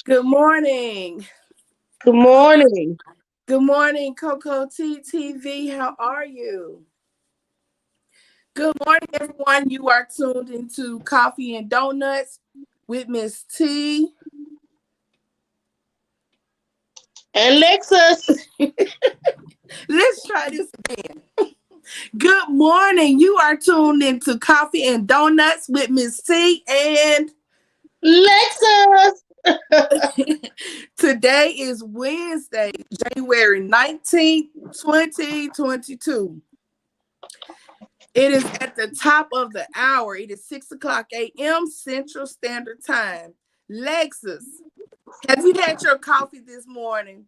Good morning. Good morning. Good morning, Coco TTV. How are you? Good morning, everyone. You are tuned into Coffee and Donuts with Miss T. And Lexus. Let's try this again. Good morning. You are tuned into Coffee and Donuts with Miss T. And Lexus. today is Wednesday, January 19th, 2022. It is at the top of the hour. It is 6 o'clock a.m. Central Standard Time. Lexus, have you had your coffee this morning?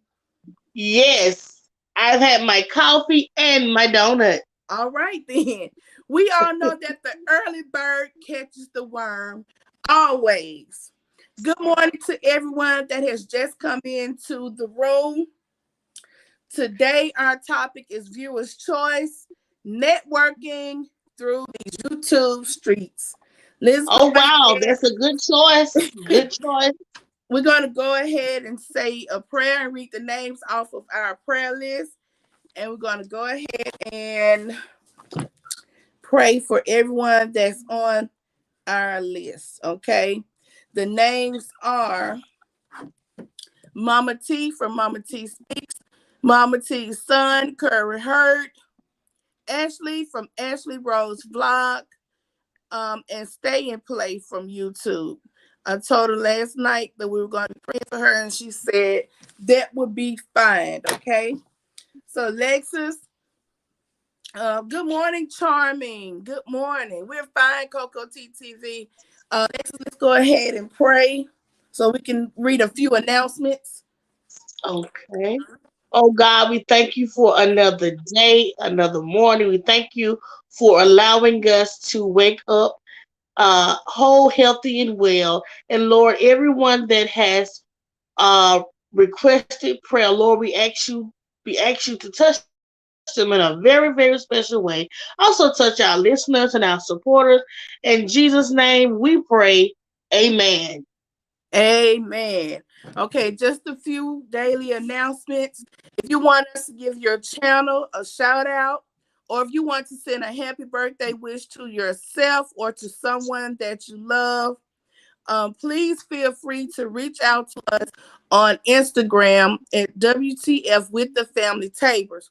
Yes, I've had my coffee and my donut. All right, then. We all know that the early bird catches the worm always. Good morning to everyone that has just come into the room. Today, our topic is viewers' choice, networking through these YouTube streets. Let's go Oh wow, ahead. that's a good choice. Good choice. We're going to go ahead and say a prayer and read the names off of our prayer list. And we're going to go ahead and pray for everyone that's on our list. Okay. The names are Mama T from Mama T Speaks, Mama T's son, Curry Hurd, Ashley from Ashley Rose Vlog, and Stay and Play from YouTube. I told her last night that we were going to pray for her, and she said that would be fine. Okay. So, Lexus, good morning, Charming. Good morning. We're fine, Coco TTV. Lexus, let's go ahead and pray so we can read a few announcements. Okay. Oh God, we thank you for another day, another morning. We thank you for allowing us to wake up whole, healthy, and well. And Lord, everyone that has uh requested prayer, Lord, we ask you to touch them in a very, very special way. Also touch our listeners and our supporters. In Jesus' name we pray. Amen. Amen. Okay, just a few daily announcements. If you want us to give your channel a shout out, or if you want to send a happy birthday wish to yourself or to someone that you love, please feel free to reach out to us on Instagram at W.T.F with the family Tabors.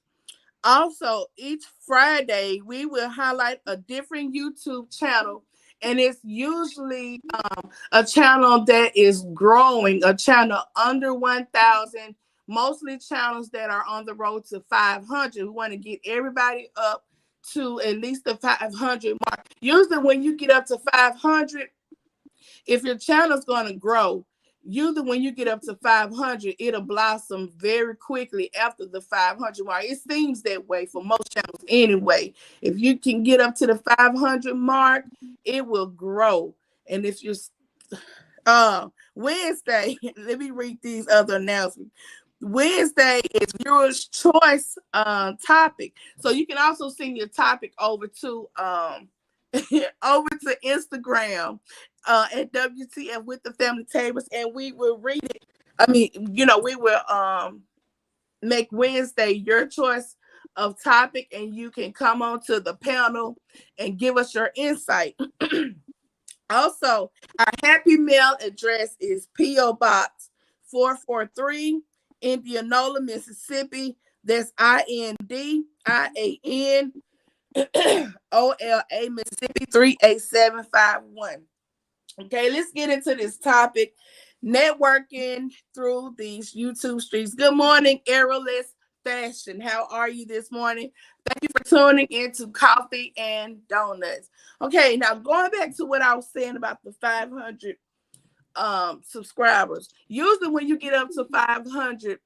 Also, each Friday we will highlight a different YouTube channel, and it's usually a channel that is growing, a channel under 1,000. Mostly channels that are on the road to 500. We want to get everybody up to at least the 500 mark. Usually, when you get up to 500, if your channel's going to grow, usually when you get up to 500, it'll blossom very quickly after the 500 mark. It seems that way for most channels anyway. If you can get up to the 500 mark, it will grow. And if you're Wednesday, let me read these other announcements. Wednesday is viewers choice topic. So you can also send your topic over to over to Instagram at WTF with the family tables, and we will read it. I mean, we will make Wednesday your choice of topic, and you can come on to the panel and give us your insight. Also, our happy mail address is P.O. Box 443, Indianola, Mississippi. That's INDIANOLA, Mississippi 38751. Okay, let's get into this topic, networking through these YouTube streets. Good morning, Aeroless Fashion. How are you this morning? Thank you for tuning into Coffee and Donuts. Okay, now going back to what I was saying about the 500 subscribers. Usually when you get up to 500,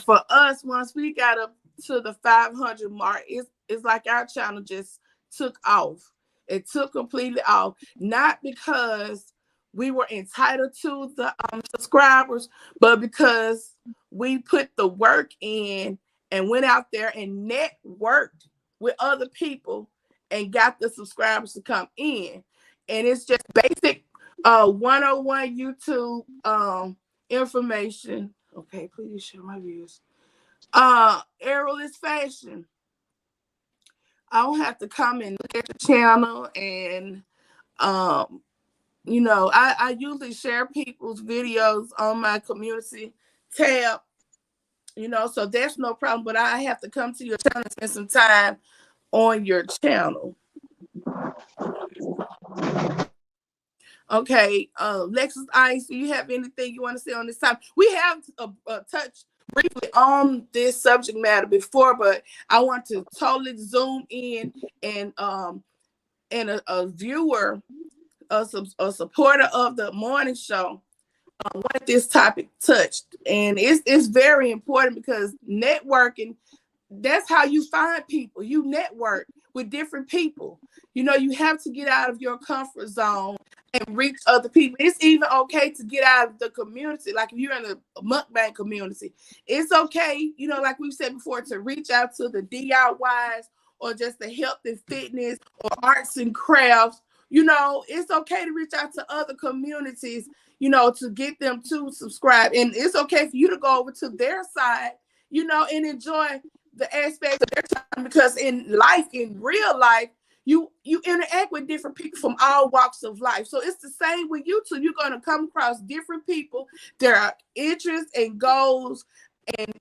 for us, once we got up to the 500 mark, it's like our channel just took off. It took completely off, not because we were entitled to the subscribers, but because we put the work in and went out there and networked with other people and got the subscribers to come in. And it's just basic 101 YouTube information. Okay, please share my views. Aerialist fashion. I don't have to come and look at the channel and I usually share people's videos on my community tab, so that's no problem. But I have to come to your channel and spend some time on your channel. Okay, Lexus Ice, do you have anything you want to say on this time? We have touched briefly on this subject matter before, but I want to totally zoom in and a viewer, a supporter of the morning show, what this topic touched, and it's very important because networking, that's how you find people. You network with different people. You have to get out of your comfort zone and reach other people. It's even okay to get out of the community. Like if you're in the mukbang community, it's okay, like we've said before, to reach out to the DIYs or just the health and fitness or arts and crafts. It's okay to reach out to other communities, to get them to subscribe. And it's okay for you to go over to their side, and enjoy the aspects of their time, because in real life, you interact with different people from all walks of life. So it's the same with YouTube. You're going to come across different people. Their interests and goals and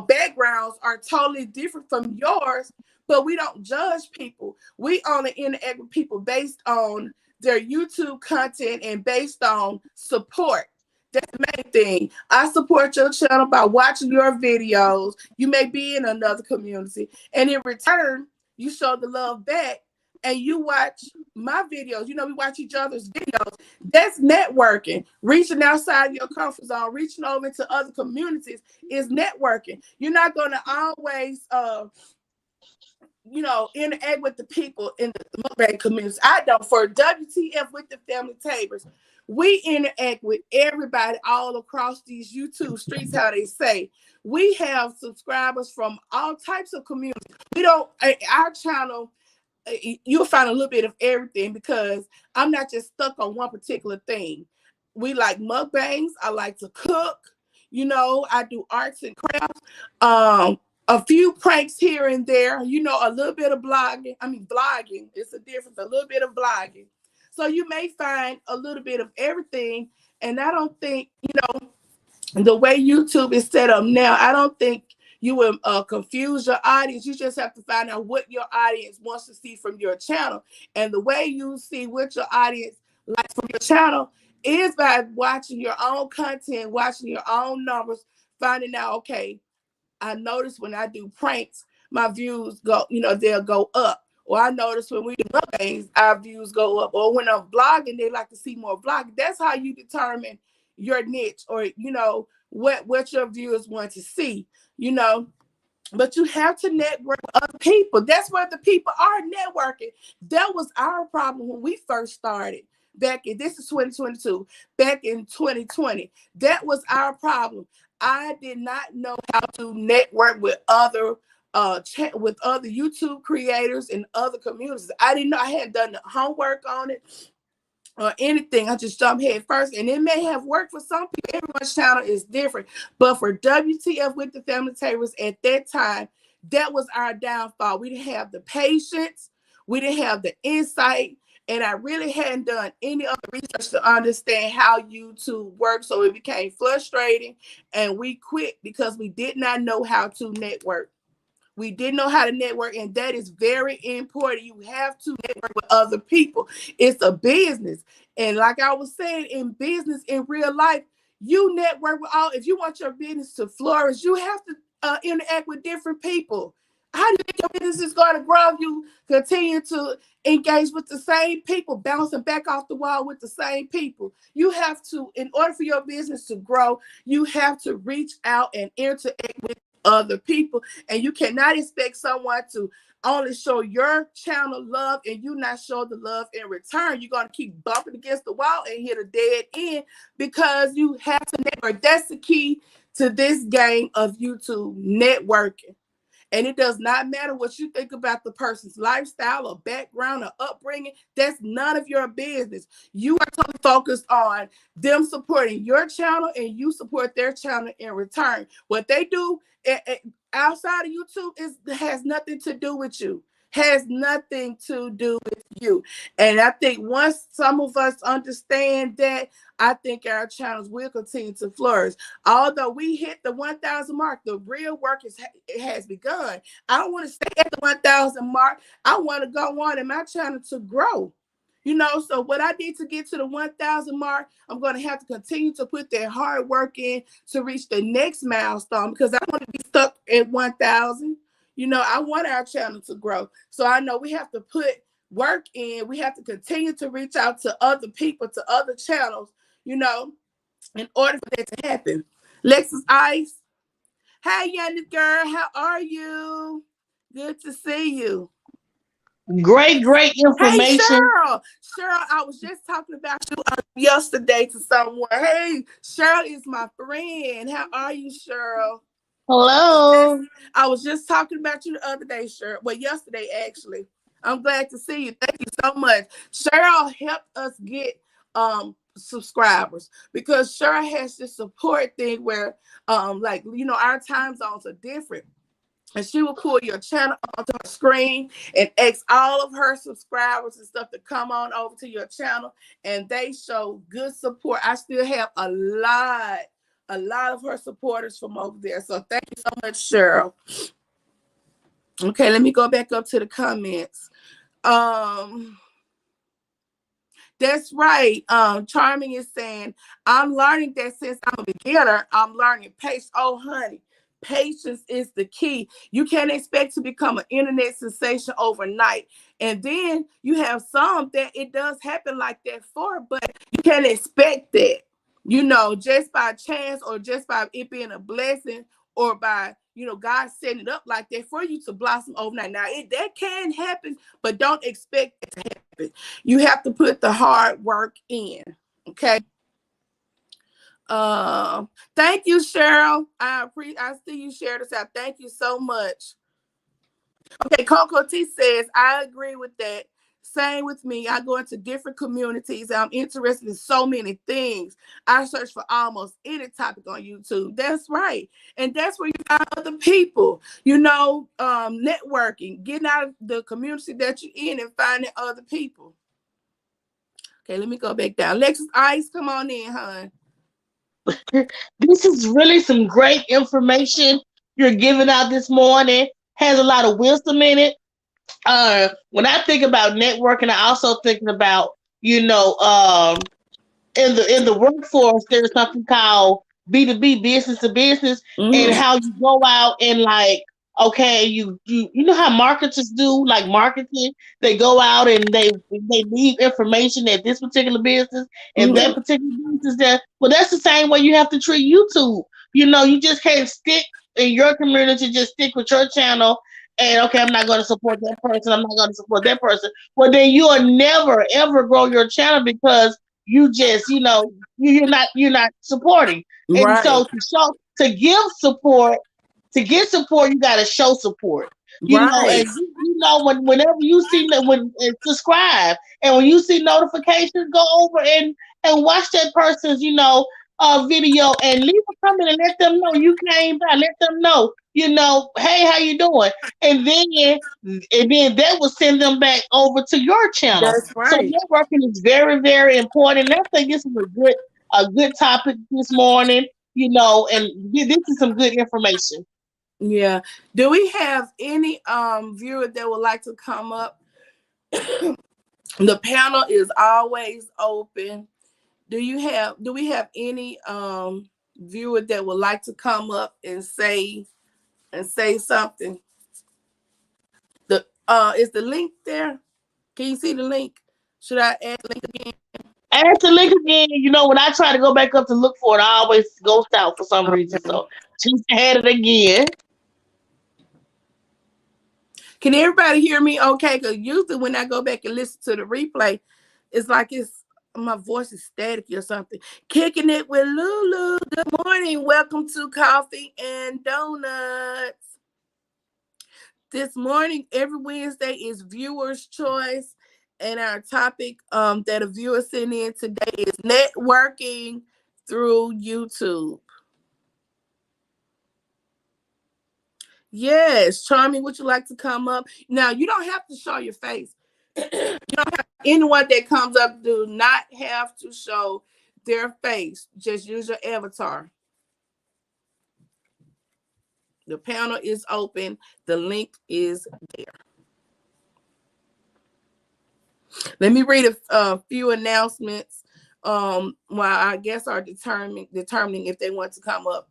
backgrounds are totally different from yours, but we don't judge people. We only interact with people based on their YouTube content and based on support. That's the main thing. I support your channel by watching your videos. You may be in another community, and in return, you show the love back and you watch my videos. We watch each other's videos. That's networking. Reaching outside your comfort zone, reaching over into other communities is networking. You're not going to always interact with the people in the mukbang community. I don't. For W.T.F with the family Tabors, we interact with everybody all across these YouTube streets, how they say. We have subscribers from all types of communities. Our channel, you'll find a little bit of everything because I'm not just stuck on one particular thing. We like mukbangs. I like to cook. I do arts and crafts. A few pranks here and there, a little bit of blogging. Vlogging. It's a difference, a little bit of vlogging. So you may find a little bit of everything. And I don't think, the way YouTube is set up now, I don't think you will confuse your audience. You just have to find out what your audience wants to see from your channel. And the way you see what your audience likes from your channel is by watching your own content, watching your own numbers, finding out, okay, I notice when I do pranks, my views go, they'll go up. Or I notice when we do mukbangs, our views go up. Or when I'm vlogging, they like to see more vlogging. That's how you determine your niche, or what your viewers want to see. But you have to network with other people. That's where the people are networking. That was our problem when we first started. This is 2022. Back in 2020, that was our problem. I did not know how to network with other YouTube creators and other communities. I didn't know. I hadn't done the homework on it or anything. I just jumped head first, and it may have worked for some people. Everyone's channel is different, but for WTF with the family Tabors at that time, that was our downfall. We didn't have the patience, we didn't have the insight, and I really hadn't done any other research to understand how YouTube works. So it became frustrating, and we quit because we did not know how to network. We didn't know how to network, and that is very important. You have to network with other people. It's a business. And like I was saying, in business, in real life, you network with all. If you want your business to flourish, you have to interact with different people. How do you think your business is going to grow if you continue to engage with the same people, bouncing back off the wall with the same people? You have to, in order for your business to grow, you have to reach out and interact with other people, and you cannot expect someone to only show your channel love and you not show the love in return. You're going to keep bumping against the wall and hit a dead end because you have to network. That's the key to this game of YouTube, networking. And it does not matter what you think about the person's lifestyle or background or upbringing. That's none of your business. You are totally focused on them supporting your channel and you support their channel in return. What they do outside of YouTube has nothing to do with you. Has nothing to do with you. And I think once some of us understand that, I think our channels will continue to flourish. Although we hit the 1,000 mark, the real work has begun. I don't want to stay at the 1,000 mark. I want to go on in my channel to grow. So what I need to get to the 1,000 mark, I'm going to have to continue to put that hard work in to reach the next milestone, because I want to be stuck at 1,000. I want our channel to grow. So I know we have to put work in. We have to continue to reach out to other people, to other channels, in order for that to happen. Lexus Ice. Hey, Yanni girl, how are you? Good to see you. Great Hey, information. Cheryl. Cheryl, I was just talking about you yesterday to someone. Hey, Cheryl is my friend. How are you, Cheryl? Hello. I was just talking about you the other day, Cheryl. Well, yesterday, actually. I'm glad to see you. Thank you so much. Cheryl helped us get subscribers, because Cheryl has this support thing where our time zones are different. And she will pull your channel onto her screen and ask all of her subscribers and stuff to come on over to your channel. And they show good support. I still have a lot of her supporters from over there. So thank you so much, Cheryl. Okay, let me go back up to the comments. That's right. Charming is saying, I'm learning that since I'm a beginner, I'm learning patience. Oh, honey, patience is the key. You can't expect to become an internet sensation overnight. And then you have some that it does happen like that for, but you can't expect that, just by chance or just by it being a blessing, or by, God setting it up like that for you to blossom overnight. Now, that can happen, but don't expect it to happen. You have to put the hard work in. Okay. Thank you, Cheryl. I see you share this out. Thank you so much. Okay, Coco T says, I agree with that. Same with me. I go into different communities. I'm interested in so many things. I search for almost any topic on YouTube. That's right. And that's where you find other people, networking, getting out of the community that you're in and finding other people. Okay, let me go back down. Lexus Ice, come on in, hon. This is really some great information you're giving out this morning. Has a lot of wisdom in it. When I think about networking, I also thinking about, in the workforce, there's something called B2B, business to business, and Mm-hmm. how you go out and, like, okay, you know how marketers do, like, marketing, they go out and they leave information at this particular business and that Mm-hmm. particular business there. Well, that's the same way you have to treat YouTube. You just can't stick in your community, just stick with your channel. And okay, I'm not going to support that person. I'm not going to support that person. Well, then you will never ever grow your channel, because you just, you're not supporting. And Right. so to give support, to get support, you got to show support. Right. And whenever you see that, subscribe, and when you see notifications, go over and watch that person's video, and leave a comment and let them know you came by. Let them know, hey, how you doing? And then that will send them back over to your channel. That's So right. networking is very, very important. And I think this is a good topic this morning. And this is some good information. Yeah. Do we have any viewer that would like to come up? The panel is always open. Do we have any viewer that would like to come up and say something? The is the link there? Can you see the link? Should I add the link again? Add the link again. When I try to go back up to look for it, I always ghost out for some reason. Okay. So just add it again. Can everybody hear me okay? Because usually when I go back and listen to the replay, it's like my voice is staticky or something. Kicking it with Lulu. Good morning. Welcome to Coffee and Donuts. This morning, every Wednesday is Viewer's Choice. And our topic that a viewer sent in today is networking through YouTube. Yes, Charming, would you like to come up? Now, you don't have to show your face. You don't have anyone that comes up do not have to show their face. Just use your avatar. The panel is open. The link is there. Let me read a few announcements while our guests are determining if they want to come up.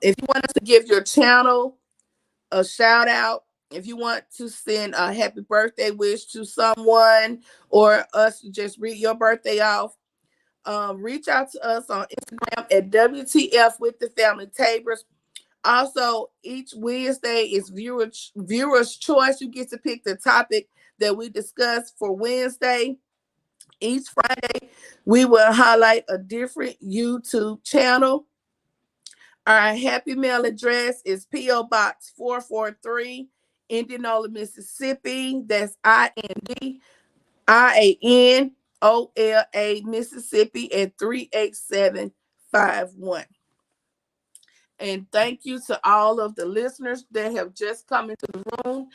If you want us to give your channel a shout out, if you want to send a happy birthday wish to someone, or us to just read your birthday off, reach out to us on Instagram at W.T.F with the family Tabors. Also, each Wednesday is viewers choice. You get to pick the topic that we discuss for Wednesday. Each Friday, we will highlight a different YouTube channel. Our happy mail address is P.O. Box 443, Indianola, Mississippi. That's INDIANOLA, Mississippi at 38751. And thank you to all of the listeners that have just come into the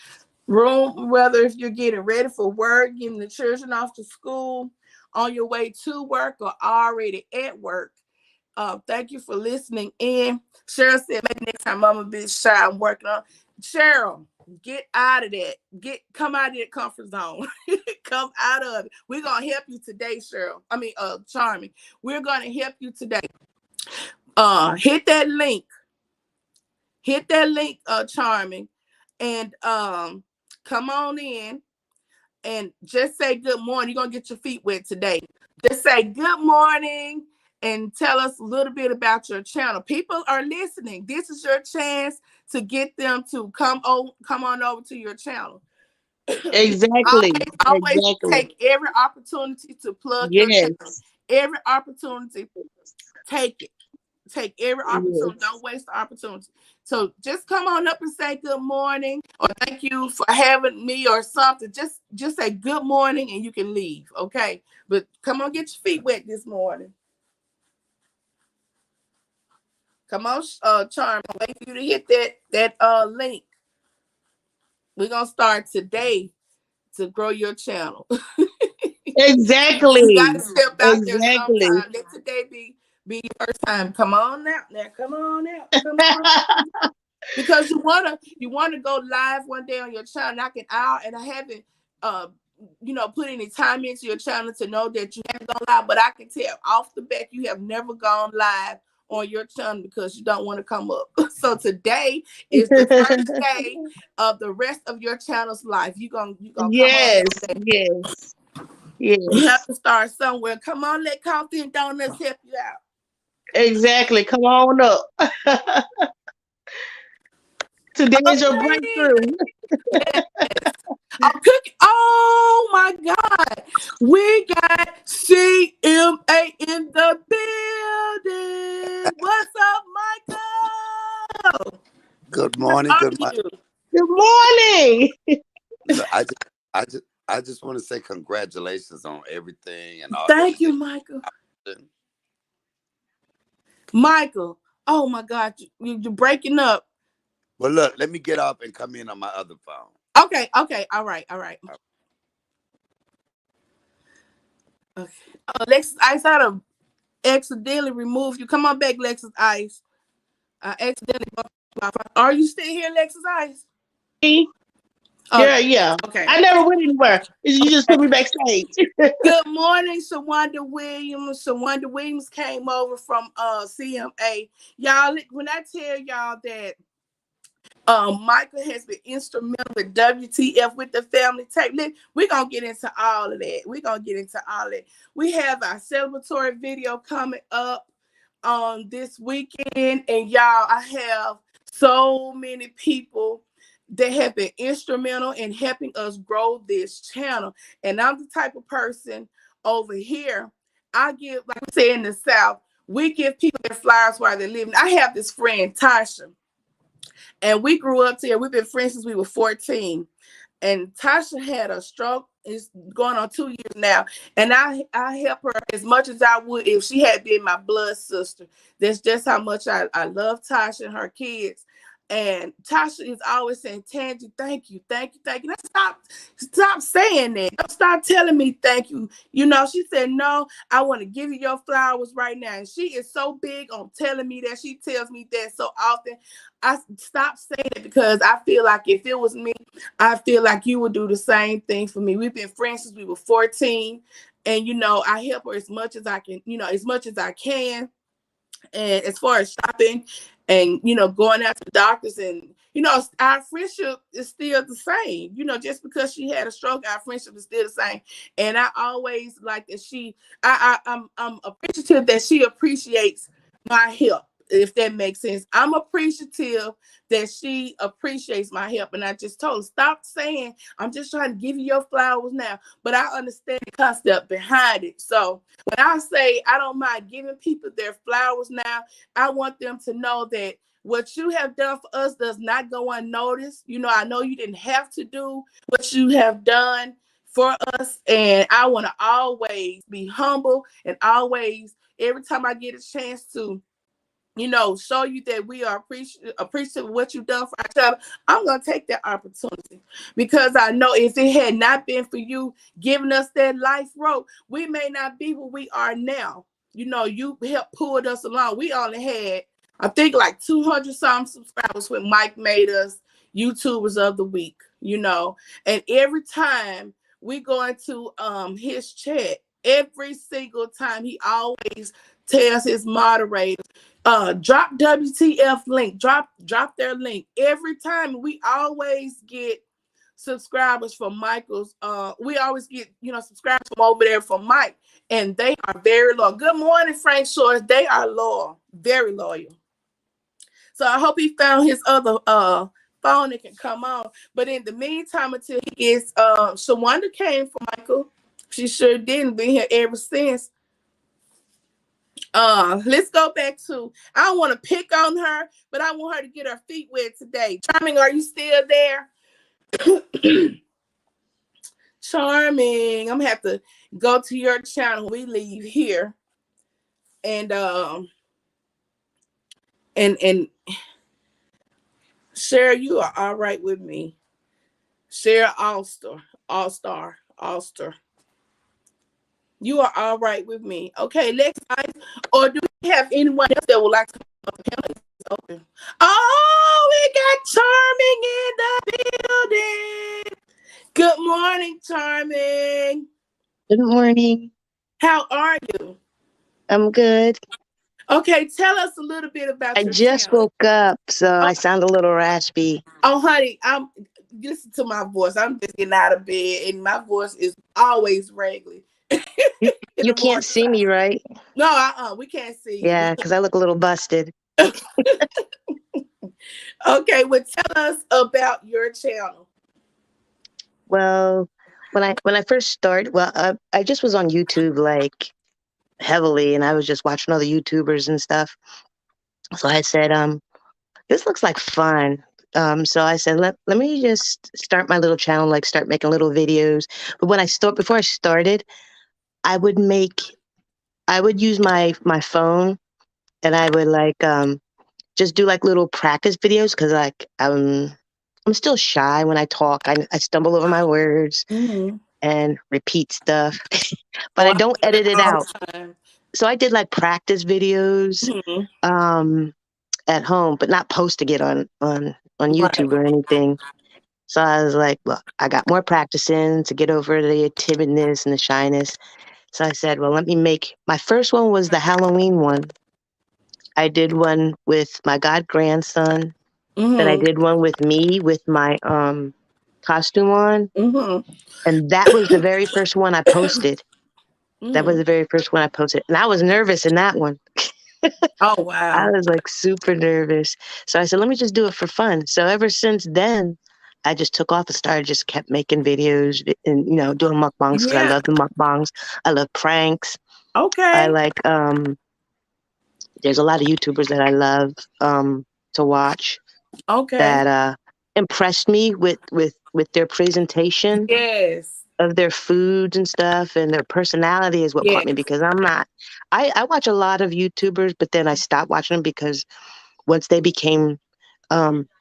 room, whether if you're getting ready for work, getting the children off to school, on your way to work, or already at work. Thank you for listening in. Cheryl said, maybe next time I'm a bit shy. I'm working on. Cheryl, get out of that. Come out of that comfort zone. Come out of it. We're gonna help you today, Cheryl. Charming. We're gonna help you today. Hit that link. Charming, and come on in and just say good morning. You're gonna get your feet wet today. Just say good morning and tell us a little bit about your channel. People are listening. This is your chance to get them to come on over to your channel. Exactly. Always exactly. Take every opportunity to plug your channel. Every opportunity, take it. Take every opportunity. Yes. Don't waste the opportunity. So just come on up and say good morning, or thank you for having me, or something. Just say good morning and you can leave. Okay. But come on, get your feet wet this morning. Come on, Charm. Wait for you to hit that link. We're gonna start today to grow your channel. Exactly. You gotta step out there sometime. Let today be your first time. Come on out. Now come on out. Come on. Because you wanna go live one day on your channel, knock an hour, and I haven't put any time into your channel to know that you haven't gone live, but I can tell off the bat you have never gone live on your channel because you don't want to come up. So today is the first day of the rest of your channel's life. You're gonna yes, come on. Yes. Yes. You have to start somewhere. Come on, let Coffee and Donuts help you out. Exactly. Come on up. Today's your breakthrough. Yes. I'm cooking. Oh my God. We got CMA in the building. What's up, Michael? Good morning. Good morning. Good morning. I just want to say congratulations on everything and all. Thank you, Michael. Michael, oh my God, you're breaking up. Well, look, let me get up and come in on my other phone. Okay, all right. Okay. Lexus Ice, I had accidentally removed you. Come on back, Lexus Ice. I accidentally. Are you still here, Lexus Ice? Yeah. Okay. I never went anywhere. You just put me backstage. Good morning, Shawanda Williams. Shawanda Williams came over from CMA. Y'all, when I tell y'all that Michael has been instrumental with W.T.F with the family tape, we're going to get into all of that. We have our celebratory video coming up on this weekend. And y'all, I have so many people that have been instrumental in helping us grow this channel. And I'm the type of person over here, I give, like we say in the South, we give people their flowers while they're living. I have this friend, Tasha. And we grew up together. We've been friends since we were 14. And Tasha had a stroke. It's going on 2 years now. And I help her as much as I would if she had been my blood sister. That's just how much I love Tasha and her kids. And Tasha is always saying, Tangie, thank you, thank you, thank you. Now stop saying that. Don't stop telling me thank you. You know, she said, no, I want to give you your flowers right now. And she is so big on telling me that. She tells me that so often. I stop saying it because I feel like if it was me, I feel like you would do the same thing for me. We've been friends since we were 14. And, you know, I help her as much as I can, you know, as much as I can. And as far as shopping and, you know, going out to the doctors and, you know, our friendship is still the same. You know, just because she had a stroke, our friendship is still the same. And I always like that I'm appreciative that she appreciates my help, if that makes sense. I'm appreciative that she appreciates my help. And I just told her, stop saying, I'm just trying to give you your flowers now. But I understand the concept behind it. So when I say I don't mind giving people their flowers now, I want them to know that what you have done for us does not go unnoticed. You know, I know you didn't have to do what you have done for us. And I want to always be humble and always, every time I get a chance to, you know, show you that we are appreciative of what you've done for our child, I'm going to take that opportunity because I know if it had not been for you giving us that life rope, we may not be where we are now. You know, you helped pull us along. We only had, I think, like 200 some subscribers when Mike made us YouTubers of the week, you know, and every time we go into his chat, every single time he always tells his moderators, drop W.T.F link, drop their link every time. We always get subscribers from Michael's. We always get, you know, subscribers from over there from Mike, and they are very loyal. Good morning, Frank Shores. They are loyal, very loyal. So I hope he found his other phone that can come on. But in the meantime, until he gets, Shawanda came from Michael. She sure didn't, been here ever since. Let's go back to, I don't want to pick on her, but I want her to get her feet wet today. Charming, are you still there? Charming, I'm gonna have to go to your channel when we leave here. And and Sarah, you are all right with me. Sarah All-Star. You are all right with me. Okay, next time. Or do we have anyone else that would like to come up? The panel is open. Oh, we got Charming in the building. Good morning, Charming. Good morning. How are you? I'm good. Okay, tell us a little bit about I your just channel. woke up, so Oh, I sound a little raspy. oh, honey, listen to my voice. I'm just getting out of bed, and my voice is always raggedy in You, the you can't morning see time. me, right? No, we can't see you. Yeah, because I look a little busted. Okay, well, tell us about your channel. Well, when I first started, I just was on YouTube like heavily, and I was just watching other YouTubers and stuff. So I said, this looks like fun. So I said, let me just start my little channel, like start making little videos. But before I started, I would use my phone, and I would just do like little practice videos because I'm still shy when I talk. I stumble over my words Mm-hmm. and repeat stuff, but Oh, I I don't do that edit it all out. the time. So I did like practice videos Mm-hmm. um, at home, but not posting it on Right. YouTube or anything. So I was like, well, I got more practicing to get over the timidness and the shyness. So I said, well, let me make my first one was the Halloween one. I did one with my god grandson. Then I Mm-hmm. did one with me with my costume on, Mm-hmm. and that was the very first one I posted. That was Mm-hmm. the very first one I posted, and I was nervous in that one. Oh, I wow. was like super nervous. So I said, let me just do it for fun. So ever since then, I just took off and started just kept making videos and doing mukbangs because I Yeah. love the mukbangs. I love pranks. I Okay. like there's a lot of YouTubers that I love to watch. Okay. that impressed me with their presentation Yes. of their foods and stuff, and their personality is what caught me, Yes. because I'm not. I watch a lot of YouTubers, but then I stopped watching them because once they became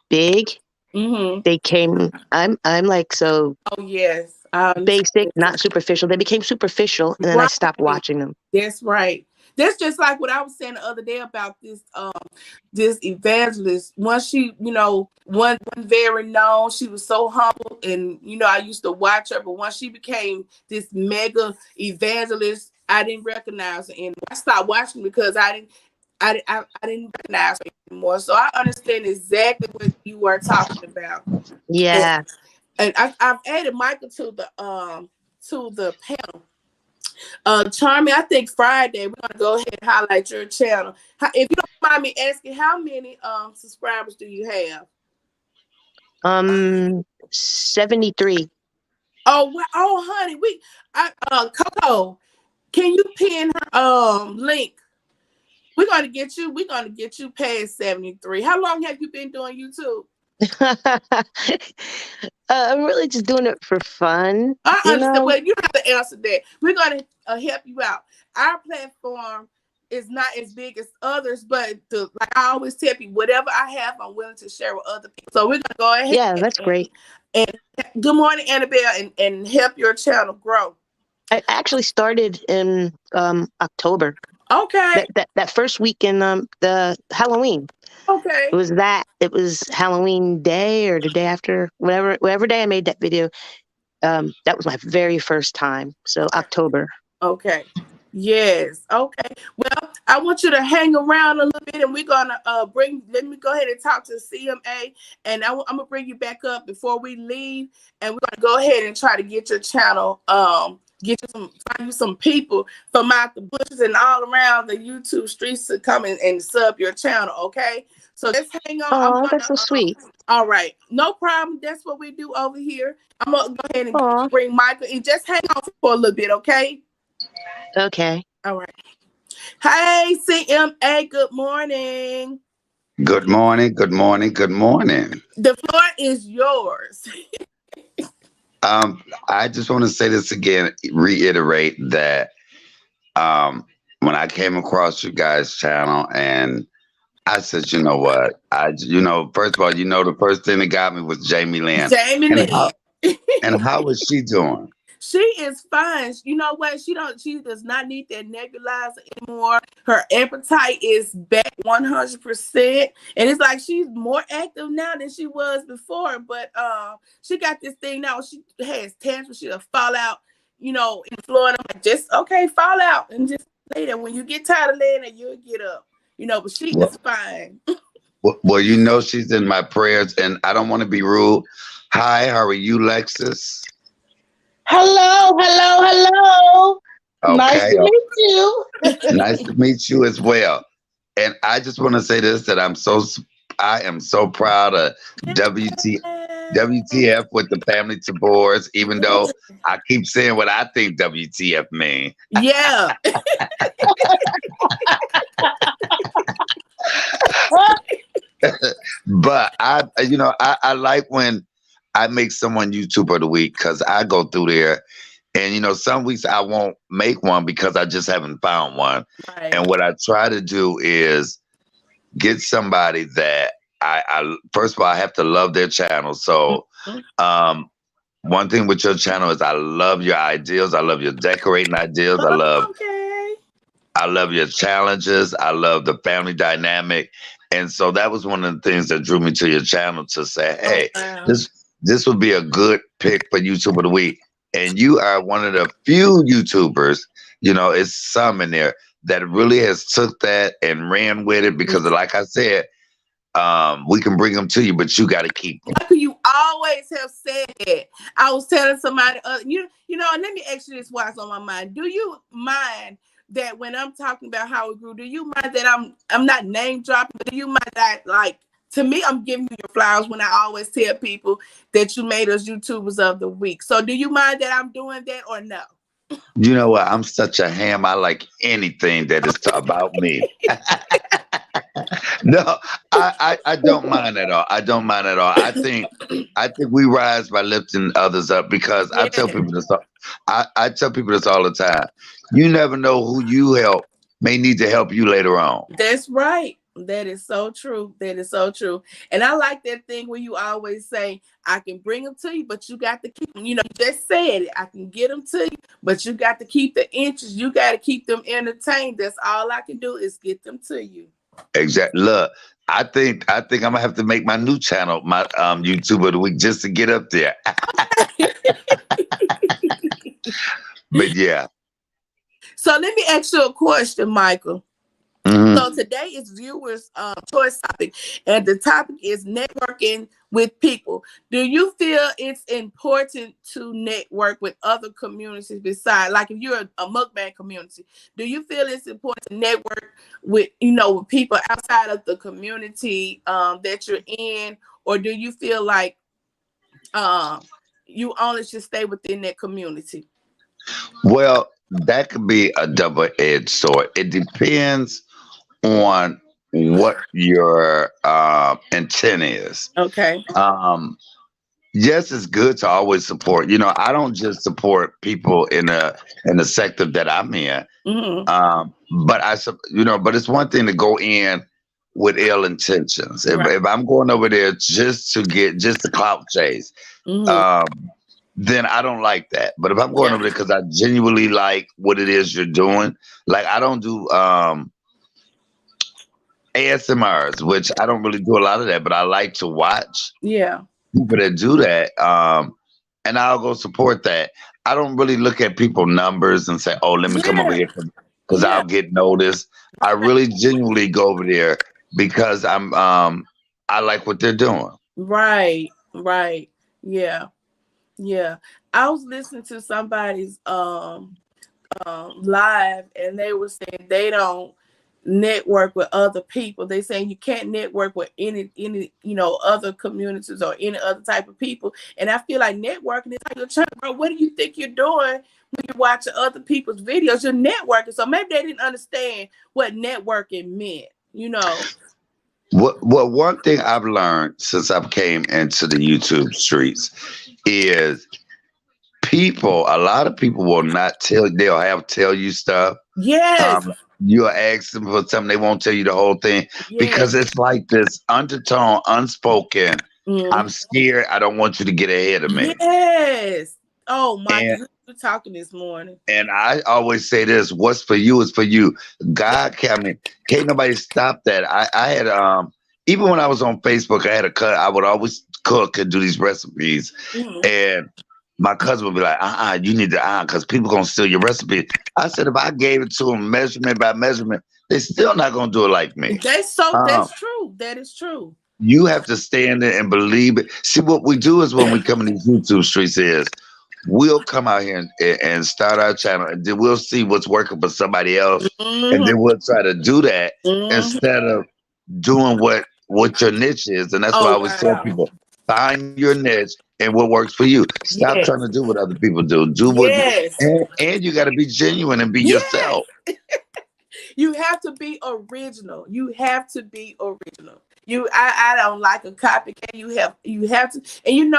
big, Mm-hmm. they came. I'm like so Oh yes. I basic, understand. not superficial. They became superficial, and then I Right. stopped watching them. That's right. That's just like what I was saying the other day about this evangelist. Once she, one very known, she was so humble, and I used to watch her, but once she became this mega evangelist, I didn't recognize her anymore. I stopped watching because I didn't recognize her anymore. So I understand exactly what you were talking about. And, Yeah. I've added Michael to the panel. Charmy, I think Friday we're gonna go ahead and highlight your channel. If you don't mind me asking, how many subscribers do you have? 73. Oh, oh, honey, Coco, can you pin her link? We're gonna get you past 73. How long have you been doing YouTube? I'm really just doing it for fun, I you understand. know? Well, you don't have to answer that. We're gonna help you out. Our platform is not as big as others, but like I always tell people, whatever I have, I'm willing to share with other people. So we're gonna go ahead Yeah, that's great. and good morning, Annabelle, and help your channel grow. I actually started in October. Okay. That first week in the Halloween. Okay. It was Halloween day or the day after, whatever day I made that video. That was my very first time. So October. Okay. Yes. Okay. Well, I want you to hang around a little bit, and we're gonna let me go ahead and talk to CMA, and I'm gonna bring you back up before we leave, and we're gonna go ahead and try to get your channel find you some people from out the bushes and all around the YouTube streets to come and sub your channel. Okay. So just hang on. I'm Oh, gonna that's so sweet. all right, no problem. That's what we do over here. I'm gonna go ahead and Oh, bring Michael and just hang on for a little bit, okay? okay. All right. Hey, CMA, good morning. Good morning, good morning, good morning. The floor is yours. I just want to say this again, reiterate that when I came across you guys' channel and I said, you know what? First of all, the first thing that got me was Jamie Lynn. Jamie And Lynn. how is she doing? She is fine. You know what? She does not need that nebulizer anymore. Her appetite is back 100%. And it's like she's more active now than she was before. But she got this thing now. She has tantrums. She'll fall out, in Florida. I'm like, just okay, fall out and just lay there. When you get tired of laying there, you'll get up. But she Well, is fine. well, she's in my prayers, and I don't want to be rude. Hi, how are you, Lexus? Hello, hello, hello. Nice Okay, to meet you. nice to meet you as well. And I just want to say this, that I am so proud of WTF with the family Tabors, even though I keep saying what I think WTF mean. Yeah. But I like when I make someone YouTuber of the week, because I go through there and some weeks I won't make one because I just haven't found one. Right. And what I try to do is get somebody that I first of all, I have to love their channel. So one thing with your channel is I love your ideals. I love your decorating ideals. Okay. I love your challenges. I love the family dynamic. And so that was one of the things that drew me to your channel, to say, hey, wow. this would be a good pick for YouTuber of the week. And you are one of the few YouTubers, it's some in there that really has took that and ran with it, because like I said, we can bring them to you, but you got to keep them. You always have said that. I was telling somebody, and let me ask you this, what's on my mind. Do you mind that when I'm talking about how it grew, do you mind that I'm not name dropping, but do you mind that, like, to me, I'm giving you your flowers when I always tell people that you made us YouTubers of the week. So do you mind that I'm doing that or no? You know what? I'm such a ham. I like anything that is about me. No, I don't mind at all. I don't mind at all. I think we rise by lifting others up because I tell Yeah, people this. I tell people this all the time. You never know who you help may need to help you later on. that's right. That is so true. That is so true. And I like that thing where you always say, I can bring them to you, but you got to keep them. You know, you just said it. I can get them to you, but you got to keep the interest. You got to keep them entertained. That's all I can do is get them to you. Exactly. Look, I think I'm gonna have to make my new channel my YouTube of the week just to get up there. But yeah. So let me ask you a question, Michael. Mhm. So today is viewers' choice topic, and the topic is networking with people. Do you feel it's important to network with other communities besides, like if you're a mukbang community, do you feel it's important to network with, with people outside of the community that you're in, or do you feel like um, you only should stay within that community? Well, that could be a double-edged sword. It depends on what your intent is. Okay. Um, yes, it's good to always support. I don't just support people in the sector that I'm in. Hmm. But but it's one thing to go in with ill intentions. If, Right. if I'm going over there just to clout chase, Hmm. um, then I don't like that. But if I'm going Yeah. over there because I genuinely like what it is you're doing, like I don't do ASMRs, which I don't really do a lot of that, but I like to watch Yeah. people that do that. And I'll go support that. I don't really look at people numbers and say, "Oh, let me come over Yeah. here because Yeah. I'll get noticed." I really genuinely go over there because I like what they're doing. Right. Right. Yeah. Yeah. I was listening to somebody's live, and they were saying they don't network with other people. They saying you can't network with any other communities or any other type of people. And I feel like networking is like your church, bro. What do you think you're doing when you're watching other people's videos? You're networking. So maybe they didn't understand what networking meant. What one thing I've learned since I came into the YouTube streets is a lot of people will not tell you stuff. Yes. You'll ask them for something, they won't tell you the whole thing because Yes. it's like this undertone, unspoken. I'm Mhm. scared. I don't want you to get ahead of me. Yes. Oh, Michael, And you talking this morning. and I always say this: what's for you is for you. God can't nobody stop that. I had even when I was on Facebook, I had a cut. I would always cook and do these recipes, Mhm. and my cousin would be like, you need to because people gonna steal your recipe. I said, if I gave it to them measurement by measurement, they still not gonna do it like me. That's Um, true. That is true. you have to stand there and believe it. See, what we do is when we come in these YouTube streets is we'll come out here and start our channel, and then we'll see what's working for somebody else, and Hmm. then we'll try to do that Hmm. instead of doing what your niche is. And that's why I Oh always tell wow. people, find your niche and what works for you. Stop trying to Yes. do what other people do. Do what, Yes. and you got to be genuine and be Yes. yourself. You have to be original. You have to be original. I don't like a copycat. You have to, and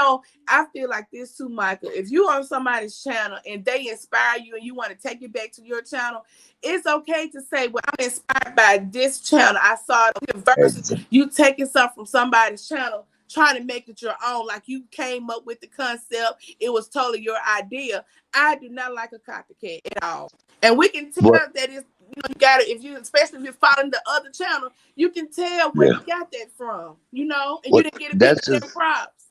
I feel like this too, Michael. If you on somebody's channel and they inspire you and you want to take it back to your channel, it's okay to say, well, I'm inspired by this channel. I saw it here versus Exactly. you taking something from somebody's channel, trying to make it your own, like you came up with the concept. It was totally your idea. I do not like a copycat at all. And we can tell What? that it's, you got it, especially if you're following the other channel, you can tell where Yeah. you got that from, and you What? didn't get to give That's them their just props.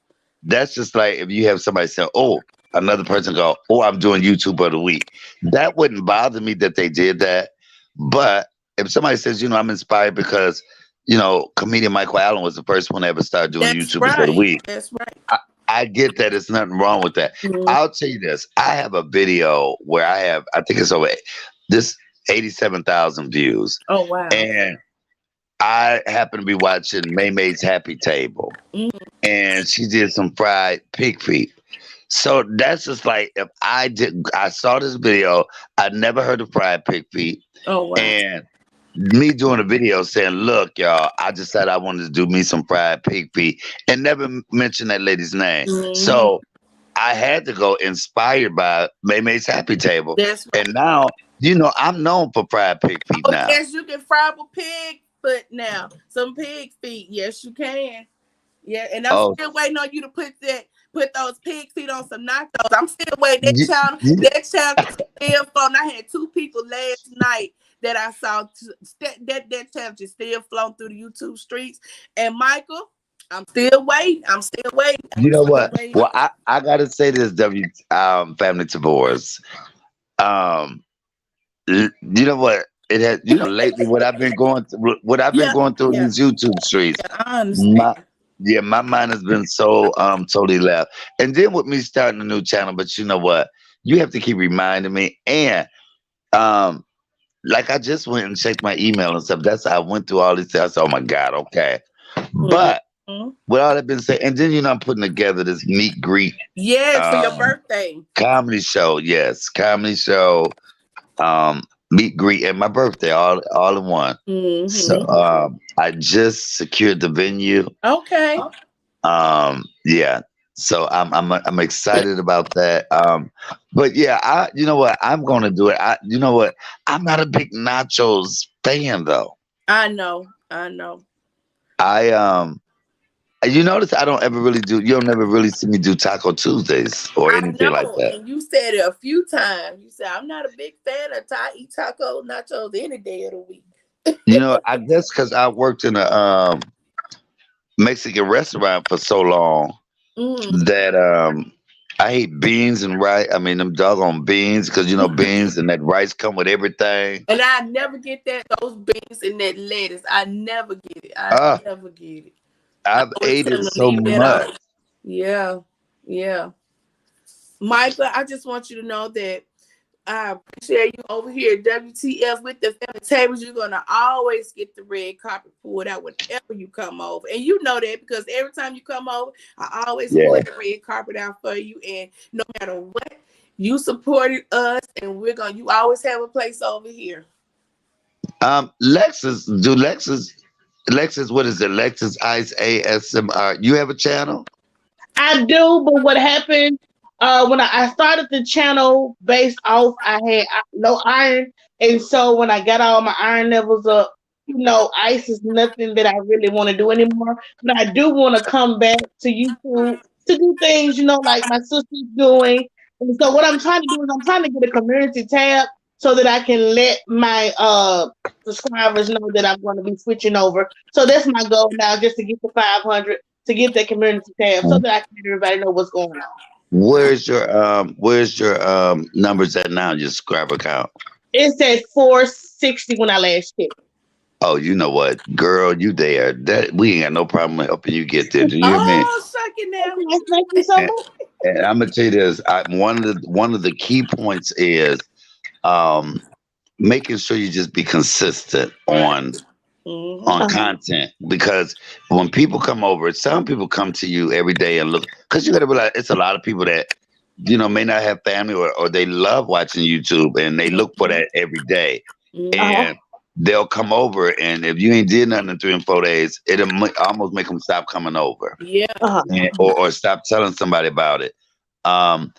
that's just like if you have somebody say, "Oh," another person go, "Oh, I'm doing YouTube of the week." That wouldn't bother me that they did that. But if somebody says, I'm inspired because, comedian Michael Allen was the first one to ever start doing That's YouTubers of the right. week. That's right. I get that. There's nothing wrong with that. Mhm. I'll tell you this. I have a video where I think it's over this 87,000 views. Oh wow. And I happen to be watching May May's Happy Table. Mhm. And she did some fried pig feet. So that's just like if I saw this video, I never heard of fried pig feet. Oh wow. And me doing a video saying, "Look, y'all, I decided I wanted to do me some fried pig feet," and never mention that lady's name. Mm-hmm. So I had to go inspired by May May's Happy Table, That's right. and now I'm known for fried pig feet Oh now. yes, you can fry up a pig foot now. Some pig feet. Yes, you can. Yeah, and I'm Oh, still waiting on you to put those pig feet on some nachos. I'm still waiting. That you, child, you, that child is still flown. I had 2 people last night that I saw that child just still flown through the YouTube streets. And Michael, I'm still waiting. I'm still waiting. you I'm know still what? waiting. Well, I gotta say this, family Tabors. Um, you know what? It has, lately what I've been Yeah, going through in yeah, these YouTube streets. yeah. I My understand. Yeah, my mind has been so totally left. And then with me starting a new channel, but you know what? You have to keep reminding me. And um, like I just went and checked my email and stuff. That's how I went through all these things. I said, oh my God, okay. But Mhm. with all that been said, and then I'm putting together this meet greet Yes, for your um birthday. comedy show. Yes, comedy show, meet greet and my birthday all in one. So Mm-hmm. I just secured the venue. Okay. Yeah. So I'm excited about that. But yeah, you know what? I'm gonna do it. You know what? I'm not a big nachos fan though. I know. I know. I you notice I don't ever really do. You'll never really see me do Taco Tuesdays or I anything like know, that. and you said it a few times. You said I'm not a big fan of eat taco nachos any day of the week. I guess because I worked in a Mexican restaurant for so long Mm. that I hate beans and rice. I mean them doggone beans because beans and that rice come with everything. And I never get those beans and that lettuce. I never get it. I Uh, never get it. I I've always ate tell it them to so leave that much. out. Yeah, yeah. Michael, I just want you to know that I appreciate you over here at WTF with the family tables. You're gonna always get the red carpet pulled out whenever you come over, and you know that because every time you come over, I always pull Yeah. the red carpet out for you. And no matter what, you supported us, and you always have a place over here. Lexus, what is it? Lexus Ice ASMR. You have a channel? I do, but what happened when I started the channel based off, I had no iron, and so when I got all my iron levels up, ice is nothing that I really want to do anymore. But I do want to come back to YouTube to do things, like my sister's doing. And so what I'm trying to do is I'm trying to get a community tab so that I can let my subscribers know that I'm going to be switching over. So that's my goal now, just to get to 500 to get that community tab so that I can let everybody know what's going on. Where's your numbers at now? Your subscriber count? It said 460 when I last checked. Oh, you know what, girl, you there? That we ain't got no problem helping you get there. Do you hear me? Oh, suck it now. Okay, thank you so And, much. and I'm gonna tell you this. One of the key points is um making sure you just be consistent Right. on Mm-hmm. Uh-huh. content because when people come over, some people come to you every day and look because you got to realize it's a lot of people that may not have family or they love watching YouTube and they look for that every day Mm-hmm. Uh-huh. and they'll come over and if you ain't did nothing in 3 and 4 days, it'll almost make them stop coming over Yeah. Uh-huh. or stop telling somebody about it. Um,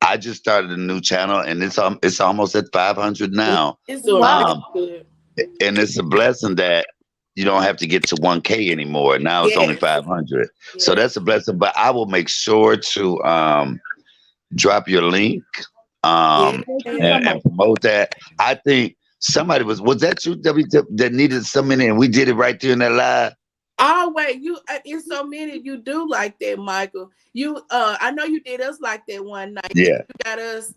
I just started a new channel and it's almost at 500 now. It's doing really Wow. Um, good. and it's a blessing that you don't have to get to 1K anymore. Now it's only Yes. 500. So Yes. that's a blessing. But I will make sure to drop your link Yeah. um, Thank you so and, much. and promote that. I think somebody was that you, W.T.F, that needed so many and we did it right there in that live? Always, it's so many you do like that, Michael. I know you did us like that one night. Then Yeah. you got us,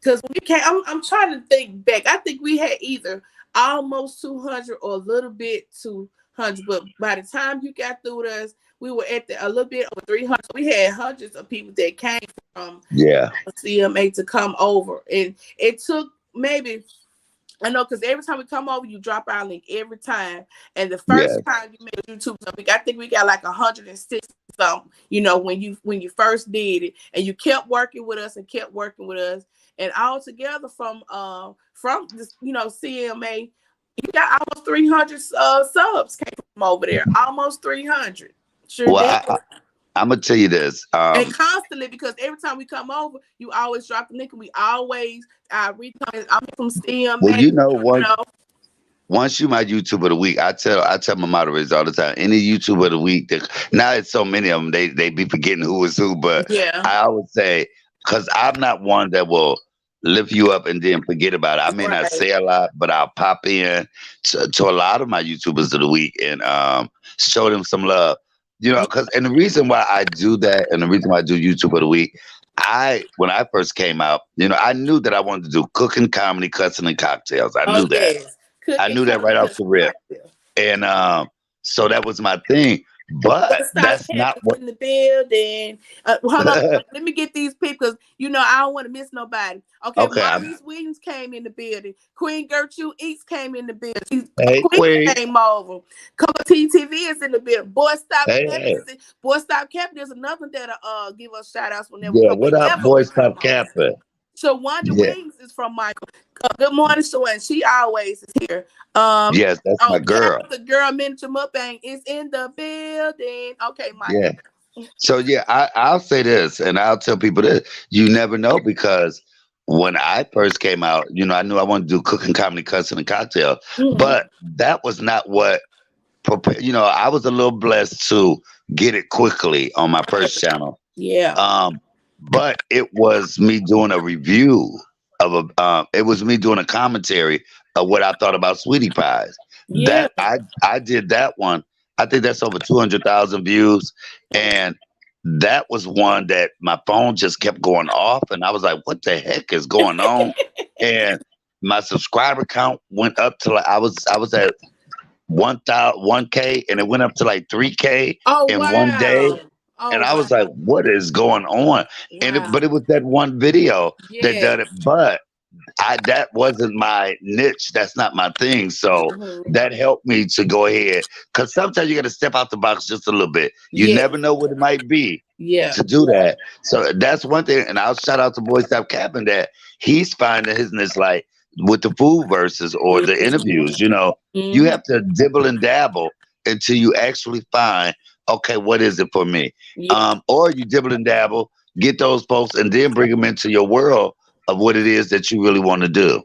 because we can't. I'm trying to think back. I think we had either almost 200 or a little bit 200. But by the time you got through with us, we were at a little bit over 300. We had hundreds of people that came from Yeah. CMA to come over, and it took maybe. I know because every time we come over, you drop our link every time. And the Yeah. first time you made YouTube, I think we got like 160 something. When you first did it, and you kept working with us and kept working with us, and all together from this, CMA. You got almost 300 subs came from over there. Almost 300. Sure Well, did. I'm gonna tell you this. And constantly, because every time we come over, you always drop the link, and we always return. I'm from STEM, Well, man. you know, You know. once you my YouTube of the week, I tell my moderators all the time. Any YouTube of the week, now it's so many of them, they be forgetting who is who. But Yeah. I always say, because I'm not one that will lift you up and then forget about it. I may not Right. say a lot, but I'll pop in to a lot of my YouTubers of the week and show them some love. You know, and the reason why I do that, and the reason why I do YouTube of the week, when I first came out, I knew that I wanted to do cooking, comedy, cussing, and cocktails. I Oh knew that. yes. I Cooking, knew that right off cooking, the rip. cocktail. And so that was my thing. But Stop that's not capping what in the building. Hold on. Let me get these people because I don't want to miss nobody. Okay, okay. Maurice Williams came in the building. Queen Gertrude Eats came in the building. Hey Queen Queen. came over. Coco TTV is in the building. Boy Stop Capping. Hey. Boy Stop Capping. There's another that'll give us shout outs whenever we Yeah, come. what up, Whenever boy? we come Stop on. capping. So Wanda Yeah. Wings is from Michael. Good morning, Shawan. She always is here. Yes, that's my girl. The girl miniature mukbang is in the building. Okay, Michael. Yeah. So yeah, I'll say this, and I'll tell people this: you never know, because when I first came out, I knew I wanted to do cooking, comedy, cussing, and cocktail, but that was not what. I was a little blessed to get it quickly on my first channel. Yeah. But it was me doing a review of it was me doing a commentary of what I thought about sweetie pies. Yeah. That I did that one. I think that's over 200,000 views, and that was one that my phone just kept going off, and I was like, "What the heck is going on?" And my subscriber count went up to I was at 1K, and it went up to like 3K Oh in one day. wow. Oh And I wow. was like, what is going on? Wow. But it was that one video that Yeah. did it. But that wasn't my niche. That's not my thing. So that helped me to go ahead. Because sometimes you got to step out the box just a little bit. You Yeah. never know what it might be Yeah. to do that. So that's one thing. And I'll shout out to Boy Stop Capping that he's finding his niche, like with the food verses or the interviews. You have to dibble and dabble until you actually find, okay, what is it for me? Yeah. Or you dibble and dabble, get those folks, and then bring them into your world of what it is that you really want to do.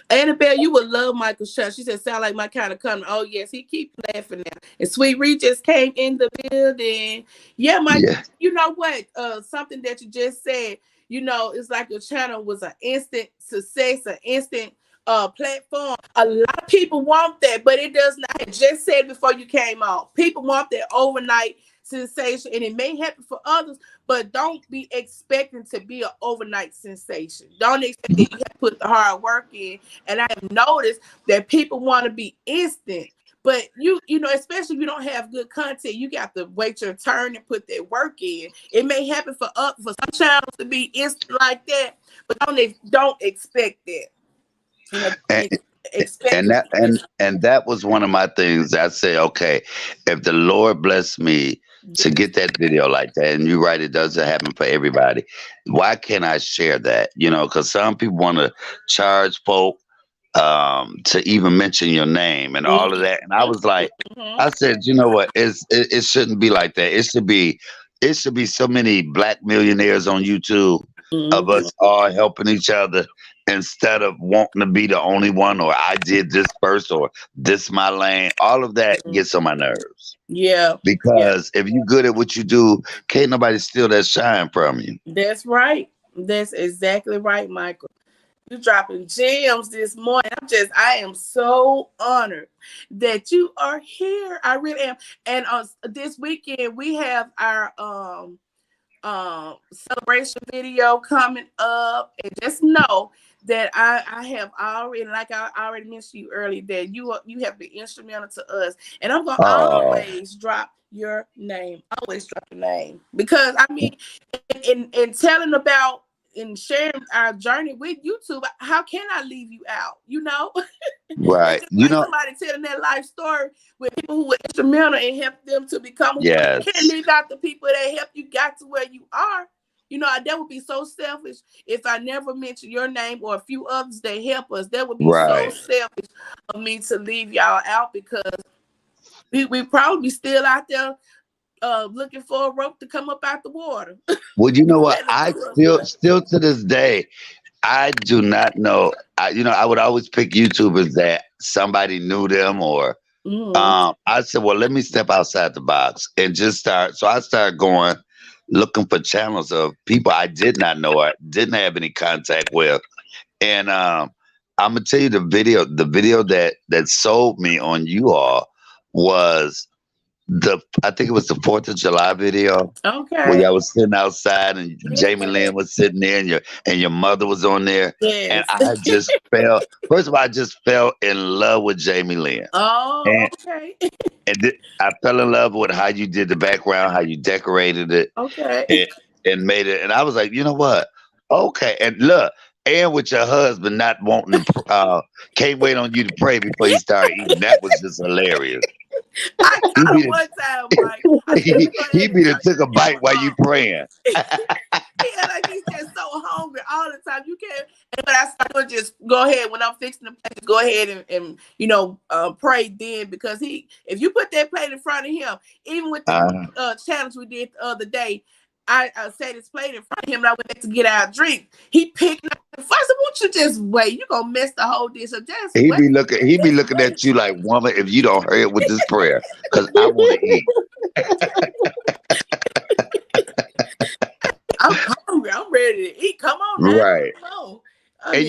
Annabelle, you would love Michael Shutt. She said, sound like my kind of comedy. Oh, yes, he keep laughing now. And Sweet Ree just came in the building. Yeah, Mike, Yeah. You know what? Something that you just said, it's like your channel was an instant success, an instant platform. A lot of people want that, but it does not. I just said before you came on, people want that overnight sensation, and it may happen for others, but don't be expecting to be an overnight sensation. Don't expect that you have to put the hard work in. And I have noticed that people want to be instant, but especially if you don't have good content, you got to wait your turn and put that work in. It may happen for some channels to be instant like that, but don't expect that. And that was one of my things. I say, okay, if the Lord bless me to get that video like that, and you're right, it doesn't happen for everybody. Why can't I share that? Because some people want to charge folk to even mention your name and all of that. And I was like, I said, you know what? It shouldn't be like that. It should be so many black millionaires on YouTube of us all helping each other, instead of wanting to be the only one, or I did this first, or this my lane. All of that gets on my nerves. Yeah. Because if you're good at what you do, can't nobody steal that shine from you. That's right. That's exactly right, Michael. You're dropping gems this morning. I am so honored that you are here. I really am. And this weekend we have our celebration video coming up, and just know that I have already, like I already mentioned you earlier, that you have been instrumental to us, and I'm gonna always drop your name. Always drop your name, because I mean, in telling about and sharing our journey with YouTube, how can I leave you out? Right. Like somebody telling that life story with people who were instrumental and help them to become who. Yes. You can't leave out the people that help you got to where you are. You know, that would be so selfish if I never mention your name or a few others that help us. That would be so Right. selfish of me to leave y'all out, because we probably still out there looking for a rope to come up out the water. Well, you know what? Let it I do us still, good. still to this day, I do not know. I would always pick YouTubers that somebody knew them, or Mhm. I said, well, let me step outside the box and just start. So I started going, looking for channels of people I did not know, I didn't have any contact with. And I'm gonna tell you the video that sold me on you all was I think it was the 4th of July video where Okay. y'all was sitting outside and Jamie Yeah. Lynn was sitting there and your mother was on there. And Yes. I just fell, first of all, I just fell in love with Jamie Lynn. Oh, And okay. I fell in love with how you did the background, how you decorated it, Okay. and, and made it. And I was like, you know what? Okay. And look, and with your husband not wanting to, can't wait on you to pray before you start eating. That was just hilarious. I He got be him the, one time, Mike. I said, let me go he ahead and be the turn took a the bite camera while you on. praying. Yeah, like he's just so hungry all the time. You can't. And what I start doing, just go ahead when I'm fixing the plate. Just go ahead and pray then, because if you put that plate in front of him, even with the Uh, challenge we did the other day, I set his plate in front of him and I went back to get our drink. He picked up the first. Won't you just wait? You gonna mess the whole dish up. Just he wait. be looking he be Just looking wait. at you like, woman, if you don't hurry up with this prayer, because I want to eat. I'm hungry. I'm ready to eat. Come on now. Right. Come on. I And mean,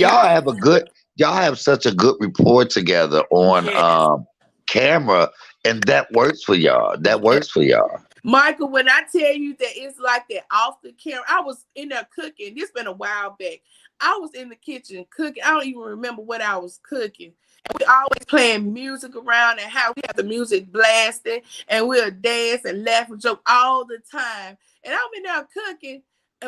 y'all have such a good rapport together on yes. camera, and that works for y'all. That Yeah. works for y'all. Michael, when I tell you that it's like that off the camera, I was in there cooking. This been a while back. I was in the kitchen cooking. I don't even remember what I was cooking. And we always playing music around and how we have the music blasting and we'll dance and laugh and joke all the time. And I'm in there cooking.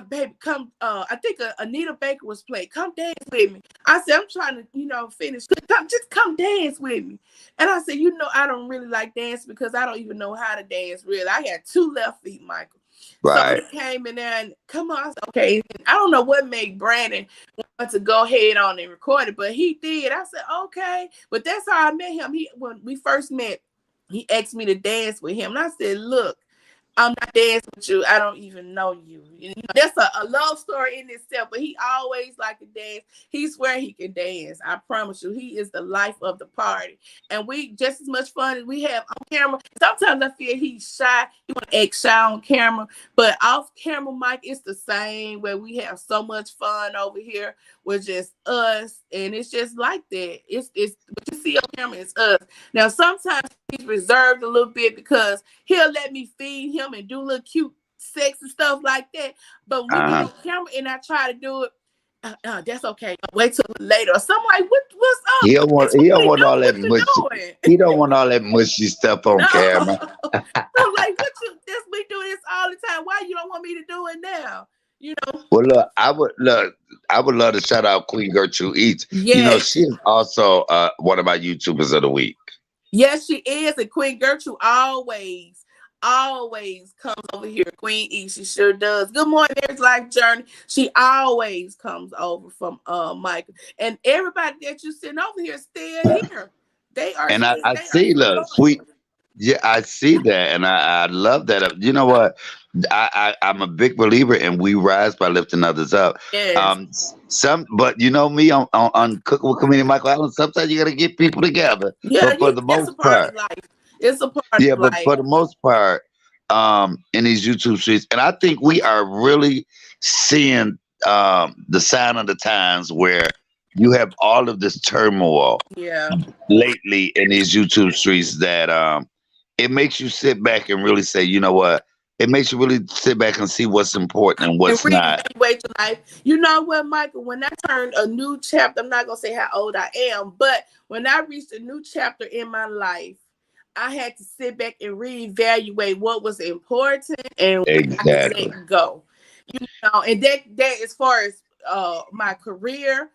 Baby, come. I think Anita Baker was playing. Come dance with me. I said, I'm trying to, finish. Just come dance with me. And I said, I don't really like dance because I don't even know how to dance really. I had two left feet, Michael. So Right. he came in there and come on. I said, okay. And I don't know what made Brandon want to go ahead on and record it, but he did. I said, okay. But that's how I met him. When we first met, he asked me to dance with him. And I said, look, I'm not dancing with you. I don't even know you. That's a love story in itself. But he always like to dance. He swear he can dance. I promise you, he is the life of the party. And we just as much fun as we have on camera. Sometimes I feel he's shy. He want to act shy on camera, but off camera, Mike, it's the same. Where we have so much fun over here with just us, and it's just like that. It's what you see on camera is us. Now sometimes he's reserved a little bit because he'll let me feed him and do little cute sex and stuff like that. But when we get Uh-huh. on camera and I try to do it, that's okay. Wait till later. Or something like, what's up? He don't Actually, want all that what you mushy. doing? He don't want all that mushy stuff on No. camera. I'm like, we do this all the time. Why you don't want me to do it now? You know? Well, I would love to shout out Queen Gertrude Eats. Yes. She is also one of my YouTubers of the week. Yes, she is. And Queen Gertrude always comes over here. Queen E, she sure does. Good morning, Marriage Life Journey. She always comes over from Michael. And everybody that you sitting over here is still here. They are And I they are see, so look, sweet. loyal. Yeah, I see that, and I love that. You know what? I'm a big believer in we rise by lifting others up. Yes. But you know me on Cooking with Comedian Michael Allen. Sometimes you got to get people together, Yeah, but for the that's a most part of part, life. It's a part yeah, of but life. for the most part, in these YouTube streets, and I think we are really seeing the sign of the times where you have all of this turmoil Yeah. lately in these YouTube streets that it makes you sit back and really say, you know what? It makes you really sit back and see what's important and And what's not. reevaluate your life. You know what, Michael? When I turned a new chapter, I'm not gonna say how old I am, but when I reached a new chapter in my life, I had to sit back and reevaluate what was important and what I could Exactly. let go. And that as far as my career,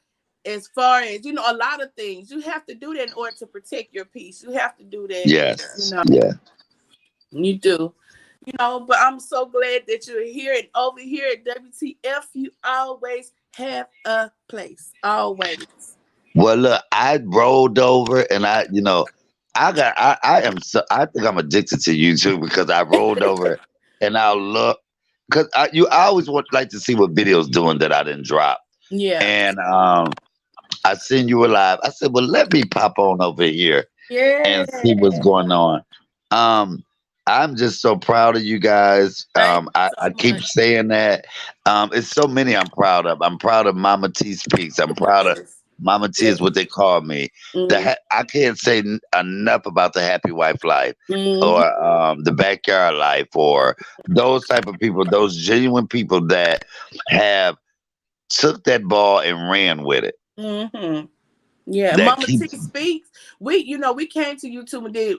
as far as a lot of things, you have to do that in order to protect your peace. You have to do that. Yes. Yeah. You do. But I'm so glad that you're here. And over here at WTF, you always have a place. Always. Well, look, I rolled over and I am so, I think I'm addicted to YouTube because I rolled over and I'll look because I always want like to see what videos doing that I didn't drop. Yeah. And I seen you were live. I said, well, let me pop on over here Yeah. and see what's going on. Um, I'm just so proud of you guys. Thank you I so keep much. saying that. It's so many I'm proud of. I'm proud of Mama T Speaks. I'm proud of Yes. Mama T is Yes. what they call me. Mm-hmm. I can't say enough about the Happy Wife Life Mm-hmm. or the Backyard Life or those type of people, those genuine people that have took that ball and ran with it. Mm-hmm. Yeah, That Mama T keeps speaks. We came to YouTube and did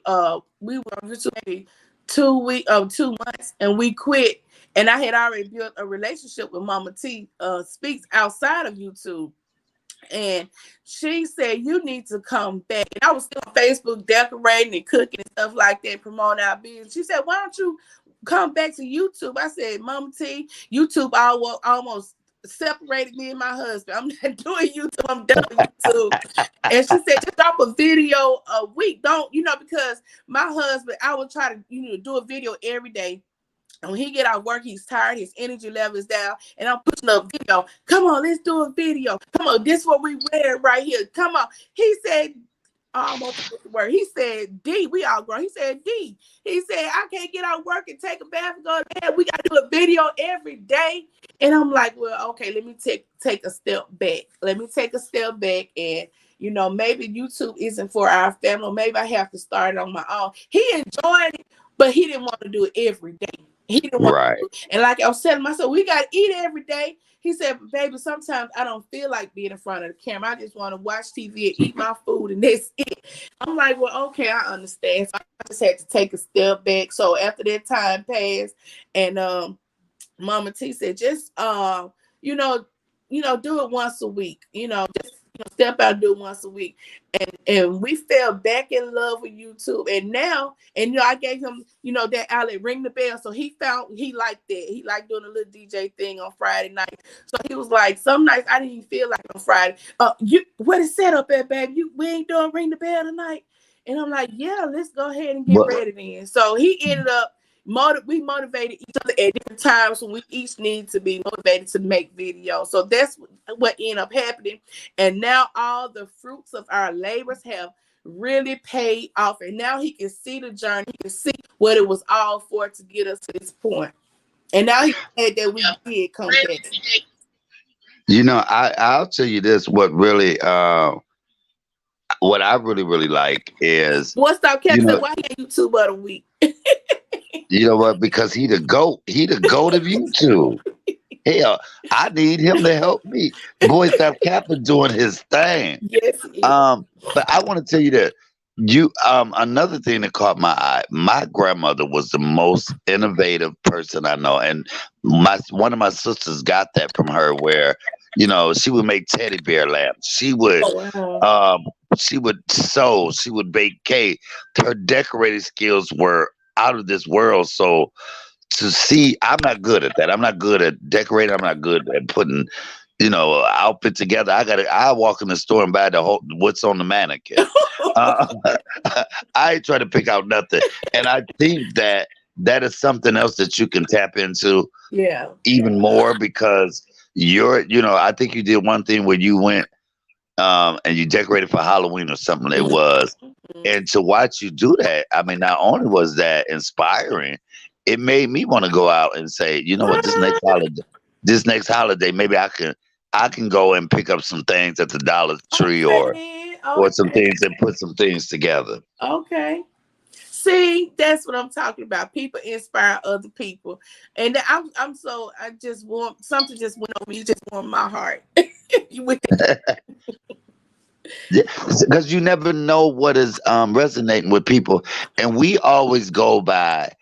we were on YouTube maybe 2 months and we quit. And I had already built a relationship with Mama T speaks outside of YouTube. And she said, you need to come back. And I was still on Facebook decorating and cooking and stuff like that, promoting our business. She said, why don't you come back to YouTube? I said, Mama T, YouTube almost separated me and my husband. I'm not doing YouTube. I'm done with YouTube. And she said, just drop a video a week. Don't, because my husband, I would try to, do a video every day. And when he get out of work, he's tired, his energy level is down, and I'm pushing up video. Come on, let's do a video. Come on, this is what we wear right here. Come on. He said, almost with the word. He said, D, we all grown. He said, D. He said, I can't get out of work and take a bath and go to bed. We got to do a video every day. And I'm like, well, okay, let me take a step back. Let me take a step back and maybe YouTube isn't for our family. Maybe I have to start it on my own. He enjoyed it, but he didn't want to do it every day. He didn't want to right. do it. And like I was telling myself, we got to eat every day. He said, baby, sometimes I don't feel like being in front of the camera. I just want to watch TV and eat my food, and that's it. I'm like, well, okay, I understand. So I just had to take a step back. So after that time passed, and Mama T said, just do it once a week. Just step out and do it once a week. And we fell back in love with YouTube. And now, I gave him, that outlet, Ring the Bell. So he liked that. He liked doing a little DJ thing on Friday night. So he was like, some nights I didn't even feel like on Friday. What is set up at, baby? We ain't doing Ring the Bell tonight. And I'm like, yeah, let's go ahead and get Well, ready then. So he ended up we motivated each other at different times when we each need to be motivated to make videos. So that's what ended up happening. And now all the fruits of our labors have really paid off. And now he can see the journey. He can see what it was all for to get us to this point. And now he's glad that we did come back. I'll tell you this. What I really, really like is, Boy, stop you Kevin said, know, why he ain't YouTube but a week? you know what? Because he the goat. He the goat of YouTube. Hell, I need him to help me. Boy, Stop Capping doing his thing. Yes, he is. But I want to tell you that another thing that caught my eye. My grandmother was the most innovative person I know, and one of my sisters got that from her. Where she would make teddy bear lamps. Oh, wow. Um, she would sew. She would bake cake. Her decorating skills were out of this world. So to see, I'm not good at that. I'm not good at decorating. I'm not good at putting, an outfit together. I walk in the store and buy the whole what's on the mannequin. Uh, I ain't trying to pick out nothing. And I think that is something else that you can tap into Yeah. even more because I think you did one thing where you went and you decorated for Halloween or something it was. Mhm. And to watch you do that, I mean, not only was that inspiring, it made me want to go out and say, you know what, this next holiday, maybe I can go and pick up some things at the Dollar Tree Okay. or some Okay. things and put some things together. Okay. See, that's what I'm talking about. People inspire other people, and I just want something just went over me. You just warmed my heart. You with Because you never know what is resonating with people. And we always go by,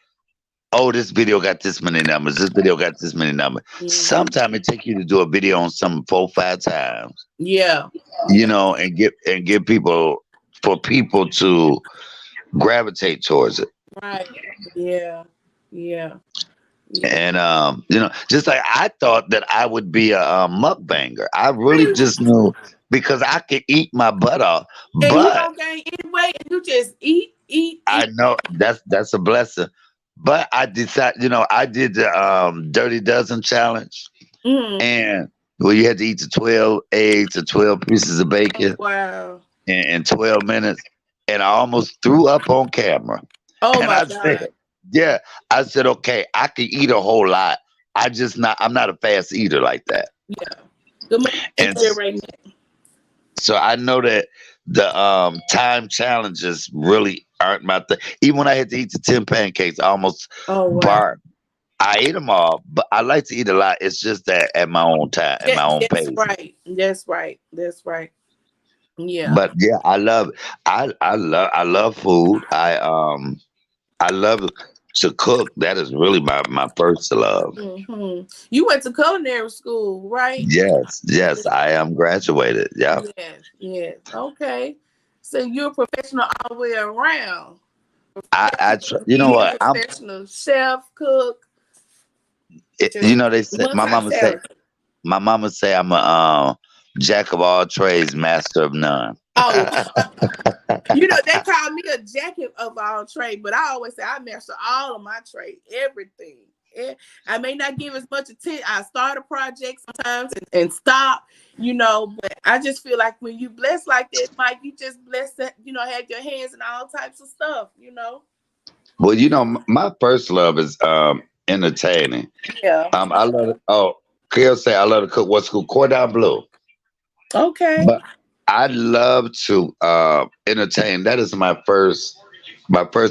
oh, this video got this many numbers. This video got this many numbers. Mhm. Sometimes it take you to do a video on something 4, 5 times, Yeah. and get people to gravitate towards it. Right. Yeah. Yeah. Yeah. And just like I thought that I would be a, mukbanger. I really just knew because I could eat my butt off, And you but don't gain any weight, and you just eat, eat, eat. I know that's a blessing. But I decided, I did the Dirty Dozen challenge, Mm. and well, you had to eat the 12 eggs or 12 pieces of Oh, bacon wow. in 12 minutes, and I almost threw up on camera. Oh And my I said, God. yeah, I said, okay, I can eat a whole lot. I'm not a fast eater like that. Yeah. Good morning, And right now. so I know that the time challenges really aren't my thing. Even when I had to eat the 10 pancakes, I almost Oh wow. barked. I ate them all, but I like to eat a lot. It's just that at my own time, at my own That's pace. right. That's right. That's right. Yeah. But yeah, I love I love food. I love to cook. That is really my first love. You went to culinary school, right? Yes, yes, I am graduated. Yep. Yes. Yes. Okay. So you're a professional all the way around. You know Eating, what? professional chef, cook, just They said multi-talented. my mama say I'm a jack of all trades, master of none. Oh, they call me a jacket of all trade, but I always say I master all of my trade, everything. I may not give as much attention. I start a project sometimes and stop, but I just feel like when you bless like that, Mike, you just bless that, have your hands in all types of stuff. Well, my first love is entertaining. Yeah. I love it. Oh, Kale say I love to cook what's called cordon bleu. Okay. But I love to entertain. That is my first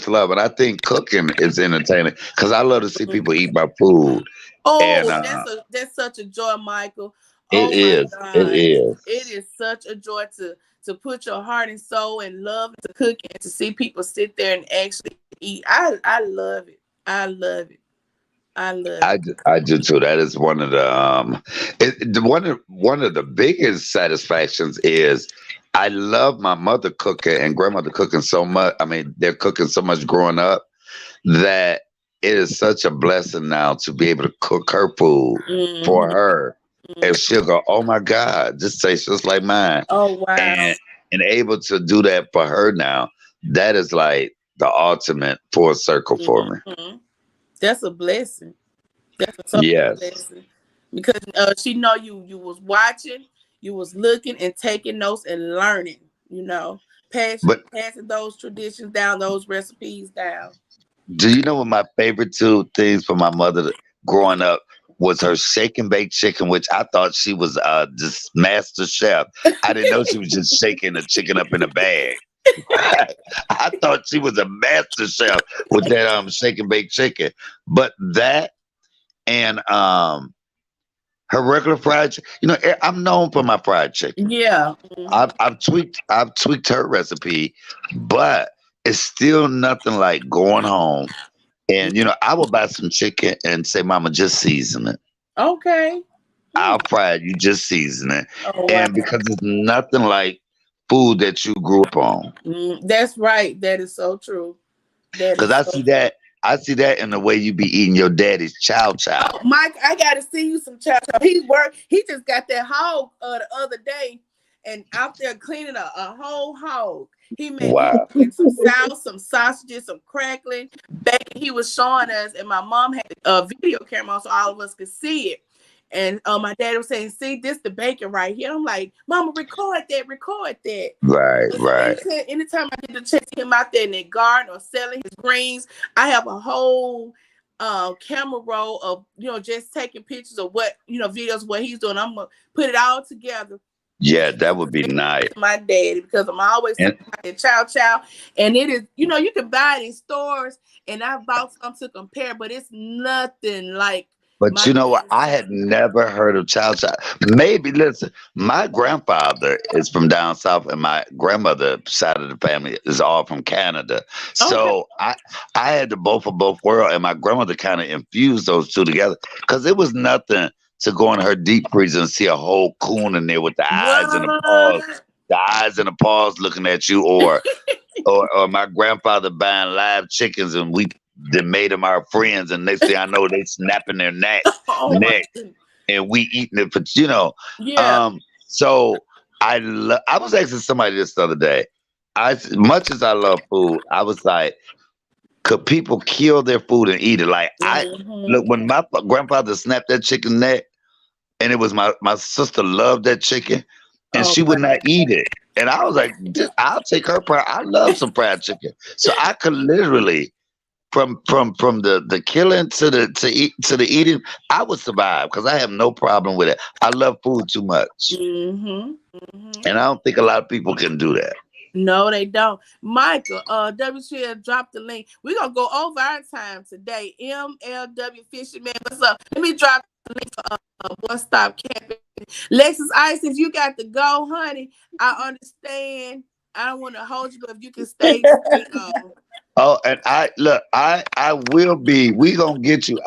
love, and I think cooking is entertaining because I love to see people eat my food, and Oh, that's such a joy, Michael. it Oh my is, it God. It is. is such a joy to put your heart and soul and love to cook and to see people sit there and actually eat. I love it. I love it. I love it. I do too. That is one of the one of the biggest satisfactions is I love my mother cooking and grandmother cooking so much. I mean, they're cooking so much growing up that it is such a blessing now to be able to cook her food for Mhm. her, and Mhm. she'll go, "Oh my God, this tastes just like mine," Oh wow. and able to do that for her now. That is like the ultimate full circle for me. Mhm. That's a blessing. That's a total Yes, blessing because she know you was watching, you was looking and taking notes and learning. but Passing those traditions down, those recipes down. do you know what my favorite two things for my mother growing up was her shake and bake chicken, which I thought she was just master chef. I didn't know she was just shaking the chicken up in a bag. I thought she was a master chef with that shake and bake chicken. But that and her regular fried chicken, I'm known for my fried chicken. Yeah. I've tweaked her recipe, but it's still nothing like going home. And I will buy some chicken and say, "Mama, just season it. Okay. Hmm. I'll fry it. You just season it." Oh wow. And because it's nothing like food that you grew up on. That's right. That is so true. That Because is I so see true. that. I see that in the way you be eating your daddy's chow chow. Oh, Mike, I gotta see you some chow chow. He just got that hog the other day, and out there cleaning a whole hog. He Wow. making some sauce, some sausages, some crackling bacon. He was showing us, and my mom had a video camera on so all of us could see it. And my dad was saying, "See, this the bacon right here." I'm like, "Mama, record that, record that." Right, So right. anytime I get to check him out there in the garden or selling his greens, I have a whole camera roll of just taking pictures of what videos of what he's doing. I'm gonna put it all together Yeah, and that would be nice. to my daddy because I'm always And talking about that chow chow, and it is you can buy it in stores, and I bought some to compare, but it's nothing like But my you know what? daddy's I chow. had never heard of chow chow. Maybe listen, my grandfather is from down south, and my grandmother side of the family is all from Canada. Okay. So I had the both of both world, and my grandmother kind of infused those two together because it was nothing to go in her deep freezer and see a whole coon in there with What? the eyes and the paws looking at you, or my grandfather buying live chickens and we then made them our friends, and next thing I know, they snapping their Oh my neck, goodness. and we eating it. But you know, Yeah. um, so I was asking somebody this the other day. Much as I love food, I was like, could people kill their food and eat it? Like I Hmm. look when my grandfather snapped that chicken neck, and it was my sister loved that chicken, and Oh she would wow. not eat it. And I was like, I'll take her fried. I love some fried chicken, so I could literally from the killing to the eating, I would survive because I have no problem with it. I love food too much, Hmm. Hmm. and I don't think a lot of people can do that. No, they don't. Michael, WTF dropped the link. We're gonna go over our time today. MLW Fisherman, what's up? Let me drop the link for One Stop Camping. Lexus Ice, if you got to go, honey, I understand. I don't want to hold you, but if you can stay on. Oh, and I look, I will be. We gonna get you.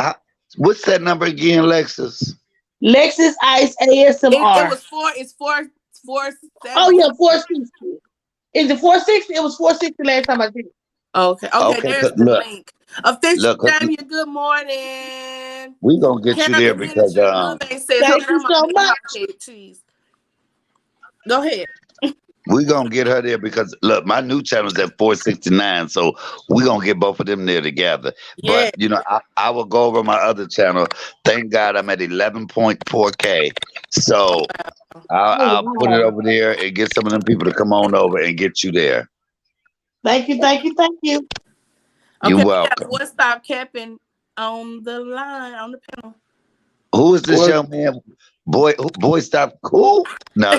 What's that number again, Lexus? Lexus Ice It ASMR. was four Oh seven. yeah, 460. Is it 460? It was 460 last time I checked. Okay, Okay, there's the look, link. Official look, Damien, good morning. we gonna get you there Carolyn because Miniature Gourmet says her Thank you grandma so made much. hot head cheese. Go ahead. we gonna get her there because look, my new channel's at 469, so we gonna get both of them there together. Yeah. But you know, I will go over my other channel. Thank God I'm at 11.4K, so Oh I'll put it wow. over there and get some of them people to come on over and get you there. Thank you, thank you, thank you. You're Okay, we got welcome. Boy Stop Capping on the line, on the panel. Who is this What? young man? Boy, stop. Who? No,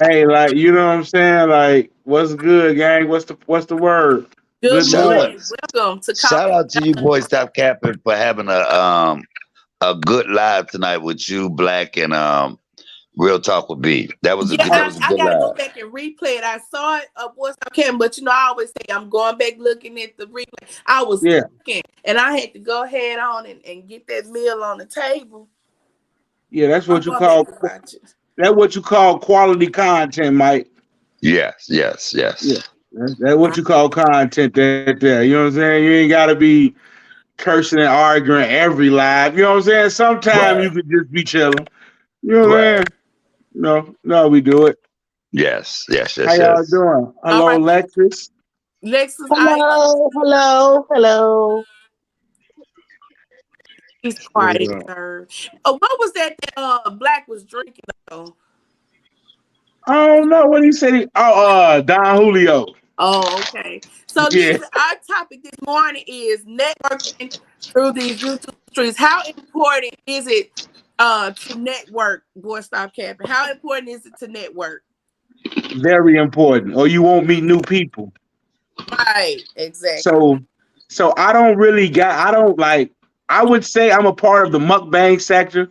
Hey, like you know what I'm saying? Like, what's good, gang? What's the word? Good Good shout out, morning. morning. Welcome to shout Coffee. out to you, boy. Stop capping for having a good live tonight with you, Black, and Real Talk with B. Yeah, That Oh, was a I good gotta go live. back and replay it. I saw it, Boy Stop Capping, but I always say I'm going back looking at the replay. I was yeah, cooking, and I had to go ahead on and get that meal on the table. yeah. That's I'm what you going back call to watch it. quality content, Mike. Yes, yes, Yeah, yes. that's what you call content. There. You know what I'm saying? You ain't gotta be cursing and arguing every live. You know what I'm saying? Sometimes Right, you could just be chilling. You know what I'm right. saying? No, no, we do it. Yes, yes, How yes, y'all yes. doing? All Hello, right, Lexus. Lexus, Hello, hello, hello. he's What's quiet up? and nerve. What was that Black was drinking though? I don't know what he said. Don Julio. Oh, okay. So Yeah. listen, our topic this morning is networking through these YouTube streams. How important is it to network, Boy Stop Capping? How important is it to network? Very important, or you won't meet new people. Right, exactly. So, so I don't really got. I don't like. I would say I'm a part of the mukbang sector,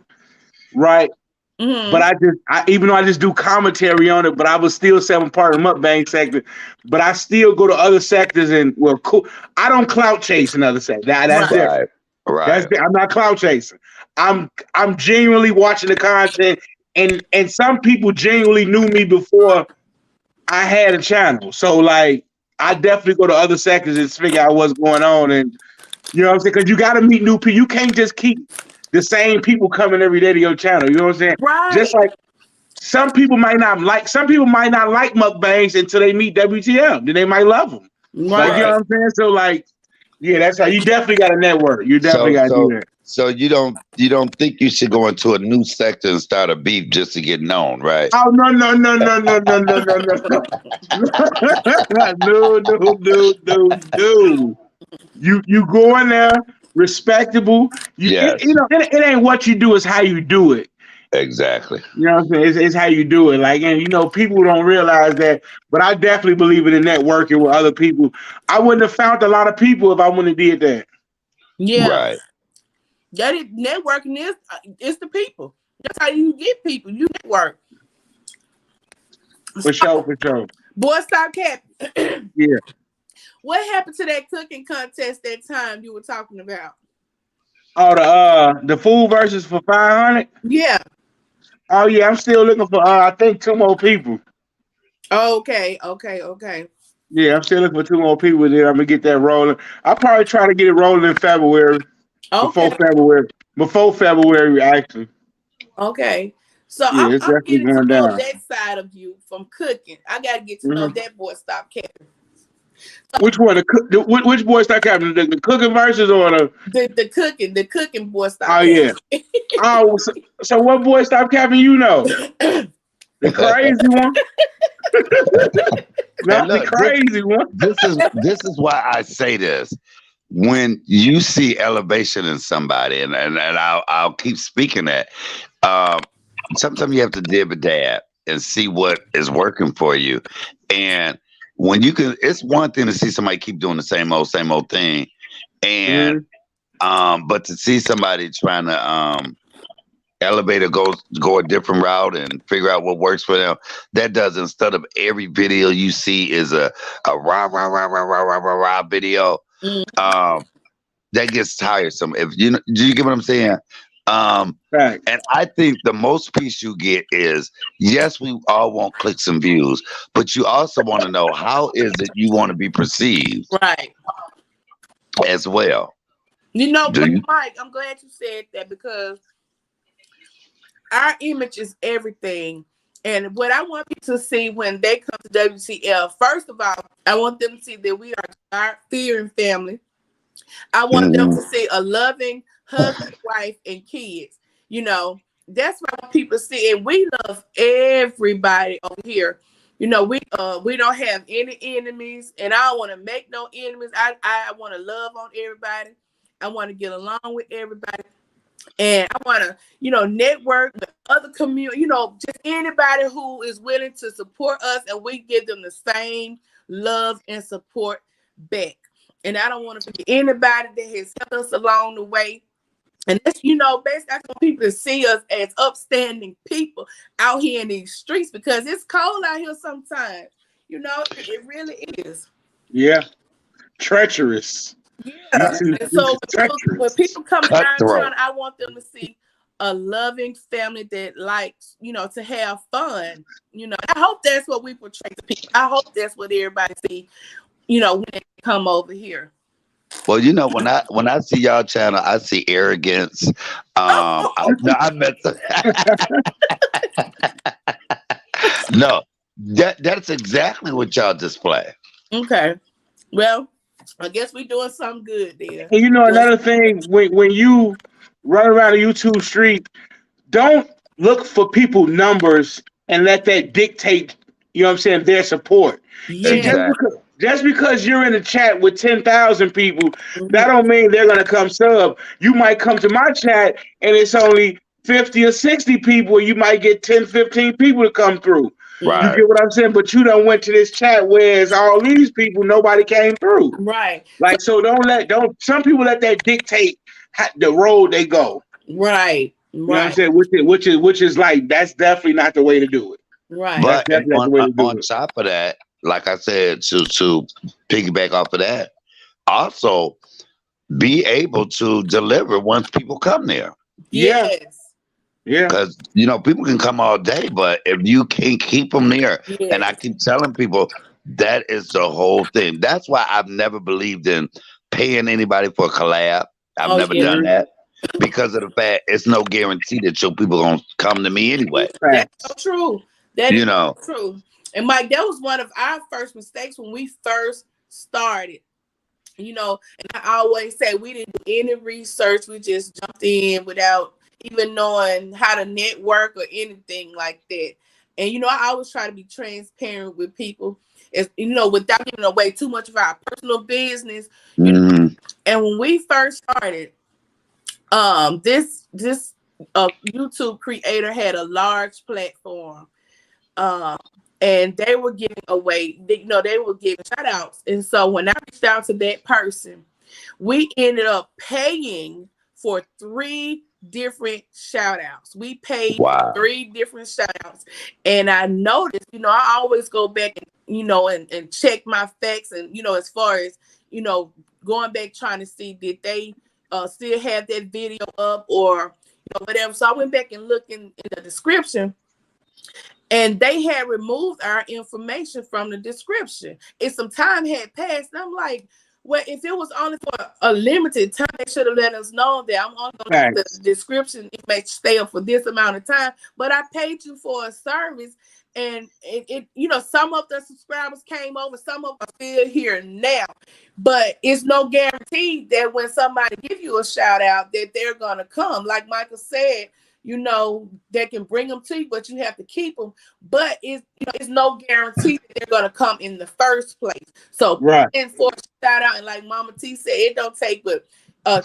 right? But Mm-hmm. even though I just do commentary on it, but I would still say I'm a part of the mukbang sector. But I still go to other sectors and well, cool. I don't clout chase in other sectors. That's Right. different. Right, right, I'm not clout chasing. I'm genuinely watching the content, and some people genuinely knew me before I had a channel. So like I definitely go to other sectors and figure out what's going on. And you know what I'm saying? Because you gotta meet new people. You can't just keep the same people coming every day to your channel. You know what I'm saying? Just Right. like some people might not like mukbangs until they meet WTF. Then they might love them. Like you know Right. right. what I'm saying? So like, yeah, that's how you definitely gotta network. You definitely So, gotta do so, that. so you don't think you should go into a new sector and start a beef just to get known, right? Oh no no no no no no no no no no no no no no no. You go in there respectable. Yes, It ain't what you do, it's how you do it. exactly. You know what I'm saying? It's how you do it. Like, and people don't realize that, but I definitely believe in networking with other people. I wouldn't have found a lot of people if I wouldn't have did that. Yeah. Right. That is networking is it's the people. That's how you get people. You network. For sure, for sure. Boy Stop Capping. Yeah. What happened to that cooking contest that time you were talking about? Oh, the food versus for 500. Yeah. Oh yeah, I'm still looking for I think two more people. Okay. Okay. Okay. Yeah, I'm still looking for 2 more people there. I'm gonna get that rolling. I'll probably try to get it rolling in February. Before Okay. February. Before February, actually. Okay. So Yeah, it's I'm definitely getting to going know down. that side of you from cooking. I gotta get to know Hmm. that boy stop capping. Which one? Which boy start capping? The cooking verses or the? The cooking boy stop Oh yeah. Oh, so what boy stop capping? You know, capping. the crazy one. And Not the look, crazy one. this is why I say this. When you see elevation in somebody, and I'll keep speaking that. Um, Sometimes you have to dib a dab and see what is working for you. And when you can, it's one thing to see somebody keep doing the same old thing, and Hmm. but to see somebody trying to elevate or go a different route and figure out what works for them. That does, instead of every video you see is a rah rah rah rah rah rah rah rah video. Mm, Um, that gets tiresome. If you do you get what I'm saying? Um, Facts. and I think the most piece you get is, yes, we all want clicks and views, but you also want to know how is it you want to be perceived right. as well. Do But you? Mike, I'm glad you said that because our image is everything. And what I want people to see when they come to WTF, first of all, I want them to see that we are God fearing family. I want them Mhm. to see a loving husband, wife, and kids. You know, that's what people see, and we love everybody over here. We don't have any enemies, and I don't want to make no enemies. I want to love on everybody. I want to get along with everybody. And I want to, network with other community, just anybody who is willing to support us, and we give them the same love and support back. And I don't want to forget anybody that has helped us along the way. And that's, basically, I want people to see us as upstanding people out here in these streets because it's cold out here sometimes. It really is. Yeah. Treacherous. Yeah. YouTube And streets so is treacherous. when people come downtown, Cutthroat. I want them to see a loving family that likes, to have fun. I hope that's what we portray to people. I hope that's what everybody see, when they come over here. Well, when I see y'all channel, I see arrogance. No, I meant no. That's exactly what y'all display. Okay. Well, I guess we're doing something good there. And another thing, when you run around the YouTube street, don't look for people numbers and let that dictate, you know what I'm saying, their support. See, Yeah. Exactly. just because you're in a chat with 10,000 people, Mhm. that don't mean they're gonna come sub. You might come to my chat and it's only 50 or 60 people, and you might get 10, 15 people to come through. You Right. get what I'm saying? But you done went to this chat whereas all these people, nobody came through. Right. So, Like, so don't some people let that dictate the road they go. right. You know what I'm Right. saying? Which is like that's definitely not the way to do it. Right. That's But and definitely not the way to do on it. top of that, like I said, to piggyback off of that, also be able to deliver once people come there. Yeah, Yes. yeah. Because people can come all day, but if you can't keep them there, and I Yes. keep telling people that is the whole thing. That's why I've never believed in paying anybody for a collab. I've Oh never yeah. done Mhm. that because of the fact it's no guarantee that your people gonna come to me anyway. That's so Facts. true. That is You know, so true. And Mike, that was one of our first mistakes when we first started. And I always say we didn't do any research. We just jumped in without even knowing how to network or anything like that. And I always try to be transparent with people, as without giving away too much of our personal business. You know, mhm. and when we first started, this YouTube creator had a large platform, um, and they were giving away, they were giving shout outs. And so when I reached out to that person, we ended up paying for 3 different shout outs. We paid for Wow. 3 different shout outs. And I noticed, I always go back and, and check my facts. And, as far as, going back trying to see, did they still have that video up or, whatever. So I went back and looked in the description. and they had removed our information from the description. And some time had passed, and I'm like, well, if it was only for a limited time, they should have let us know that I'm only going to let the description stay up for this amount of time. But I paid you for a service, and it you know, some of the subscribers came over, some of them are still here now. But it's no guarantee that when somebody give you a shout out that they're going to come. Like Michael said, you know, they can bring them to you, but you have to keep them. But it's, you know, it's no guarantee that they're going to come in the first place. So, and for a shout out, and like Mama T said, it don't take but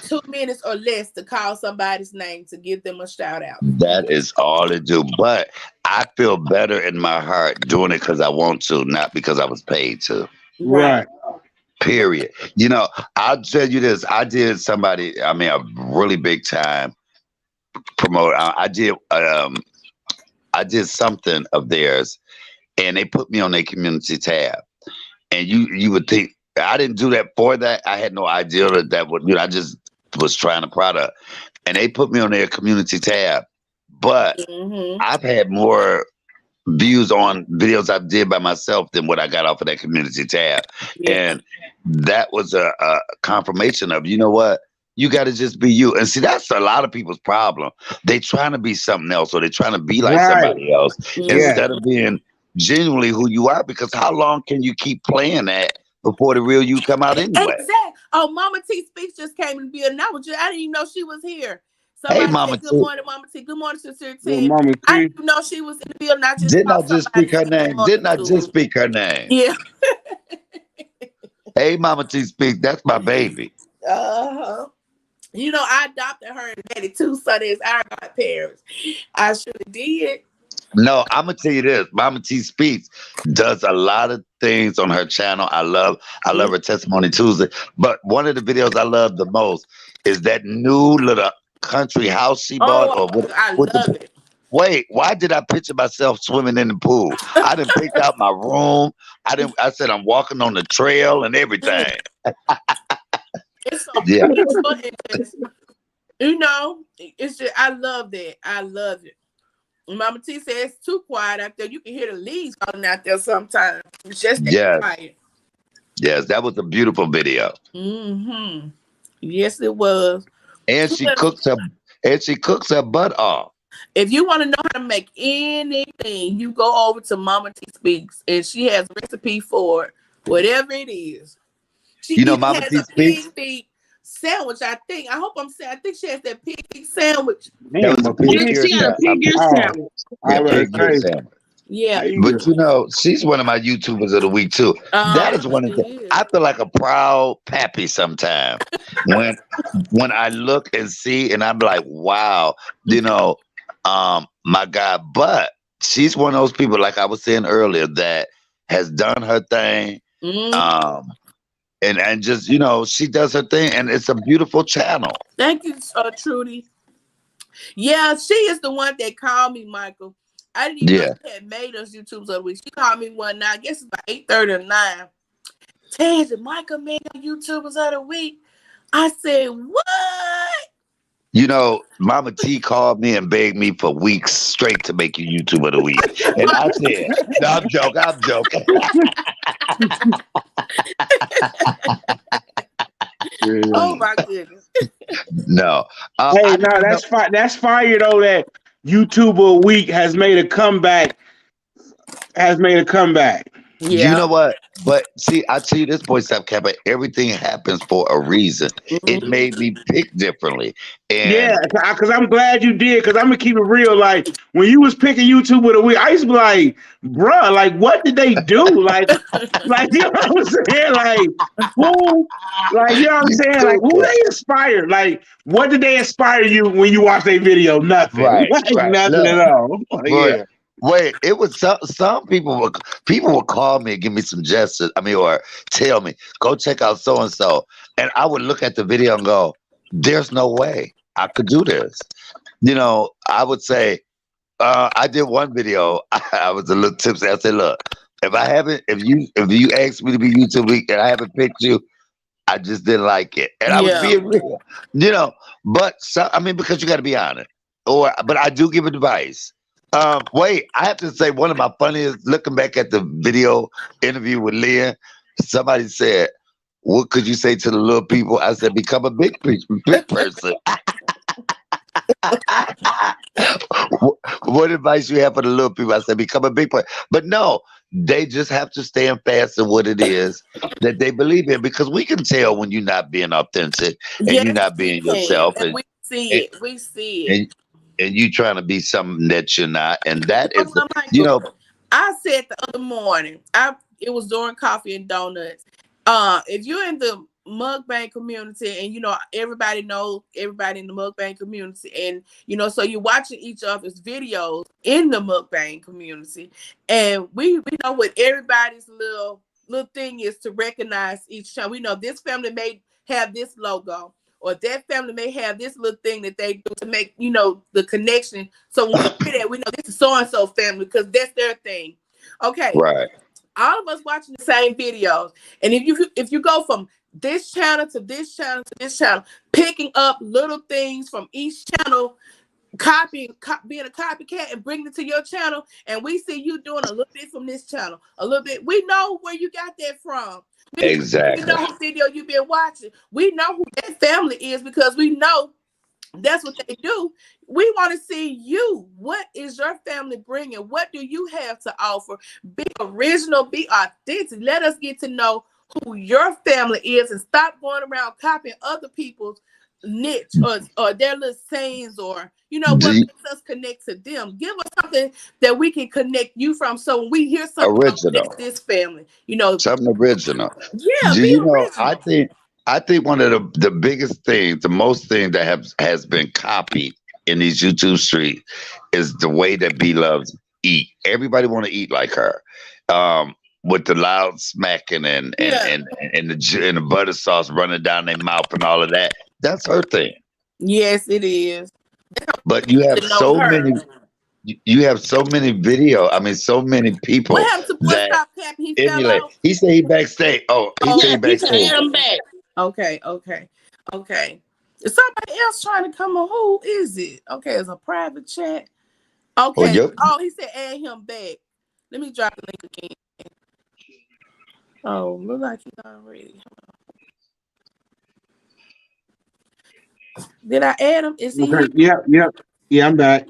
2 minutes or less to call somebody's name to give them a shout out. That is all it do. But I feel better in my heart doing it because I want to, not because I was paid to. Right. Period. You know, I'll tell you this. I did somebody, I mean, a really big time promote. I did something of theirs, and they put me on their community tab. And you would think I didn't do that for that. I had no idea that would, you know, I just was trying a product, and they put me on their community tab. But I've had more views on videos I did by myself than what I got off of that community tab. And that was a confirmation of, you know what? You got to just be you. And see, that's a lot of people's problem. They trying to be something else, or they trying to be like somebody else instead of being genuinely who you are. Because how long can you keep playing that before the real you come out anyway? Exactly. Oh, Mama T Speaks just came in the building. I didn't even know she was here. Somebody hey, Mama said, good morning, Mama T. Good morning, Sister T. Mama T. I didn't know she was in the building. I just didn't I just speak her name? Didn't I just speak her name? Yeah. Hey, Mama T Speak. That's my baby. You know, I adopted her and daddy too, so there's our godparents. I should have did. No, I'm gonna tell you this. Mama T Speaks does a lot of things on her channel. I love her Testimony Tuesday. But one of the videos I love the most is that new little country house she bought. I love it. Wait, why did I picture myself swimming in the pool? I didn't pick out my room. I said I'm walking on the trail and everything. It's so beautiful. You know, it's just, I love that. I love it. Mama T says it's too quiet out there. You can hear the leaves falling out there sometimes. It's just that quiet. Yes, that was a beautiful video. Yes, it was. And she cooks her butt off. If you want to know how to make anything, you go over to Mama T Speaks, and she has a recipe for it, whatever it is. She Mama T Speaks pig sandwich. I think she has that pig sandwich. That was a pig sandwich. sandwich. Yeah, but you know, she's one of my YouTubers of the week too. That is one of the. I feel like a proud pappy sometimes when I look and see, and I'm like, wow, you know, my God. But she's one of those people, like I was saying earlier, that has done her thing. And just, you know, she does her thing, and it's a beautiful channel. Thank you, Trudy. Yeah, she is the one that called me, Michael. I didn't even know she had made us YouTubers of the week. She called me one night, I guess it's about 8:30 or 9. Tansy, Michael made us YouTubers of the week. I said, what? You know, Mama T called me and begged me for weeks straight to make you YouTuber of the week. And I said, no, I'm joking. Oh my goodness. No. That's fire though, that YouTuber week has made a comeback. Yeah. You know what? But see, I tell you this, boy, stop capping. Everything happens for a reason. It made me pick differently. And because I'm glad you did. Because I'm gonna keep it real. Like when you was picking YouTube of the week, I used to be like, bruh, like what did they do? Like you know what I'm saying? Like who? Like you know what I'm saying? Like who they inspired? Like what did they inspire you when you watched their video? Nothing. Right. Nothing at all. Yeah. Wait, it was some people would call me and give me suggestions. I mean, or tell me, go check out so and so, and I would look at the video and go, "There's no way I could do this." You know, I would say, I did one video. I was a little tipsy. I said, "Look, if you asked me to be YouTube week and I haven't picked you, I just didn't like it," and I was being real, you know. But I mean, because you got to be honest. But I do give advice. Wait, I have to say one of my funniest. Looking back at the video interview with Leah, somebody said, "What could you say to the little people?" I said, "Become a big person." What advice you have for the little people? I said, "Become a big person." But no, they just have to stand fast in what it is that they believe in, because we can tell when you're not being authentic and you're Yes, not we being can. yourself, And we see and it. We see it. and, and you trying to be something that you're not, and You that know is, what, you Michael? know, I said the other morning, it was during coffee and donuts. If you're in the mukbang community, and everybody knows everybody in the mukbang community, and so you're watching each other's videos in the mukbang community, and we know what everybody's little thing is to recognize each other. We know this family may have this logo, or that family may have this little thing that they do to make the connection. So when we hear that, we know this is so and so family because that's their thing. Okay, right. all of us watching the same videos, and if you go from this channel to this channel to this channel, picking up little things from each channel, being a copycat and bringing it to your channel, and we see you doing a little bit from this channel, a little bit, we know where you got that from. We Exactly. know whose video you've been watching. We know who that family is because we know that's what they do. We want to see you. What is your family bringing? What do you have to offer? Be original, be authentic. Let us get to know who your family is, and stop going around copying other people's niche, or their little sayings, or Do what you, makes us connect to them. Give us something that we can connect you from, so when we hear something, that's original, this family. something original. Yeah, Do be you know? original. I think one of the biggest things, the most thing that has been copied in these YouTube streets is the way that B loves eat. Everybody want to eat like her, with the loud smacking Yeah. and the butter sauce running down their mouth and all of that. That's her thing. Yes, it is. But you have To know so her. many. You have so many video. I mean, so many What people happened to boy that stop capping? He fell emulate. out. He said he backstage. Oh, he Oh, said he Yeah, he said backstage. him back. okay, okay, okay. Is somebody else trying to come on? Who is it? Okay, it's a private chat. Oh, Okay. yep. Oh, he said add him back. Let me drop the link again. Oh, look like he's already. Did I add him? Is he here? Okay. Yeah, I'm back.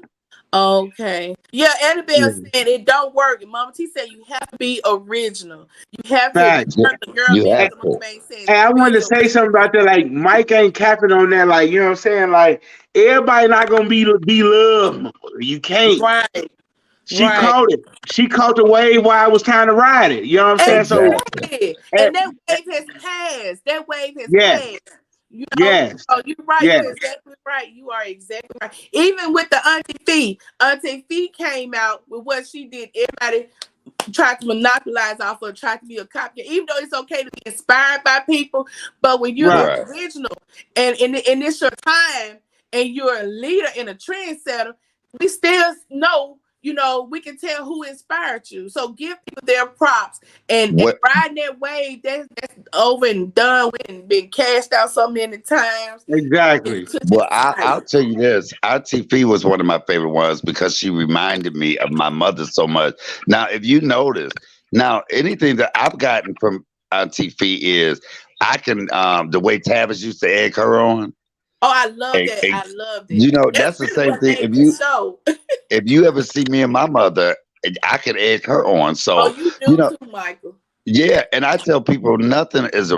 Okay. Yeah, Annabelle Yeah. said it don't work. Mama T said you have to be original. You have to be Facts. the girl You Liz have the to. Mukbang says. Hey, I wanted Be to say original. something about that. Like Mike ain't capping on that. Like, you know what I'm saying? Like everybody not gonna be loved. You can't. Right. She Right. caught it. She caught the wave while I was trying to ride it. You know what I'm saying? So Exactly. Exactly. eh, And that wave has passed. That wave has yes, passed. You know, yes, oh, you're right. yes, You're exactly right. You are exactly right. Even with the Auntie Fee came out with what she did. Everybody tried to monopolize off of, tried to be a copycat, even though it's okay to be inspired by people. But when you're the right, Right. original, and it's your time, and you're a leader and a trendsetter, we still know, we can tell who inspired you. So give people their props, and What? riding that wave, that's over and done with, and been cashed out so many times. exactly. To Well, just like, I'll tell you this. Auntie Fee was one of my favorite ones because she reminded me of my mother so much. Now, if you notice, now anything that I've gotten from Auntie Fee is I can the way Tabors used to egg her on. oh, I love And, that. and I loved it. you know, That's that's the really same what thing. made the show. If you ever see me and my mother, I can egg her on. Oh, So, you you do know, too, Michael. yeah, and I tell people nothing is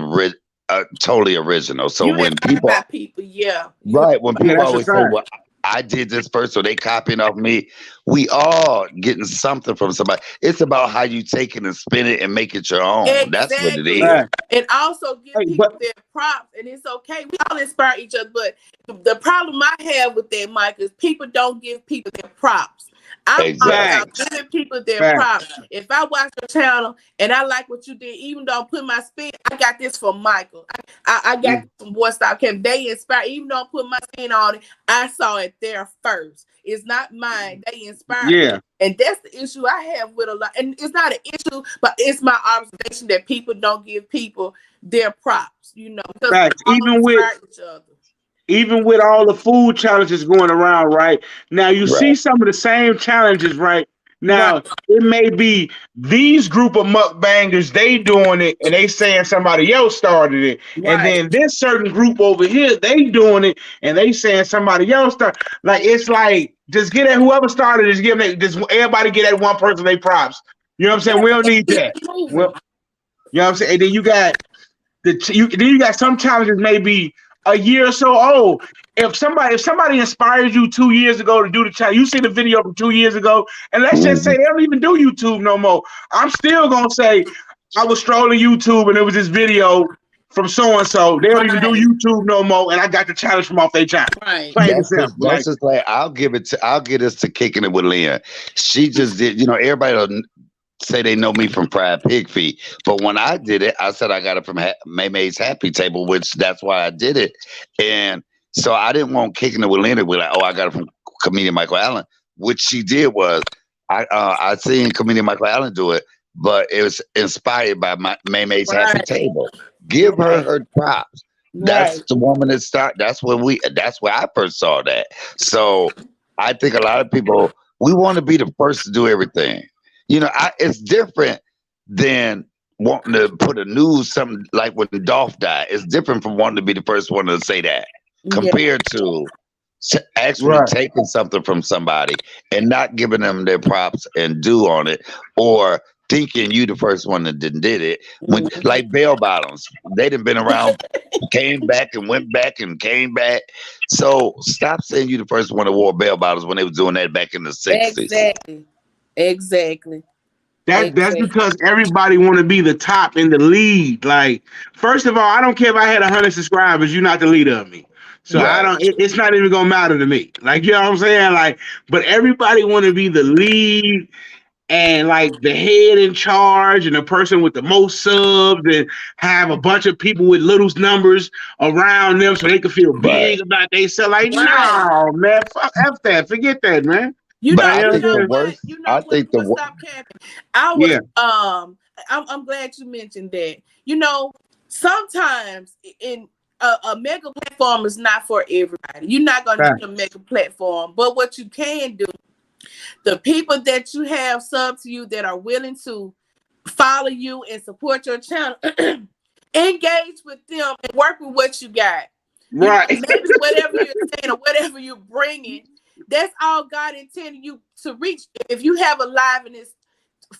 totally original. So You when inspired people by people, yeah. You right, when Yeah, people that's a always say, fact. "Well, I did this first, so they copying off me," we all getting something from somebody. It's about how you take it and spin it and make it your own. That's what it exactly. is. Fact. And also give Hey, people but their props, and it's okay. We all inspire each other, but the problem I have with that, Mike, is people don't give people their props. I'm all Exactly. about facts, giving people their facts. props. If I watch your channel and I like what you did, even though I put my spin, I got this from Michael. I got Mm, this from Boy Stop Camp. They inspire, even though I put my spin on it, I saw it there first. It's not mine. They inspired me. yeah, And that's the issue I have with a lot. And it's not an issue, but it's my observation that people don't give people their props, because we facts. all inspire each other. even with all the food challenges going around, right? Now you see Right. some of the same challenges, right? Right. Now it may be these group of mukbangers, they doing it and they saying somebody else started it. And Right. then this certain group over here, they doing it and they saying somebody else started. Like it's like just get at whoever started, just give them just everybody get at one person they props. You know what I'm saying? We don't need Keep that. it moving. Well, you know what I'm saying? And then you got then you got some challenges maybe a year or so old. If somebody inspires you 2 years ago to do the challenge, you see the video from 2 years ago, and let's just say Mhm. they don't even do YouTube no more. I'm still gonna say I was strolling YouTube and it was this video from so and so. They don't even do Right. YouTube no more, and I got the challenge from off their channel. Right. Plain and simple. That's Like just like I'll get us to kicking it with Lynn. She just did, you know, everybody will say they know me from fried pig feet. But when I did it, I said I got it from May's Happy Table, which that's why I did it. And so I didn't want kicking it with Lynn to be like, oh, I got it from comedian Michael Allen. What she did was I seen comedian Michael Allen do it, but it was inspired by May's Happy Right. Table. Give her Right. her props. That's Right. the woman that start. That's where I first saw that. So I think a lot of people we want to be the first to do everything. You know, it's different than wanting to put a news something like when Dolph died. It's different from wanting to be the first one to say that Yeah. compared to actually right, taking something from somebody and not giving them their props and due on it, or thinking you the first one that did it. When Mhm. like bell bottoms, they done been around, came back and went back and came back. So stop saying you the first one that wore bell bottoms when they was doing that back in the 60s. Exactly. Exactly. that's Exactly. because everybody want to be the top in the lead. Like, first of all, I don't care if I had 100 subscribers. You're not the leader of me, so I Right, don't. It's not even gonna matter to me. Like, you know what I'm saying? Like, but everybody want to be the lead and like the head in charge and the person with the most subs and have a bunch of people with little numbers around them so they can feel right. big about themselves. Like, Right. no, man, fuck F that. Forget that, man. You But know, Like, I you know you what think I'm know the saying? what, worst. I think the stop capping. I was Yeah, I'm glad you mentioned that. You know, sometimes in a mega platform is not for everybody. You're not gonna right. need a mega platform, but what you can do, the people that you have sub to you that are willing to follow you and support your channel, engage with them and work with what you got. You know, Right. maybe whatever you're saying or whatever you're bringing, that's all God intended you to reach. If you have a live and it's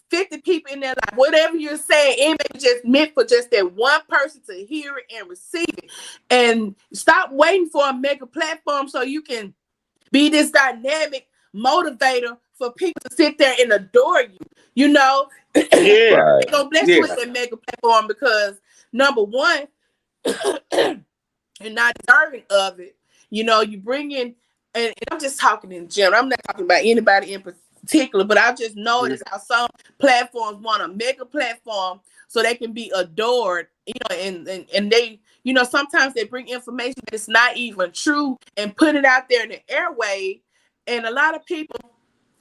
50 people in there, like whatever you're saying, it may be just meant for just that one person to hear it and receive it. And stop waiting for a mega platform so you can be this dynamic motivator for people to sit there and adore you. You know, they're Yeah, right, gonna bless you yeah, with that mega platform because number one, you're not deserving of it. You know, you bring in, and I'm just talking in general. I'm not talking about anybody in particular, but I just noticed how some platforms want a mega platform so they can be adored. You know, and they, you know, sometimes they bring information that's not even true and put it out there in the airway, and a lot of people.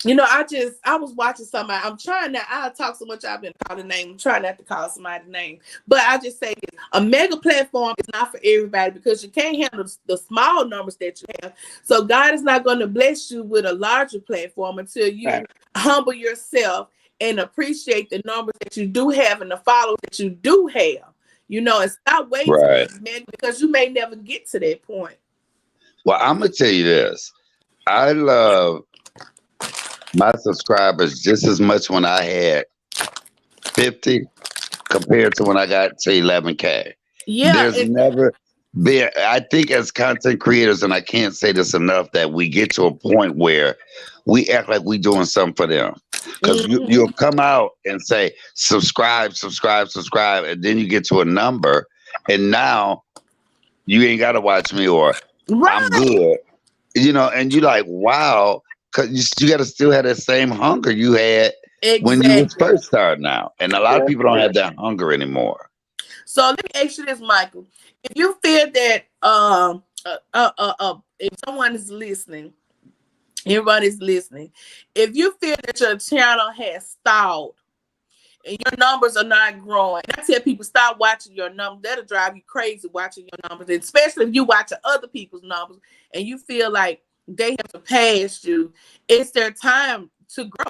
You know, I was watching somebody. I'm trying not. I talk so much. I've been calling name. I'm trying not to call somebody's name, but I just say this: a mega platform is not for everybody because you can't handle the small numbers that you have. So God is not going to bless you with a larger platform until you right. humble yourself and appreciate the numbers that you do have and the followers that you do have. You know, and stop waiting for right. that mega because you may never get to that point. Well, I'm gonna tell you this. I love my subscribers just as much when I had 50 compared to when I got to 11K. Yeah, There's never been, I think as content creators, and I can't say this enough, that we get to a point where we act like we doing something for them. Because mhm. you'll come out and say, subscribe, subscribe, subscribe, and then you get to a number, and now you ain't got to watch me or I'm Right, good. You know, and you're like, wow, because you got to still have that same hunger you had when you was exactly. first starting out. And a lot of people don't have that hunger anymore. So let me ask you this, Michael. If you feel that if someone is listening, everybody's listening, if you feel that your channel has stalled and your numbers are not growing. And I tell people, stop watching your numbers. That'll drive you crazy watching your numbers, and especially if you watching other people's numbers and you feel like they have surpassed you. It's their time to grow.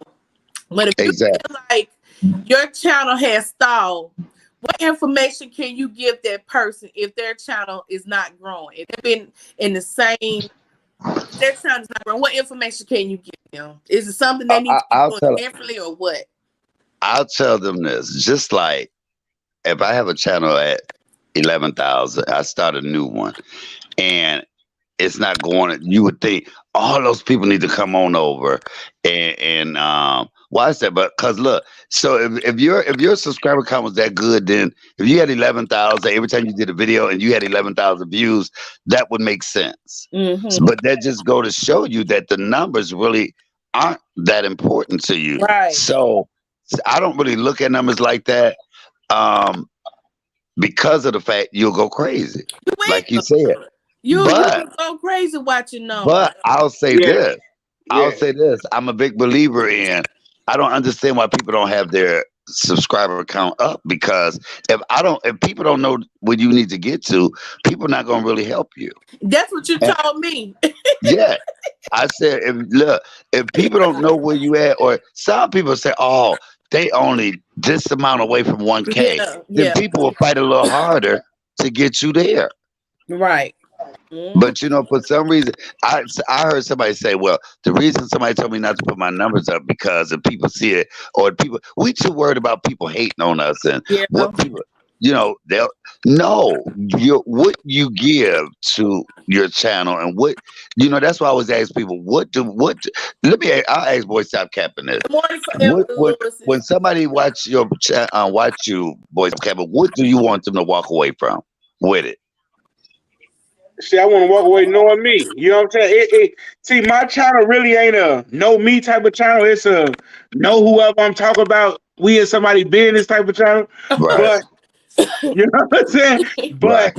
But if you feel like your channel has stalled, what information can you give that person if their channel is not growing? If they've been in the same, their channel is not growing, what information can you give them? Is it something they need to be doing differently or what? I'll tell them this. Just like if I have a channel at 11,000, I start a new one, and it's not going. You would think all those people need to come on over and why is that? But because look, so if your subscriber count was that good, then if you had 11,000 every time you did a video and you had 11,000 views, that would make sense. Mm-hmm. But that just go to show you that the numbers really aren't that important to you. Right. So I don't really look at numbers like that. Because of the fact you'll go crazy, like you said. You go crazy watching numbers. But I'll say this. I'll say this. I'm a big believer in. I don't understand why people don't have their subscriber count up, because if people don't know what you need to get to, people are not going to really help you. That's what you told me. Yeah. I said, if people don't know where you at, or some people say, oh, they only this amount away from 1K, then people will fight a little harder to get you there. Right. But for some reason, I heard somebody say, well, the reason somebody told me not to put my numbers up because if people see it, or we too worried about people hating on us and what people, they'll know what you give to your channel, and what, that's why I always ask people, I'll ask Boy Stop Capping this. When somebody watch you, Boy Stop Capping, what do you want them to walk away from with it? See, I want to walk away knowing me. You know what I'm saying? See, my channel really ain't a know me type of channel. It's a know whoever I'm talking about. We in somebody business type of channel. Right. But you know what I'm saying? But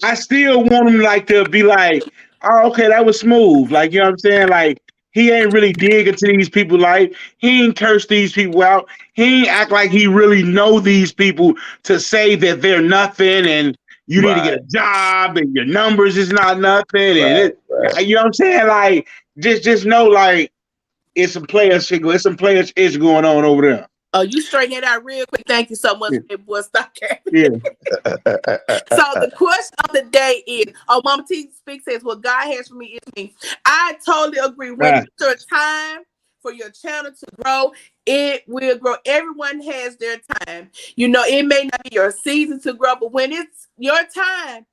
I still want them to be like, oh, okay, that was smooth. Like, you know what I'm saying? Like, he ain't really dig into these people's life. He ain't curse these people out. He ain't act like he really know these people to say that they're nothing and you need to get a job and your numbers is not nothing. And you know what I'm saying? Like, just know, like, it's some player shit. It's some player shit going on over there. Oh, you straighten it out real quick. Thank you so much, Boy Stop Capping. Yeah. So the question of the day is, Mama T Speak says, what God has for me is me. I totally agree. When it's your time for your channel to grow, it will grow. Everyone has their time. It may not be your season to grow, but when it's your time,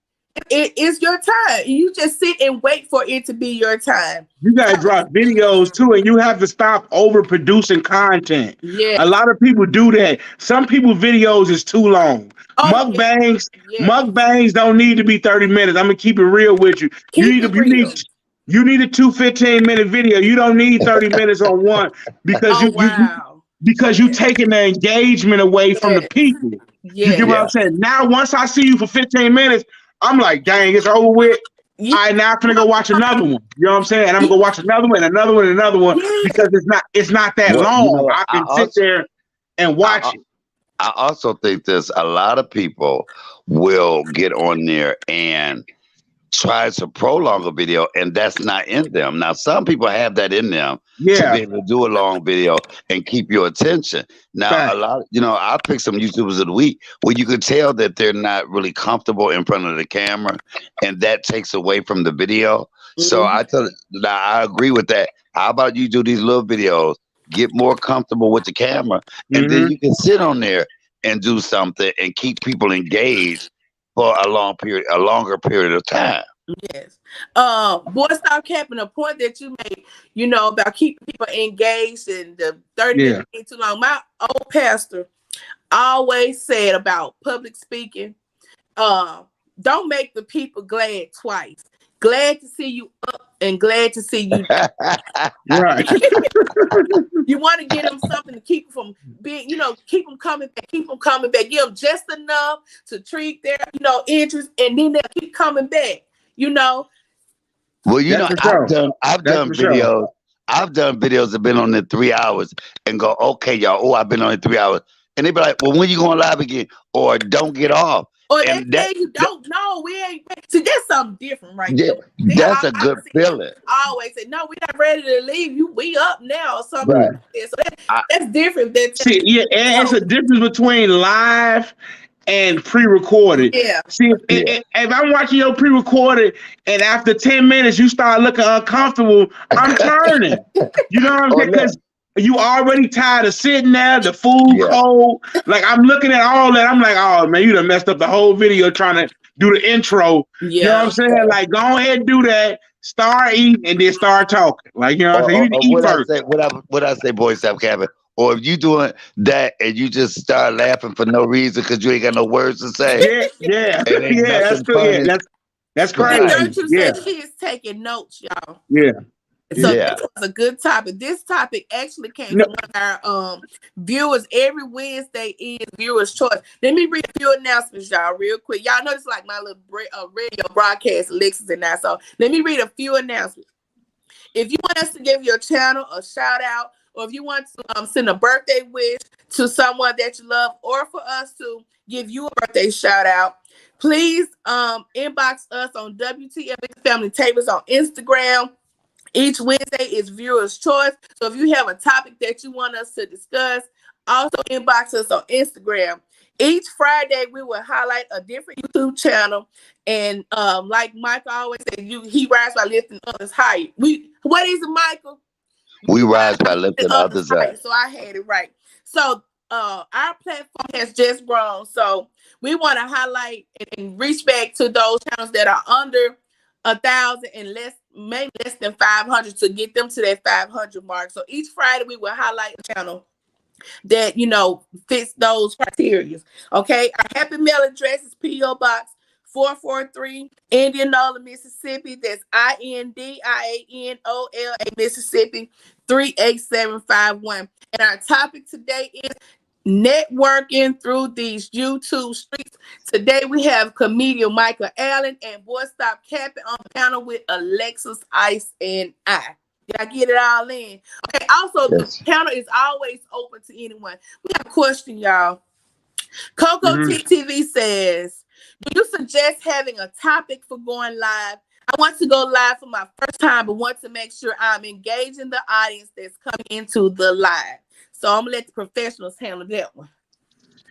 it is your time. You just sit and wait for it to be your time. You gotta drop videos too, and you have to stop overproducing content. Yeah. A lot of people do that. Some people's videos is too long. Mukbangs don't need to be 30 minutes. I'm gonna keep it real with you. You need a 15-minute video. You don't need 30 minutes on one because you taking the engagement away from the people. You get what I'm saying? Now, once I see you for 15 minutes, I'm like, dang, it's over with. All right, now I'm gonna go watch another one. You know what I'm saying? And I'm gonna go watch another one, another one, another one, because it's not that long. I can sit there and watch it. I also think there's a lot of people will get on there and try to prolong a video, and that's not in them. Now, some people have that in them to be able to do a long video and keep your attention. Now, a lot, I picked some YouTubers of the week where you could tell that they're not really comfortable in front of the camera, and that takes away from the video. Mm-hmm. So I agree with that. How about you do these little videos, get more comfortable with the camera, and then you can sit on there and do something and keep people engaged for a longer period of time. Yes. Boy Stop Capping, a point that you made, about keeping people engaged and the 30 minutes ain't too long. My old pastor always said about public speaking, don't make the people glad twice. Glad to see you up and glad to see you down. Right. You want to get them something to keep them from being, keep them coming back, give them just enough to treat their, interest, and then they'll keep coming back, Well, I've done videos. I've done videos that have been on there 3 hours and go, okay, y'all, I've been on it 3 hours. and they be like, "Well, when you going live again?" Or don't get off. Or they And tell you don't know. We ain't. See, that's something different right there. that's a good feeling. I always say, no, we're not ready to leave you. We up now or something. Right. Like that. So that's different. See, yeah, and it's a difference between live and pre-recorded. Yeah. See, if I'm watching your pre-recorded and after 10 minutes you start looking uncomfortable, I'm turning. You know what I'm saying? Because you already tired of sitting there, the food cold. Like I'm looking at all that. I'm like, oh man, you done messed up the whole video trying to do the intro. Yeah. You know what I'm saying? Like, go ahead and do that. Start eating and then start talking. Like, you know what I'm saying? You need to eat first. What I say, boy, stop capping. Or if you doing that and you just start laughing for no reason because you ain't got no words to say. Yeah. That's cool. Yeah, that's crazy. Gertrude said she is taking notes, y'all. Yeah. So this was a good topic. This topic actually came from one of our viewers. Every Wednesday is Viewers' Choice. Let me read a few announcements, y'all, real quick. Y'all know this is like my little radio broadcast, Alexis and that. So let me read a few announcements. If you want us to give your channel a shout out, or if you want to send a birthday wish to someone that you love, or for us to give you a birthday shout out, please inbox us on W.T.F Family Tabors on Instagram. Each Wednesday is Viewers' Choice. So if you have a topic that you want us to discuss, also inbox us on Instagram. Each Friday, we will highlight a different YouTube channel. And like Michael always said, he rises by lifting others higher. What is it, Michael? We rise by lifting others higher. So I had it right. So our platform has just grown. So we want to highlight and reach back to those channels that are under 1,000 and less, maybe less than 500, to get them to that 500 mark. So each Friday we will highlight a channel that fits those criteria. Okay, our happy mail address is P.O. Box 443, Indianola, Mississippi. That's INDIANOLA, Mississippi 38751. And our topic today is networking through these YouTube streets. Today we have comedian Michael Allen and Boy Stop Capping on the panel with Alexis, Ice, and I. Did I get it all in? Okay, also the panel is always open to anyone. We have a question, y'all. Coco TTV says, do you suggest having a topic for going live? I want to go live for my first time, but want to make sure I'm engaging the audience that's coming into the live. So I'm gonna let the professionals handle that one.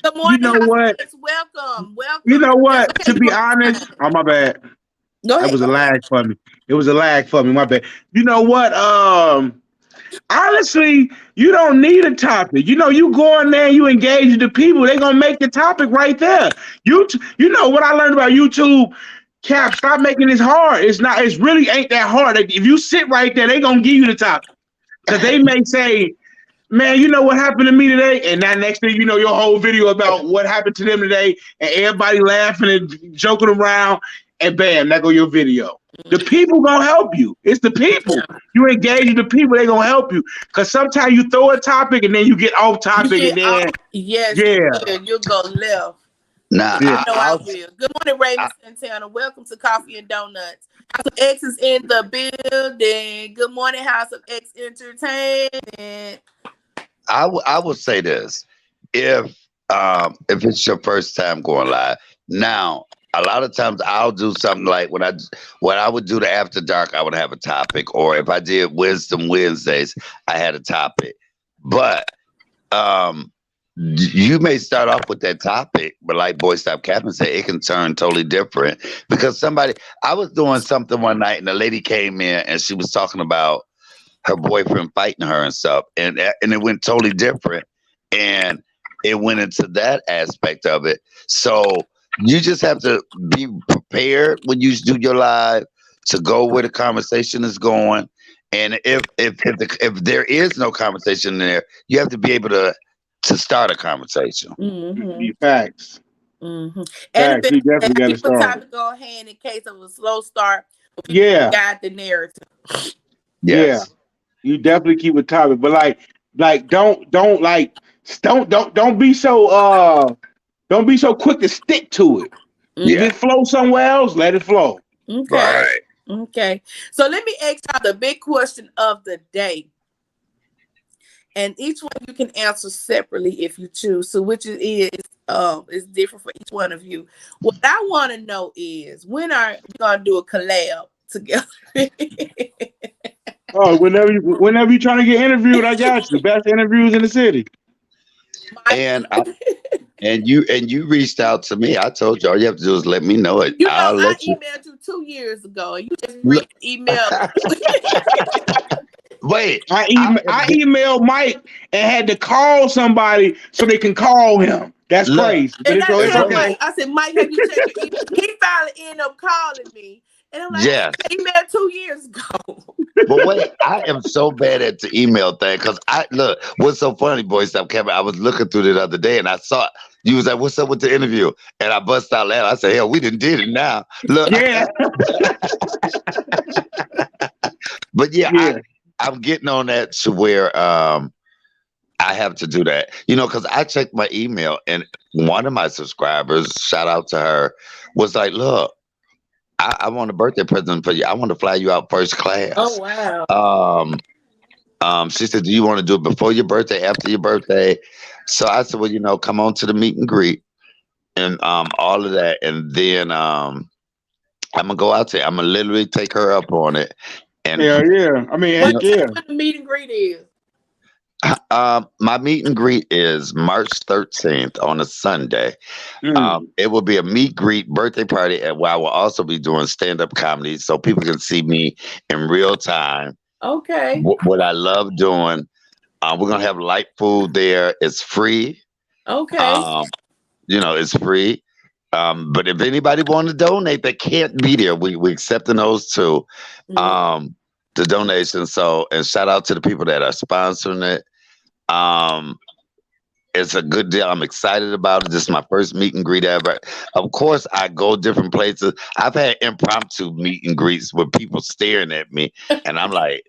Good morning. You know what? Welcome. You know what? To be honest, oh my bad. That was a lag for me. It was a lag for me. My bad. You know what? Honestly, you don't need a topic. You go in there, you engage the people. They're gonna make the topic right there. You know what I learned about YouTube? Cap, stop making this hard. It really ain't that hard. If you sit right there, they're gonna give you the topic. Because they may say, man, you know what happened to me today? And that next thing you know, your whole video about what happened to them today, and everybody laughing and joking around, and bam, there go your video. The people gonna help you. It's the people. You engage with the people, they gonna help you. Because sometimes you throw a topic and then you get off topic and then you'll go left. Nah, I will. Good morning, Raymond Santana. Welcome to Coffee and Donuts. House of X is in the building. Good morning, House of X Entertainment. I would say this: if it's your first time going live, now a lot of times I'll do something like when I would do the After Dark, I would have a topic, or if I did Wisdom Wednesdays, I had a topic. But you may start off with that topic, but like Boy Stop Capping said, it can turn totally different because I was doing something one night and a lady came in and she was talking about her boyfriend fighting her and stuff, and it went totally different, and it went into that aspect of it. So you just have to be prepared when you do your live to go where the conversation is going, and if there is no conversation in there, you have to be able to start a conversation. Facts. And Facts. You definitely got to start. Time to go ahead in case of a slow start. Got the narrative. Yes. Yeah. You definitely keep a topic, but don't be so quick to stick to it. If it flow somewhere else, let it flow. Okay. Right. Okay. So let me ask y'all the big question of the day. and each one you can answer separately if you choose. So which is different for each one of you. What I want to know is when are we gonna do a collab together? Oh, whenever you trying to get interviewed, I got you. Best interviews in the city. And I, and you reached out to me. I told you all you have to do is let me know it. You know, I'll I let you. emailed you 2 years ago, and you just Look, emailed. wait, I I have been, emailed Mike and had to call somebody so they can call him. That's look, crazy, but And I it's wait, tell okay. Mike, I said, Mike, have you checked your email? He finally ended up calling me. And I'm like, I yes. sent an email 2 years ago. But wait, I am so bad at the email thing because I look. What's so funny, boy? Stop, Kevin. I was looking through it the other day and I saw it. You was like, "What's up with the interview?" And I bust out laughing. I said, "Hell, we done did it now." Look, Yeah, but yeah, yeah. I'm getting on that to where I have to do that. Because I checked my email and one of my subscribers, shout out to her, was like, "Look, I want a birthday present for you. I want to fly you out first Oh, class." wow. Um, she said, "Do you want to do it before your birthday, after your birthday?" So I said, "Well, come on to the meet and greet and all of that, and then I'm gonna go out there. I'm gonna literally take her up on it, and Hell yeah. I mean, you heck What know, yeah. time when the meet and greet is? my meet and greet is March 13th on a Sunday. Mm. It will be a meet greet birthday party, and where I will also be doing stand up comedy, so people can see me in real time. Okay. What I love doing. We're gonna have light food there. It's free. Okay. Um, it's free. But if anybody want to donate, they can't be there. We accepting those too. Mm. Um, the donations. So and shout out to the people that are sponsoring it. Um, it's a good deal. I'm excited about it. This is my first meet and greet ever. Of course, I go different places. I've had impromptu meet and greets with people staring at me, and I'm like,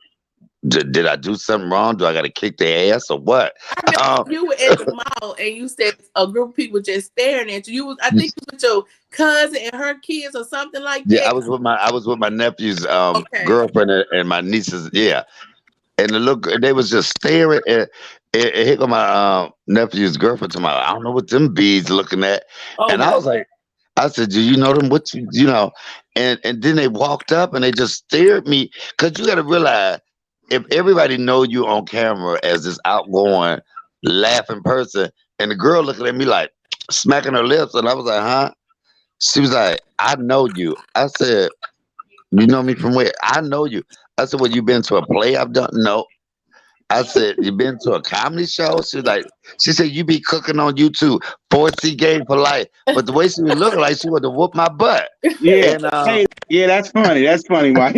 did I do something wrong? Do I got to kick their ass or what? I remember Um, you were at the mall and you said a group of people just staring at you. I think you was with your cousin and her kids or something like yeah, that. I was with my nephew's Okay. girlfriend and my nieces. Yeah, and they was just staring at here go my nephew's girlfriend to my. I don't know what them bees looking at, Oh, and I wow. was like, I said, "Do you know them? What you know?" And then they walked up and they just stared at me because you got to realize if everybody know you on camera as this outgoing, laughing person, and the girl looking at me like smacking her lips, and I was like, "Huh?" She was like, "I know you." I said, "You know me from where?" "I know you." I said, "Well, you been to a play I've done?" "No." I said, "You been to a comedy show?" She said, "You be cooking on YouTube, 4C game for life." But the way she was looking like she wanted to whoop my butt. Yeah. And Hey, yeah, that's funny. That's funny, Mike.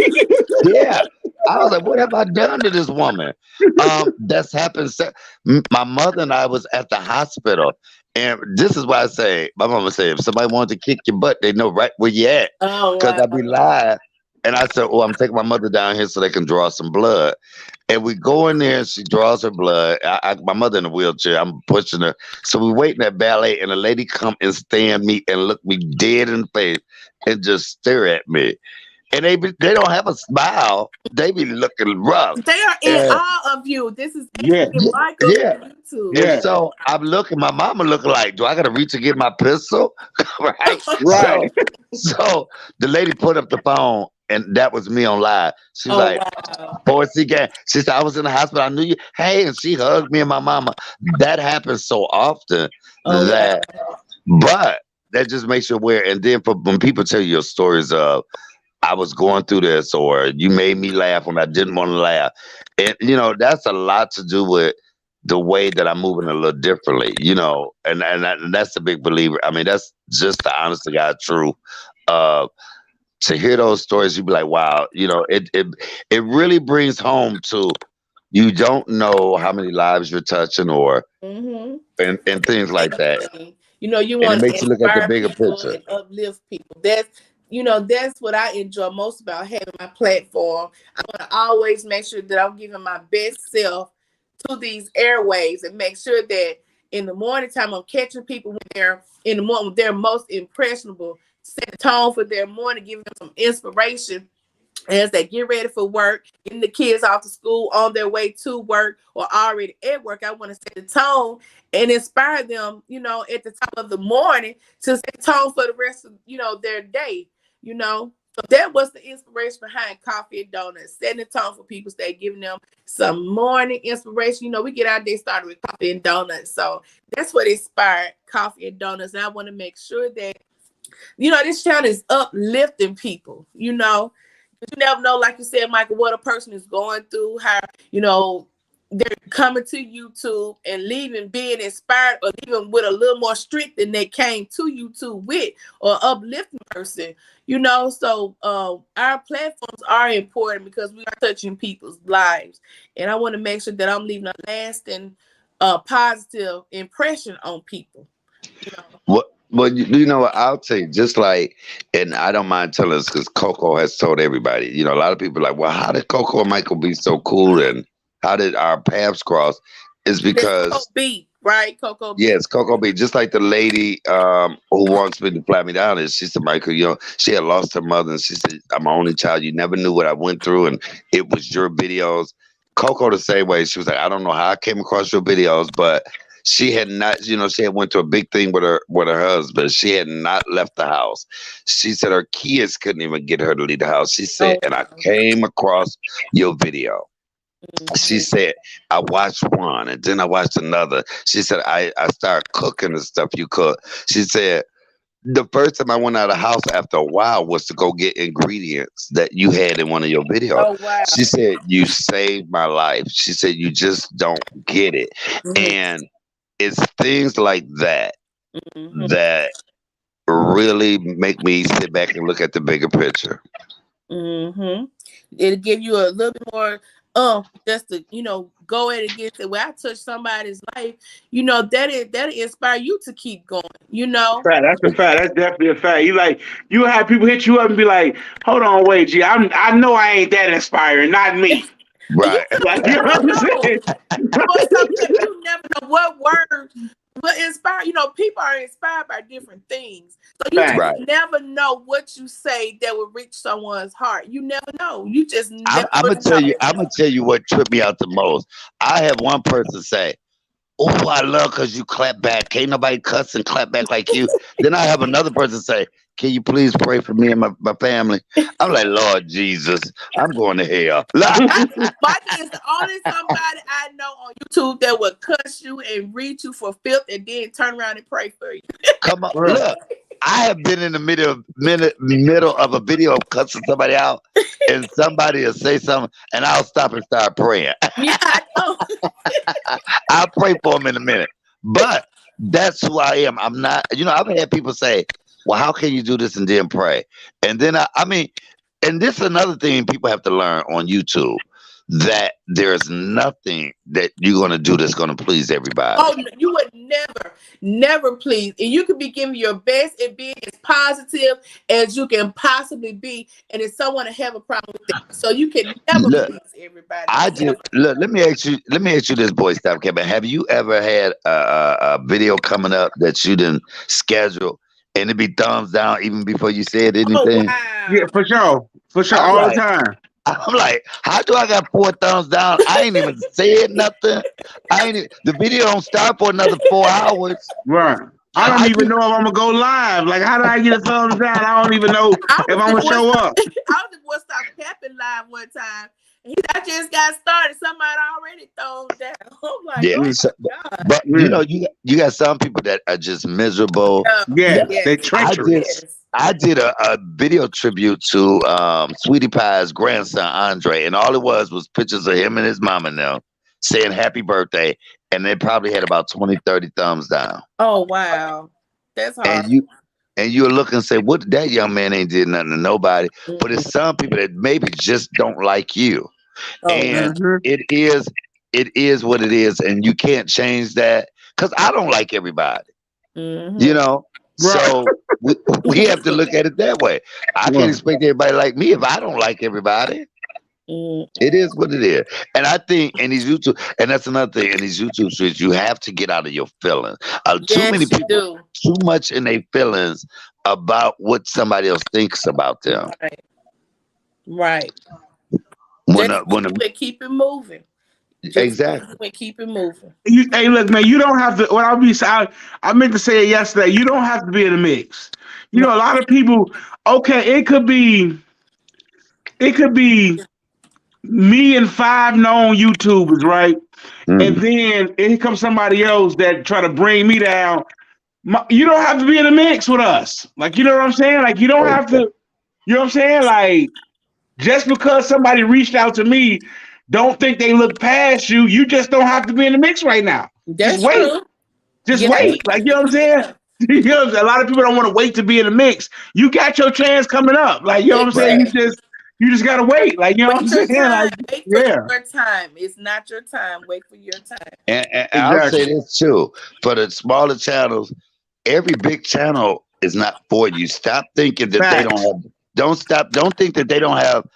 yeah, I was like, "What have I done to this woman?" That's happened. My mother and I was at the hospital, and this is why I say my mama said, if somebody wanted to kick your butt, they know right where you at, Oh, because wow. I be live. And I said, "Oh, I'm taking my mother down here so they can draw some blood." And we go in there, and she draws her blood. My mother in a wheelchair. I'm pushing her. So we waiting at ballet, and a lady come and stand me and look me dead in the face and just stare at me. And they don't have a smile. They be looking rough. They are in And awe of you. This is Yeah, yeah, Michael yeah. on YouTube. And yeah, so I'm looking, my mama looking like, do I gotta reach and get my pistol? Right. right. So the lady put up the phone and that was me on live. She was Oh, like, wow. "Boy, see, gang." She said, "I was in the hospital. I knew you." Hey, and she hugged me and my mama. That happens so often Oh, wow. that, but that just makes you aware. And then when people tell you your stories of, "I was going through this," or "You made me laugh when I didn't want to laugh," and that's a lot to do with the way that I'm moving a little differently, and that's the big believer. I mean, that's just the honest to God truth. Uh, to hear those stories, you'd be like, "Wow," it really brings home to you don't know how many lives you're touching, or Mm-hmm. and things like that, You and it want to makes you look at the inspire bigger people picture. and uplift people. That's what I enjoy most about having my platform. I want to always make sure that I'm giving my best self to these airways and make sure that in the morning time I'm catching people when they're in the morning, when they're most impressionable, set the tone for their morning, giving them some inspiration as they get ready for work, getting the kids off to school, on their way to work, or already at work. I want to set the tone and inspire them, at the top of the morning to set the tone for the rest of, their day, So that was the inspiration behind Coffee and Donuts, setting the tone for people, stay giving them some morning inspiration. We get our day started with Coffee and Donuts. So that's what inspired Coffee and Donuts. And I want to make sure that, this channel is uplifting people, You never know, like you said, Michael, what a person is going through, how, they're coming to YouTube and leaving being inspired or even with a little more strength than they came to YouTube with, or uplifting person, So our platforms are important because we are touching people's lives. And I want to make sure that I'm leaving a lasting positive impression on people. Well, you know what? I'll tell you, just like, and I don't mind telling this because Coco has told everybody. A lot of people are like, well, how did Coco and Michael be so cool, and how did our paths cross? It's because Coco B, right? Coco B. Yes, Coco B. Just like the lady who wants me to flat me down is, she said, Michael, she had lost her mother, and she said, I'm my only child. You never knew what I went through, and it was your videos. Coco the same way. She was like, I don't know how I came across your videos, but she had not, she had went to a big thing with her husband. She had not left the house. She said her kids couldn't even get her to leave the house. She said, and I came across your video. She said, I watched one and then I watched another. She said, I started cooking the stuff you cook. She said, the first time I went out of the house after a while was to go get ingredients that you had in one of your videos. Oh, wow. She said, you saved my life. She said, you just don't get it. And it's things like that that really make me sit back and look at the bigger picture. It'll give you a little bit more just to go at it against it. Where I touch somebody's life, that'll inspire you to keep going. That's a fact. That's definitely a fact. You have people hit you up and be like, "Hold on, wait, G, I know I ain't that inspiring, not me." Right. You know what I'm saying? You never know what words will inspire. People are inspired by different things. So you just never know what you say that will reach someone's heart. You never know. You just never I'm gonna tell you what tripped me out the most. I have one person say, "Oh, I love because you clap back. Ain't nobody cuss and clap back like you." Then I have another person say, "Can you please pray for me and my family?" I'm like, Lord Jesus, I'm going to hell. Mikey is the only somebody I know on YouTube that will cuss you and read you for filth and then turn around and pray for you. Come on, look. I have been in the middle of a video of cussing somebody out, and somebody will say something, and I'll stop and start praying. Yeah, I know. I'll pray for them in a minute. But that's who I am. I'm not, I've had people say, well, how can you do this and then pray? And then, and this is another thing people have to learn on YouTube, that there's nothing that you're going to do that's going to please everybody. Oh, you would never please. And you could be giving your best and being as positive as you can possibly be. And if someone have a problem with that, so you can never please everybody. Let me ask you this, Boy Stop Kevin. Have you ever had a video coming up that you didn't schedule and it be thumbs down even before you said anything? Oh, wow. Yeah, for sure, all the time. I'm like, how do I got 4 thumbs down? I ain't even said nothing. The video don't start for another 4 hours. Right. I don't even know if I'm gonna go live. Like, how do I get a thumbs down? I don't even know if I'm gonna show up. I was the Boy Stop Capping live one time. I just got started. Somebody already thumbs down. I'm like, God. But you got some people that are just miserable. They're treacherous. I did a video tribute to Sweetie Pie's grandson Andre, and all it was pictures of him and his mom and them saying happy birthday, and they probably had about 20, 30 thumbs down. Oh, wow. That's hard. And you look and say, what, that young man ain't did nothing to nobody. But it's some people that maybe just don't like you. And it is what it is, and you can't change that, because I don't like everybody. So we have to look at it that way. I can't expect everybody like me if I don't like everybody. It is what it is. And I think in these YouTube, and that's another thing, in these YouTube streets, you have to get out of your feelings. Too many people, too much in their feelings about what somebody else thinks about them. Right. When Just when keep it moving. Just exactly. keep it moving. Hey, look, man, you don't have to. What I meant to say it yesterday. You don't have to be in the mix. You know, a lot of people. Okay, it could be me and five known YouTubers, right? And Mm. then here comes somebody else that try to bring me down. You don't have to be in the mix with us. Like, you know what I'm saying? Like, you don't have to. You know what I'm saying? Like, just because somebody reached out to me, don't think they look past you. You just don't have to be in the mix right now. Just That's wait. true. Just Yeah. wait. Like, you know what I'm saying? You know what I'm saying? A lot of people don't want to wait to be in the mix. You got your chance coming up. Like, you know what I'm saying? Exactly. You just gotta wait. Like, you know what I'm Wait your saying? time. Like, Wait for yeah, your time. It's not your time. Wait for your time. And I'll say exactly. this too: for the smaller channels, every big channel is not for you. Stop thinking that they don't Facts. have. Don't stop. Don't think that they don't have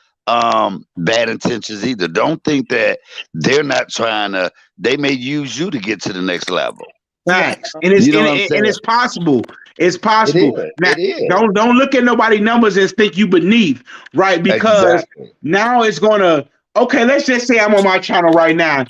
bad intentions either. Don't think that they're not trying to. They may use you to get to the next level. Wow. Facts. And You know what I'm saying? it's possible. It's It possible. is. Now, It is don't look at nobody numbers and think you beneath, right? Because exactly now it's gonna okay, let's just say I'm on my channel right now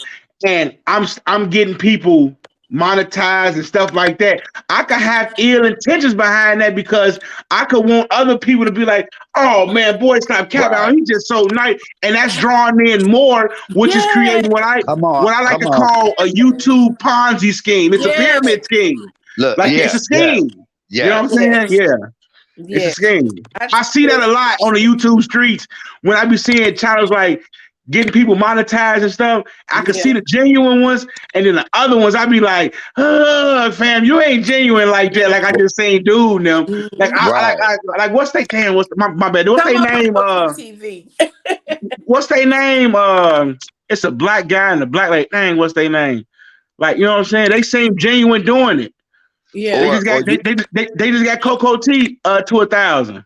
and I'm getting people monetized and stuff like that. I could have ill intentions behind that because I could want other people to be like, oh man, boy, stop capping out. right. He's just so nice. And that's drawing in more, which is Yeah. creating Come on. what I like Come to on. call a YouTube Ponzi scheme. It's a Yeah. pyramid scheme. Look. Like it's Yeah. a Yeah. scheme. You know what I'm Yes. saying? Yes. Yeah, it's a Yes. scheme. I I see that a lot on the YouTube streets when I be seeing channels like getting people monetized and stuff. I can see Yeah. the genuine ones, and then the other ones, I be like, fam, you ain't genuine like that. Like I just seen dude them. Like Mhm. Right. like what's they damn what's my bad? What's Come their on, name? TV. What's their name? It's a black guy and the black like dang, what's their name? Like, you know what I'm saying? They seem genuine doing it. They Yeah. just got Or you. they just got Coco T to 1,000.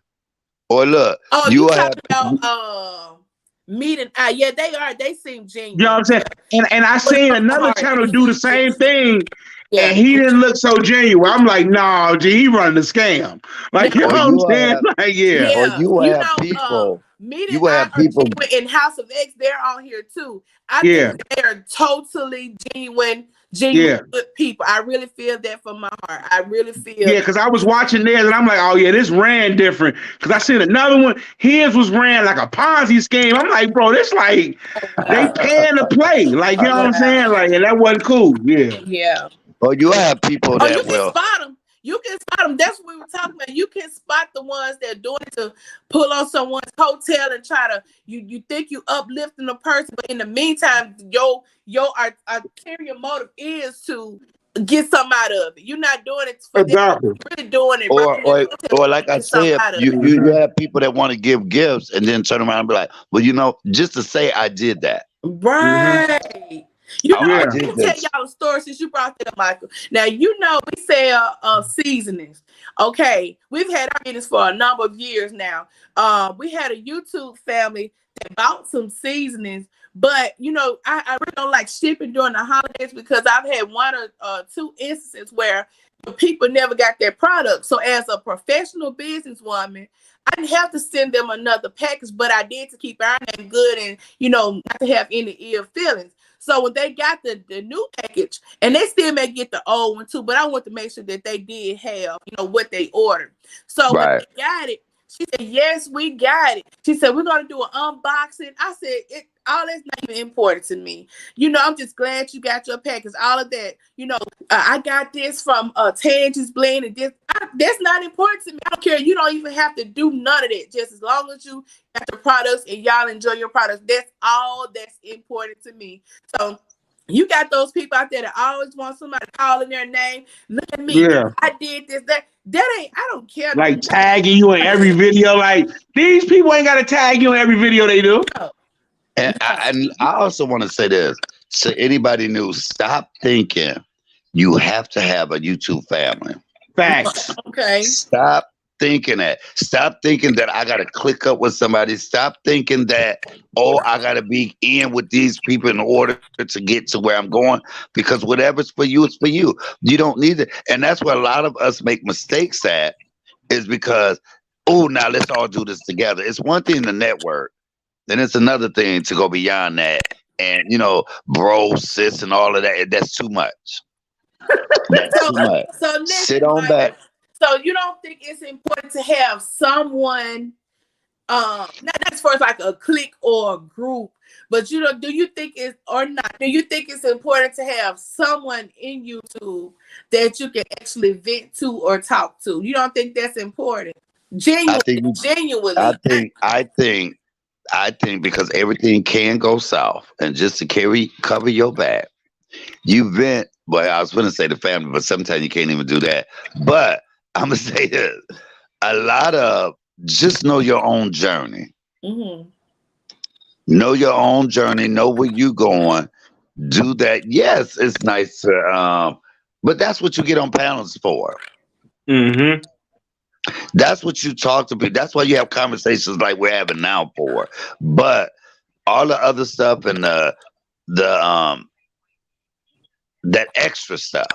Or look. Oh, You you will have. talking about meat and eye? Yeah, they are. They seem You know what genuine. I'm saying? And I But seen from the another heart, channel they do the seem same genuine. thing, and Yeah. he didn't look so genuine. I'm like, nah, G, he running the scam. Now, Like, you know Or what I'm you will saying? have. Like, yeah, Or yeah, you will you have know, people. meat You and will I have are people. genuine in House of X. They're on here too. I yeah, think they are totally genuine yeah. good people. I really feel that from my heart. I really feel Yeah, that. because I was watching theirs and I'm like, oh yeah, this ran different. Because I seen another one, his was ran like a Ponzi scheme. I'm like, bro, this like they Wow. paying to play. Like, you know what I'm Wow. saying? Like, and that wasn't cool. Yeah. Yeah. Or you have people Oh, you that can will. spot them. You can spot them. That's what we were talking about. You can spot the ones that are doing it to pull on someone's coattail and try to you think you uplifting a person, but in the meantime, your ulterior motive is to get something out of it. You're not doing it for them. Exactly. You're really doing it Or, riding their or, coattail or to like I get something said, out of it. you Mhm. have people that want to give gifts and then turn around and be like, well, you know, just to say I did that. Mhm. Right. You know, I Yeah. let me did tell this. y'all a story since you brought that up, Michael. Now, you know, we sell seasonings. Okay. We've had our business for a number of years now. We had a YouTube family that bought some seasonings, but you know, I really don't like shipping during the holidays because I've had one or two instances where the people never got their product. So as a professional businesswoman, I didn't have to send them another package, but I did to keep our name good and, you know, not to have any ill feelings. So when they got the new package, and they still may get the old one too, but I want to make sure that they did have, you know, what they ordered. So when Right. they got it, she said, yes, we got it. She said, we're going to do an unboxing. I said, all that's not even important to me. You know, I'm just glad you got your package. All of that, you know, I got this from Tangi's Blend and this. That's not important to me. I don't care. You don't even have to do none of that. Just as long as you got your products and y'all enjoy your products, that's all that's important to me. So you got those people out there that always want somebody calling their name. Look at me. Yeah. I did this, that. That ain't, I don't care. Like tagging you in every video. Like these people ain't gotta tag you in every video they do. No, And I also want to say this. So anybody new, stop thinking you have to have a YouTube family. Facts. okay. Stop thinking that. Stop thinking that I got to click up with somebody. Stop thinking that, oh, I got to be in with these people in order to get to where I'm going. Because whatever's for you, it's for you. You don't need it. And that's where a lot of us make mistakes at, is because, oh, now let's all do this together. It's one thing to network. then it's another thing to go beyond that. And bro, sis, and all of that. That's too much. That's So, too much. so Sit listen, on back. Michael. So you don't think it's important to have someone, not as far as like a clique or a group, but do you think it's or not? Do you think it's important to have someone in YouTube that you can actually vent to or talk to? You don't think that's important? I think. I Genuinely. think. I think. I think because everything can go south, and just to cover your back, you vent. Well, I was going to say the family, but sometimes you can't even do that. But I'm gonna say this: a lot of just know your own journey. Mm-hmm. Know your own journey. Know where you going. Do that. Yes, it's nice to, but that's what you get on panels for. Mm-hmm. That's what you talk to people. That's why you have conversations like we're having now for. But all the other stuff and the that extra stuff.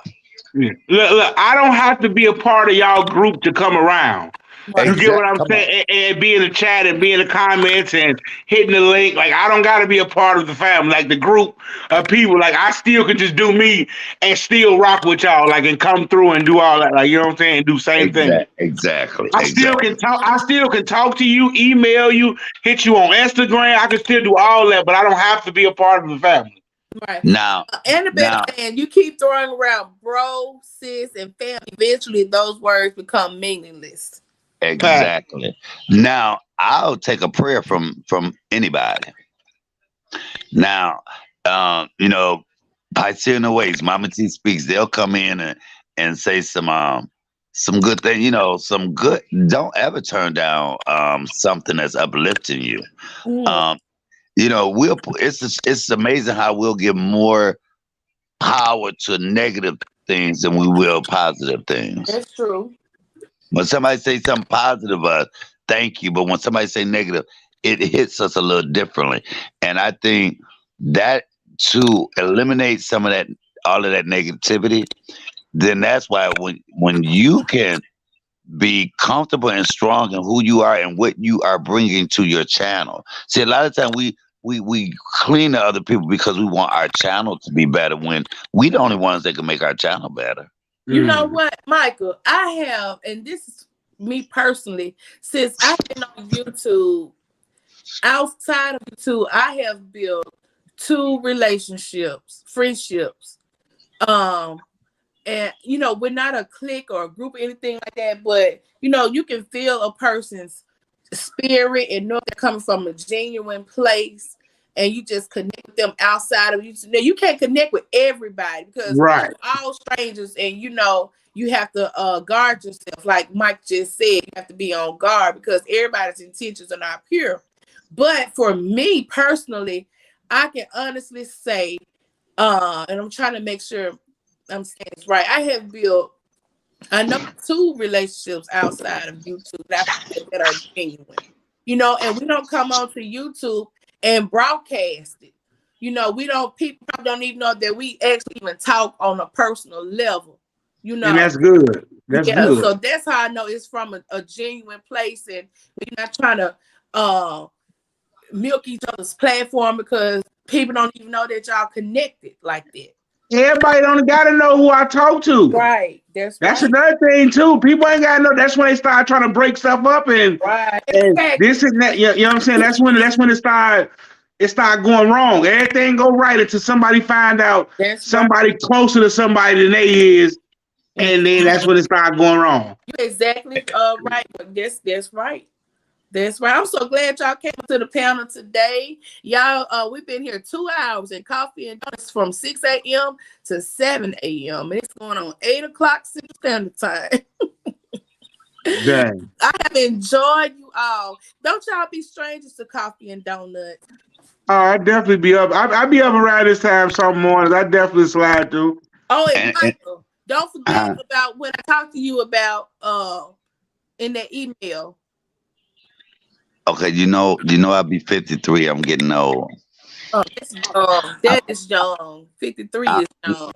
Yeah. Look, I don't have to be a part of y'all group to come around. Right. You get what I'm Come on. saying? And be in the chat and be in the comments and hitting the link. Like, I don't got to be a part of the family, like the group of people. Like, I still could just do me and still rock with y'all, like, and come through and do all that. Like, you know what I'm saying? And do same thing. Exactly. I still Exactly. can talk. I still can talk to you, email you, hit you on Instagram. I can still do all that, but I don't have to be a part of the family. Right. Now, Annabelle, and you keep throwing around bro, sis, and family. Eventually, those words become meaningless. exactly. Now, I'll take a prayer from anybody. Now, by seeing the ways Mama T speaks, they'll come in and say some good thing. Some good. Don't ever turn down something that's uplifting you. Mm, Um, it's amazing how we'll give more power to negative things than we will positive things. that's true. When somebody say something positive, thank you. But when somebody say negative, it hits us a little differently. And I think that to eliminate some of that, all of that negativity, then that's why when you can be comfortable and strong in who you are and what you are bringing to your channel. See, a lot of time we clean to other people because we want our channel to be better when we the only ones that can make our channel better. You know what, Michael? I have, and this is me personally, since I've been on YouTube, outside of YouTube, I have built 2 relationships, friendships. And we're not a clique or a group or anything like that, but you can feel a person's spirit and know they're coming from a genuine place, and you just connect with them outside of YouTube. Now, you can't connect with everybody because Right. we're all strangers, and you have to guard yourself. Like Mike just said, you have to be on guard because everybody's intentions are not pure. But for me personally, I can honestly say, and I'm trying to make sure I'm saying it's right, I have built, I know, 2 relationships outside of YouTube that are genuine. And we don't come onto YouTube and broadcast it. People don't even know that we actually even talk on a personal level. And that's good. That's good. So that's how I know it's from a genuine place, and we're not trying to milk each other's platform because people don't even know that y'all connected like that. Everybody don't gotta know who I talk to. Right. That's right. Another thing too. People ain't gotta know. That's when they start trying to break stuff up and, right. and this and that. You know what I'm saying? That's when it start going wrong. Everything go right until somebody find out somebody closer to somebody than they is, and then that's when it start going wrong. You're exactly right. That's right. That's right. I'm so glad y'all came to the panel today. Y'all, we've been here 2 hours in coffee and donuts from 6 a.m. to 7 a.m. And it's going on 8 o'clock Central Standard Time. Dang. I have enjoyed you all. Don't y'all be strangers to coffee and donuts. Oh, I definitely be up. I be up around this time some mornings. I definitely slide through. Oh, and Michael, don't forget about what I talked to you about in that email. Okay, I'll be 53. I'm getting old. Oh, that's young. That is young. 53 is young.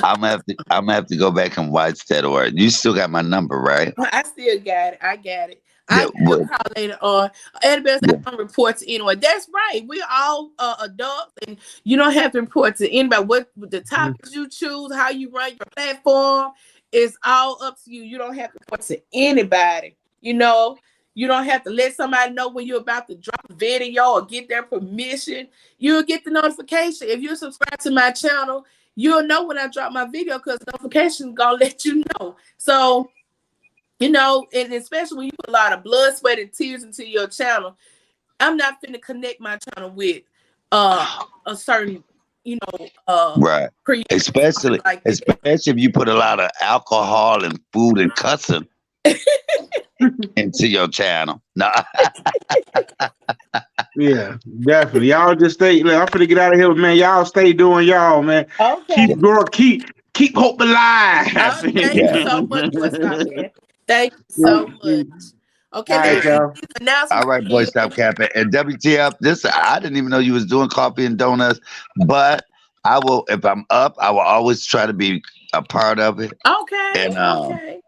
I'm gonna have to go back and watch that. Or you still got my number, right? I still got it. I got it. Yeah, I give you a call later on. Annabelle said, yeah. I don't report to anyone. That's right. We're all adults, and you don't have to report to anybody. What the topics you choose, how you run your platform, is all up to you. You don't have to report to anybody. You know, you don't have to let somebody know when you're about to drop a video or get their permission. You'll get the notification. If you subscribe to my channel, you'll know when I drop my video because notification gonna let you know. So, you know, and especially when you put a lot of blood, sweat, and tears into your channel, I'm not finna connect my channel with a certain, you know, Right. creator Especially, like that. especially if you put a lot of alcohol and food and cussing into your channel. No, Yeah, definitely. Y'all just stay. Look, I'm finna get out of here, man. Y'all stay doing y'all, man. Okay. Keep growing, keep hope alive. Thank you yeah. so much, boy. Stop it. Thank you so much. Okay, All let right, me Hey, read y'all. these all announcements right, boy, again. stop capping. And WTF, this I didn't even know you was doing coffee and donuts, but I will if I'm up, I will always try to be a part of it. Okay, And okay.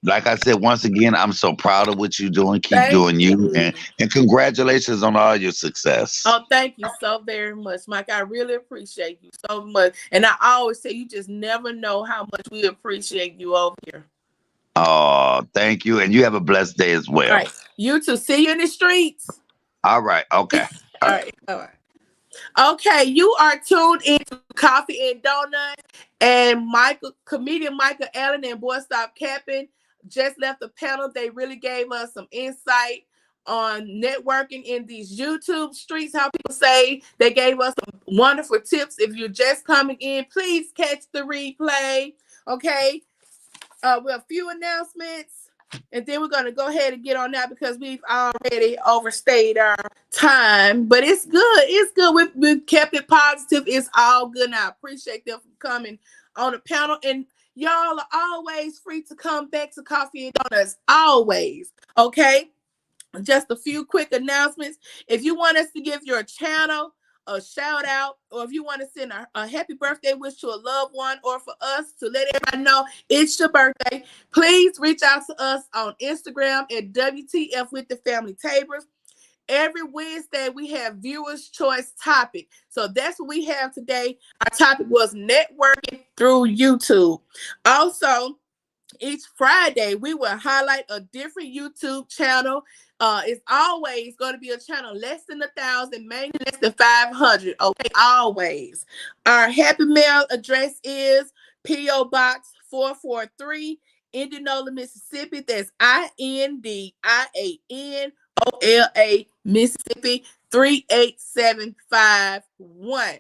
like I said, once again, I'm so proud of what you're doing. Keep Thank doing you, you. and congratulations on all your success. Oh, thank you so very much, Mike. I really appreciate you so much. And I always say you just never know how much we appreciate you over here. Oh, thank you, and you have a blessed day as All well. right. You too. See you in the streets. All right, okay, All all right. right. All right. Okay, you are tuned into Coffee and Donuts, and comedian Michael Allen and Boy Stop Capping just left the panel. They really gave us some insight on networking in these YouTube streets, how people say. They gave us some wonderful tips. If you're just coming in, please catch the replay. Okay, we have a few announcements, and then we're going to go ahead and get on that because we've already overstayed our time. But it's good. It's good. We've kept it positive. It's all good. And I appreciate them for coming on the panel. And y'all are always free to come back to Coffee and Donuts. Always. Okay? Just a few quick announcements. If you want us to give your channel a shout out, or if you want to send a happy birthday wish to a loved one, or for us to let everybody know it's your birthday, please reach out to us on Instagram at W.T.F with the family Tabors. Every Wednesday we have viewers choice topic. So that's what we have today. Our topic was networking through YouTube. Also, each Friday, we will highlight a different YouTube channel. It's always going to be a channel less than 1,000, mainly less than 500. Okay, always. Our Happy Mail address is P.O. Box 443, Indianola, Mississippi. That's Indianola, Mississippi 38751.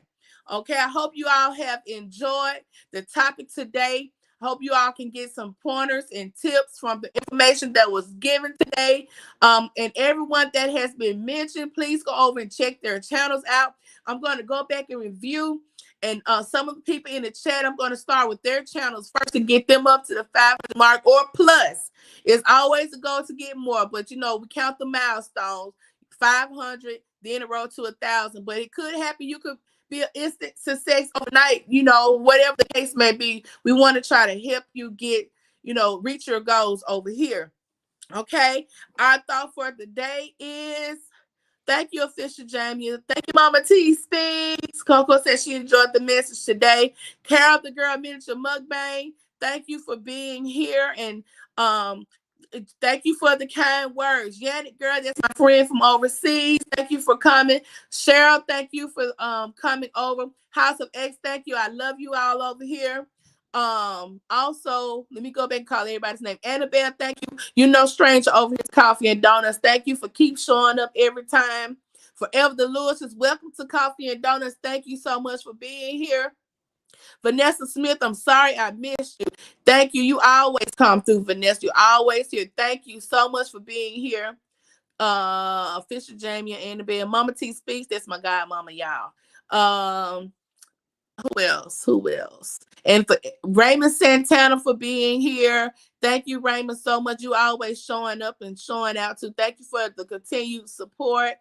Okay, I hope you all have enjoyed the topic today. Hope you all can get some pointers and tips from the information that was given today. And everyone that has been mentioned, please go over and check their channels out. I'm going to go back and review. And some of the people in the chat, I'm going to start with their channels first to get them up to the 500 mark or plus. It's always a goal to get more, but you know, we count the milestones, 500, then a road to 1,000. But it could happen. You could be an instant success overnight, you know, whatever the case may be. We want to try to help you get, you know, reach your goals over here. Okay. Our thought for the day is thank you, Official Jamie. Thank you, Mama T Speaks. Coco said she enjoyed the message today. Carol, the girl miniature mukbang. Thank you for being here, and thank you for the kind words. Janet, girl, that's my friend from overseas. Thank you for coming. Cheryl, thank you for coming over. House of X, thank you. I love you all over here. Also, let me go back and call everybody's name. Annabelle, thank you. You know, stranger over here, Coffee and Donuts. Thank you for keep showing up every time. Forever the Lewis's, welcome to Coffee and Donuts. Thank you so much for being here. Vanessa Smith, I'm sorry I missed you. Thank you. You always come through, Vanessa. You always here. Thank you so much for being here. Official Jamie and Annabelle. Mama T Speaks. That's my godmama, y'all. Who else? Who else? And for Raymond Santana for being here. Thank you, Raymond, so much. You always showing up and showing out too. Thank you for the continued support.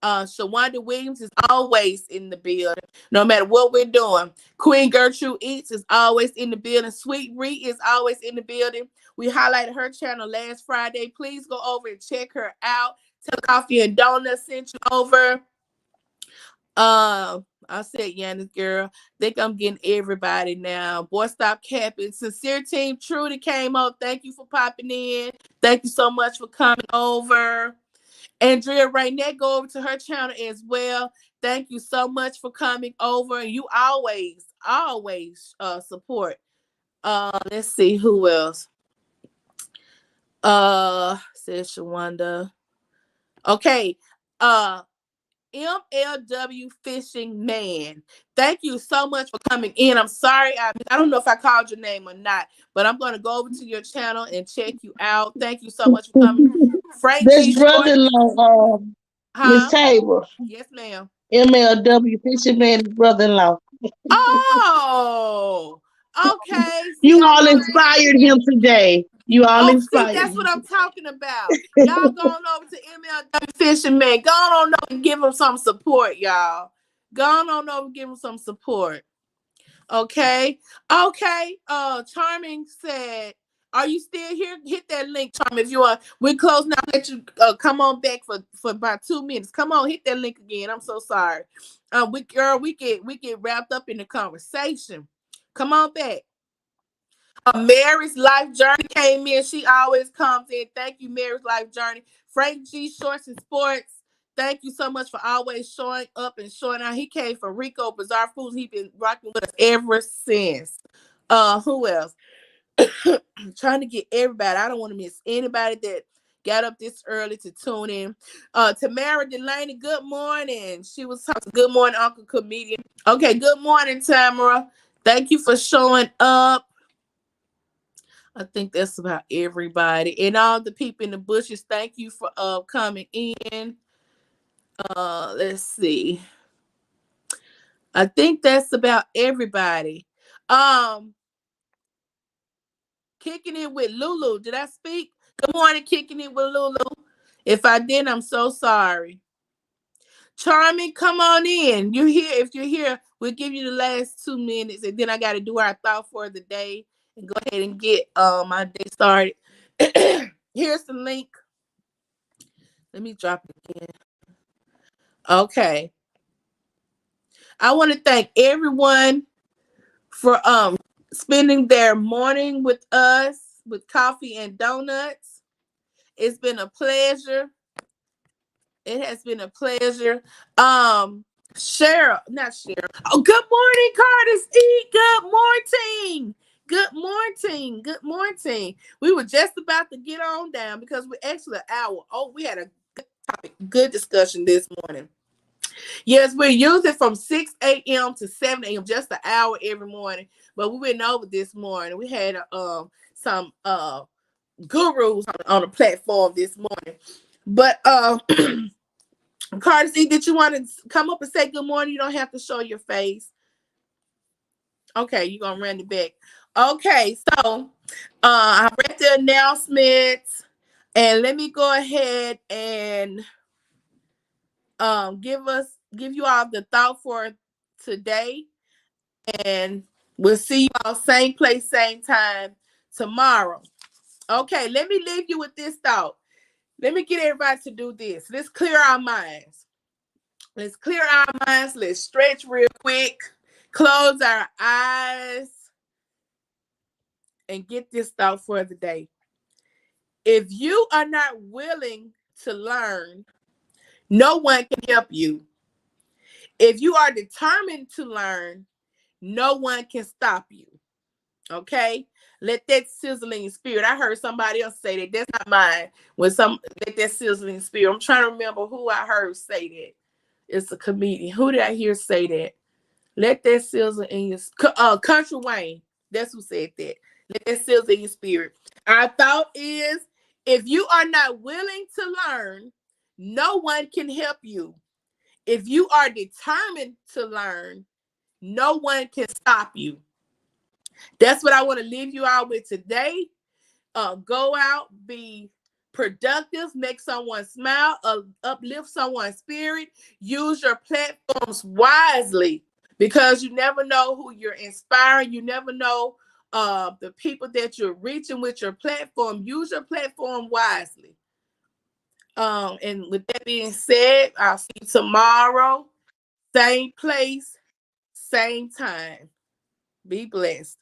Shawanda Williams is always in the building, no matter what we're doing. Queen Gertrude Eats is always in the building. Sweet Ree is always in the building. We highlighted her channel last Friday. Please go over and check her out. Tell Coffee and Donuts sent you over. I said Yannis girl. Think I'm getting everybody now. Boy, stop capping. Sincere Team Trudy came up. Thank you for popping in. Thank you so much for coming over. Andrea Rainette, go over to her channel as well. Thank you so much for coming over. You always support. Let's see who else. Says Shawanda. Okay. MLW Fishing Man. Thank you so much for coming in. I'm sorry. I don't know if I called your name or not, but I'm going to go over to your channel and check you out. Thank you so much for coming. Frank This G. brother-in-law, Miss Huh? Tabor, Yes, ma'am. MLW Fisherman brother-in-law. Oh, okay. See, You I all know. inspired him today. You all Oh, see, inspired that's what him. I'm talking about. Y'all going over to MLW Fishing Man. Go on over and give him some support, y'all. Go on over and give him some support. Okay. Charming said, are you still here? Hit that link, Charming. If you are, we're close now. Let you come on back for about 2 minutes. Come on, hit that link again. I'm so sorry. We get wrapped up in the conversation. Come on back. Mary's Life Journey came in. She always comes in. Thank you, Mary's Life Journey. Frank G. Shorts and Sports. Thank you so much for always showing up and showing out. He came from Rico Bizarre Foods. He's been rocking with us ever since. Who else? Trying to get everybody. I don't want to miss anybody that got up this early to tune in. Tamara Delaney, good morning. She was talking. Good morning, Uncle Comedian. Okay, good morning, Tamara. Thank you for showing up. I think that's about everybody. And all the people in the bushes, thank you for coming in. Let's see. I think that's about everybody. Kicking it with Lulu. Did I speak? Good morning, Kicking it with Lulu. If I didn't, I'm so sorry. Charming, come on in. You're here. If you're here, we'll give you the last 2 minutes, and then I got to do our thought for the day and go ahead and get my day started. Here's the link. Let me drop it again. Okay. I want to thank everyone for spending their morning with us with coffee and donuts. It's been a pleasure. It has been a pleasure. Cheryl, not Cheryl. Oh, good morning, Curtis E. Good morning. Good morning. Good morning. We were just about to get on down because we're actually an hour. Oh, we had a good topic, good discussion this morning. Yes, we're using from 6 a.m. to 7 a.m. just an hour every morning. But we went over this morning. We had some gurus on the platform this morning. But Carter, did you want to come up and say good morning? You don't have to show your face. Okay, you're gonna run it back. Okay, so I read the announcements, and let me go ahead and give you all the thought for today, and we'll see you all same place, same time tomorrow. Okay, let me leave you with this thought. Let me get everybody to do this. Let's clear our minds. Let's clear our minds. Let's stretch real quick. Close our eyes and get this thought for the day. If you are not willing to learn, no one can help you. If you are determined to learn, no one can stop you. Okay? Let that sizzling spirit. I heard somebody else say that. That's not mine. Let that sizzling spirit. I'm trying to remember who I heard say that. It's a comedian. Who did I hear say that? Let that sizzle in your Country Wayne. That's who said that. Let that sizzle in your spirit. Our thought is, if you are not willing to learn, no one can help you. If you are determined to learn, no one can stop you. That's what I want to leave you all with today. Go out, be productive, make someone smile, uplift someone's spirit. Use your platforms wisely, because you never know who you're inspiring. You never know the people that you're reaching with your platform. Use your platform wisely. And with that being said, I'll see you tomorrow. Same place, same time. Be blessed.